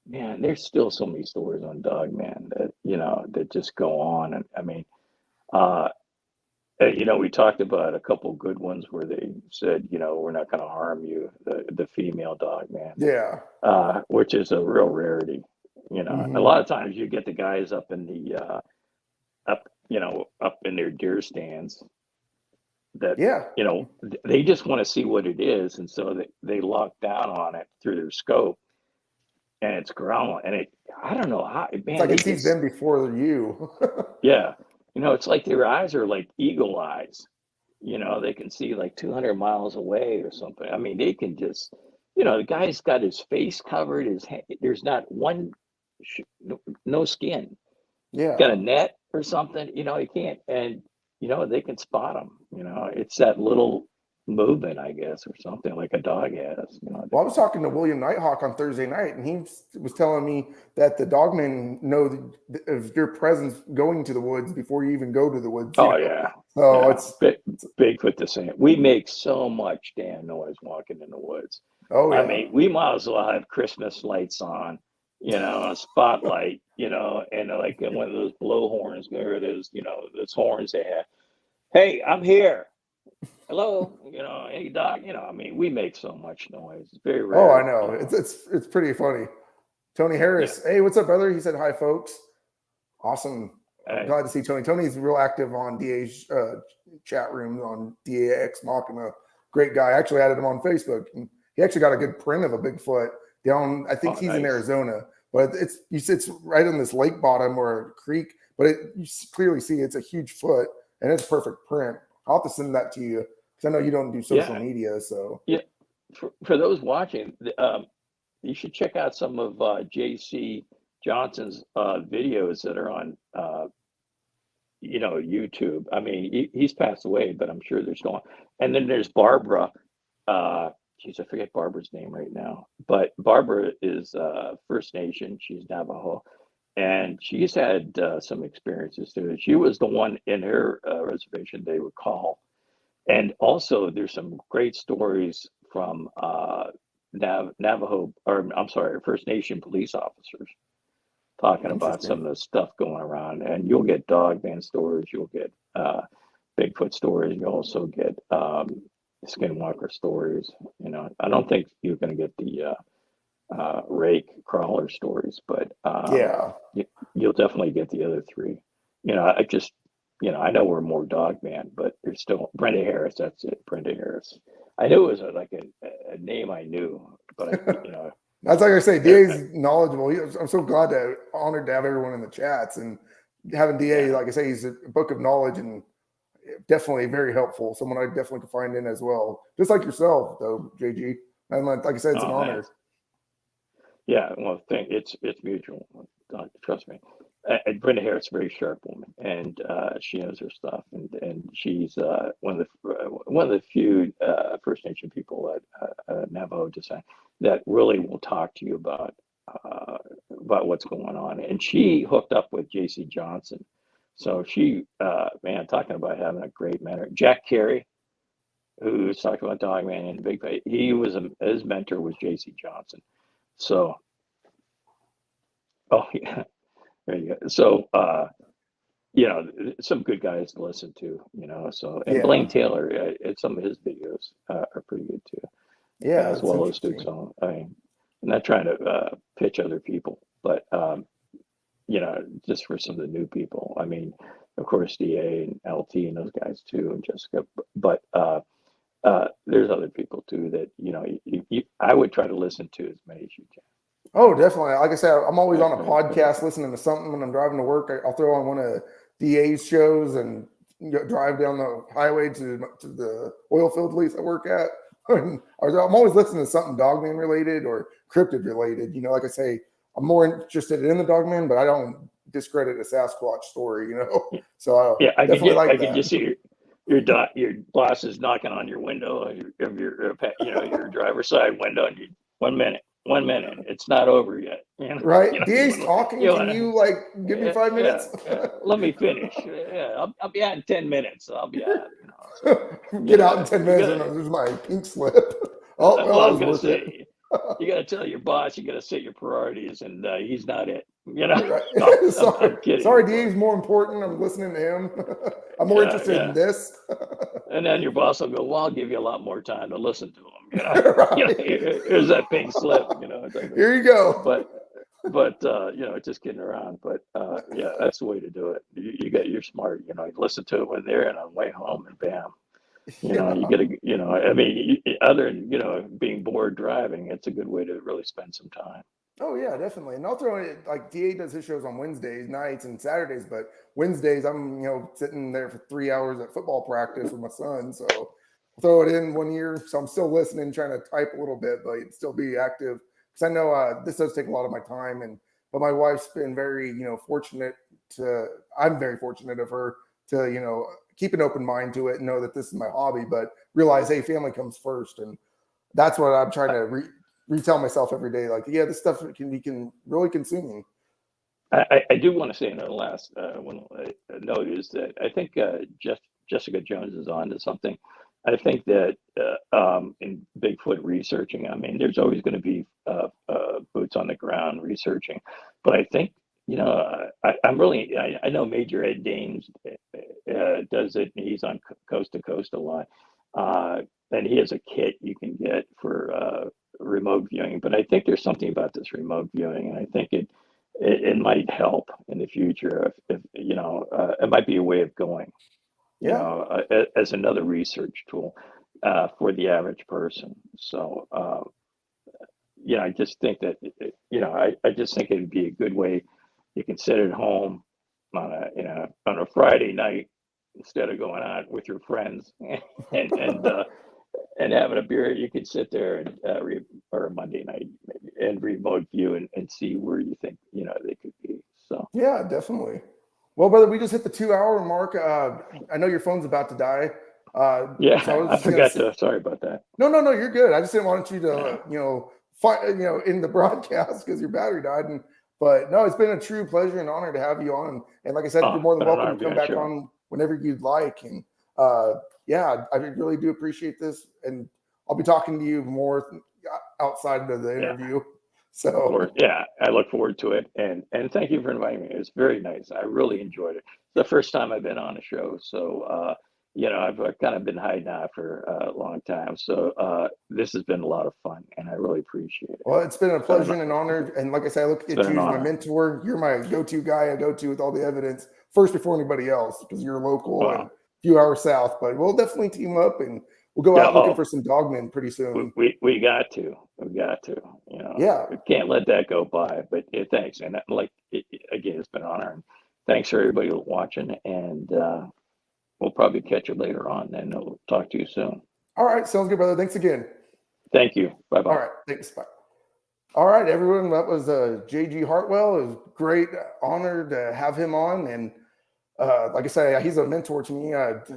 man, there's still so many stories on Dogman that that just go on, and I mean, uh, we talked about a couple good ones where they said, we're not going to harm you, the female Dogman, Yeah. which is a real rarity. A Hmm. lot of times you get the guys up in the up in their deer stands that Yeah. they just want to see what it is, and so they lock down on it through their scope, and it's growling, and I don't know how, It's man, like they it sees just them before you. yeah, it's like their eyes are like eagle eyes. They can see like 200 miles away or something. I mean, they can just, the guy's got his face covered, there's not one, no skin. Got Yeah. a net or something, he can't, and, they can spot him. It's that little movement, I guess, or something like a dog has, Well, I was talking to William Nighthawk on Thursday night, and he was telling me that the dogmen know of your presence going to the woods before you even go to the woods. Oh, yeah. So Yeah. Bigfoot the same. We make so much damn noise walking in the woods. oh I yeah, mean, we might as well have Christmas lights on, a spotlight, and like one of those blowhorns, there it is, those horns they have. Hey, I'm here. Hello, hey dog, I mean, we make so much noise. It's very oh I rare, know. It's pretty funny. Tony Yeah. Harris, hey, what's up, brother? He said hi, folks. Awesome. I'm glad to see Tony. Tony's real active on DA's chat rooms on DAX Machina. Great guy. I actually added him on Facebook. And he actually got a good print of a Bigfoot down. I think he's in nice. Arizona, but it's right on this lake bottom or a creek. But you clearly see it's a huge foot and it's a perfect print. I'll have to send that to you because I know you don't do social media. So yeah, for those watching, you should check out some of JC Johnson's videos that are on YouTube. I mean, he's passed away, but I'm sure they're still on. And then there's Barbara. Geez, I forget Barbara's name right now, but Barbara is First Nation. She's Navajo, and she's had some experiences too. She was the one in her reservation they would call. And also, there's some great stories from Navajo, or I'm sorry, First Nation police officers talking about interesting. some of the stuff going around. And you'll get Dogman stories, you'll get Bigfoot stories, you also get Skinwalker stories. I don't think you're going to get the rake crawler stories, but Yeah. you'll definitely get the other three. I just I know we're more Dogman, but there's still Brenda Harris. That's it, Brenda Harris. I knew it was like a name I knew, but That's like I say, I, DA's knowledgeable. I'm so honored to have everyone in the chats, and having DA, yeah, like I say, he's a book of knowledge and definitely very helpful. Someone I definitely could find in as well, just like yourself, though, JG. And like I said, it's an oh man, honor. yeah. Well, it's mutual. Trust me. And Brenda Harris is a very sharp woman, and she knows her stuff, and she's one of the few First Nation people at Navajo descent that really will talk to you about what's going on. And she hooked up with J.C. Johnson, so she man, talking about having a great mentor. Jack Carey, who's talking about Dogman and Big Fight, his mentor was J.C. Johnson. So, oh yeah, there you go. So, some good guys to listen to, So, and Yeah, Blaine Taylor, some of his videos are pretty good too, yeah, as it's well as Duke interesting. Song. I mean, I'm not trying to pitch other people, but just for some of the new people. I mean, of course, DA and LT and those guys too, and Jessica. But there's other people too that I would try to listen to as many as you can. Oh, definitely. Like I said, I'm always on a Right, right. podcast listening to something when I'm driving to work. I'll throw on one of DA's shows and drive down the highway to the oil field lease I work at. And I'm always listening to something Dogman related or cryptid related. Like I say, I'm more interested in the Dogman, but I don't discredit a Sasquatch story. So I Yeah, definitely I like could that. just see your boss is knocking on your window of your driver's side window, and 1 minute, it's not over yet. Right? You DA's want talking. you Can want you give me 5 minutes? let me finish. Yeah, I'll be out in 10 minutes. I'll be out. So Get out in 10 you minutes got and to. there's my pink slip. Oh, well, Well, I that was was gonna worth it. say, you got to tell your boss you got to set your priorities, and he's not it. Right. No, sorry, I'm kidding, sorry, of course. DA's more important. I'm listening to him. I'm more Yeah, interested in yeah. this. And then your boss will go, "Well, I'll give you a lot more time to listen to him." Right. Here's that pink slip. Type of, Here you go. but just kidding around. But yeah, that's the way to do it. You're smart. You listen to it when they're on the way home, and bam. You Yeah. get a. I mean, other than being bored driving, it's a good way to really spend some time. Oh yeah, definitely. And I'll throw it like DA does his shows on Wednesdays nights and Saturdays, but Wednesdays I'm sitting there for 3 hours at football practice with my son. So I'll throw it in one ear. So I'm still listening, trying to type a little bit, but still be active because I know this does take a lot of my time. But my wife's been very fortunate to. I'm very fortunate of her to keep an open mind to it and know that this is my hobby, but realize hey, family comes first, and that's what I'm trying to retell myself every day. Like, yeah, this stuff can really consuming. I do want to say in the last one note is that I think Jessica Jones is on to something. I think that in Bigfoot researching, I mean, there's always going to be boots on the ground researching, but I think I know Major Ed Dames does it. And he's on Coast to Coast a lot, and he has a kit you can get for remote viewing. But I think there's something about this remote viewing, and I think it might help in the future if it might be a way of going Yeah. as another research tool for the average person. So I just think that I just think it'd be a good way. You can sit at home on a Friday night instead of going out with your friends and having a beer. You could sit there and or a Monday night maybe, and remote view and see where you think they could be. So Yeah, definitely. Well, brother, we just hit the 2 hour mark. I know your phone's about to die. yeah, So I was I just gonna forgot say, to. Sorry about that. no, you're good. I just didn't want you Yeah. to, in the broadcast because your battery died. But no, it's been a true pleasure and honor to have you on. And like I said, you're Oh, more than but an welcome to arm come back show. on whenever you'd like. And yeah, I really do appreciate this. And I'll be talking to you more outside of the Yeah. interview. Of So course, yeah, I look forward to it, and thank you for inviting me. It was very nice. I really enjoyed it. It's the first time I've been on a show, so I've kind of been hiding out for a long time. So this has been a lot of fun, and I really appreciate it. Well, it's been a pleasure and an honor. And like I said, I look at you as my mentor. You're my go-to guy I go to with all the evidence first before anybody else, because you're local and a few hours south. But we'll definitely team up, and we'll go out looking for some dogmen pretty soon. We got to. Yeah. We can't let that go by. But thanks. And again, it's been an honor. And thanks for everybody watching. And we'll probably catch you later on. And we'll talk to you soon. All right. Sounds good, brother. Thanks again. Thank you. Bye-bye. All right. Thanks. Bye. All right, everyone. That was J.G. Hartwell. It was great honor to have him on. And like I say, he's a mentor to me.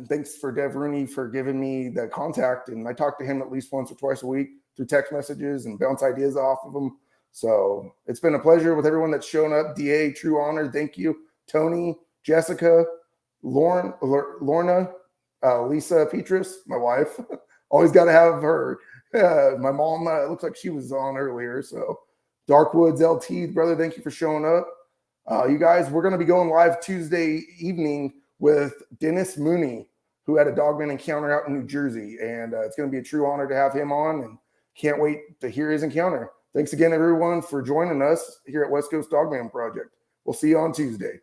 Thanks for Dev Rooney for giving me the contact. And I talk to him at least once or twice a week through text messages and bounce ideas off of him. So it's been a pleasure with everyone that's shown up. DA, true honor. Thank you. Tony, Jessica, Lorna, Lisa Petrus, my wife. Always got to have her. My mom, looks like she was on earlier. So Darkwoods LT, brother, thank you for showing up. You guys, we're going to be going live Tuesday evening with Dennis Mooney, who had a dogman encounter out in New Jersey. And it's going to be a true honor to have him on, and can't wait to hear his encounter. Thanks again, everyone, for joining us here at West Coast Dogman Project. We'll see you on Tuesday.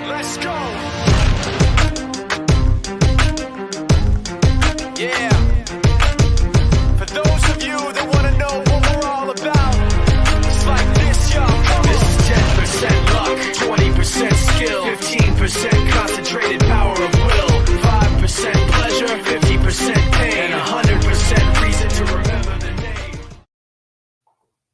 Let's go. Yeah. For those of you that want to know what we're all about, it's like this, y'all. This is 10% luck, 20% skill, 15% concentrated power.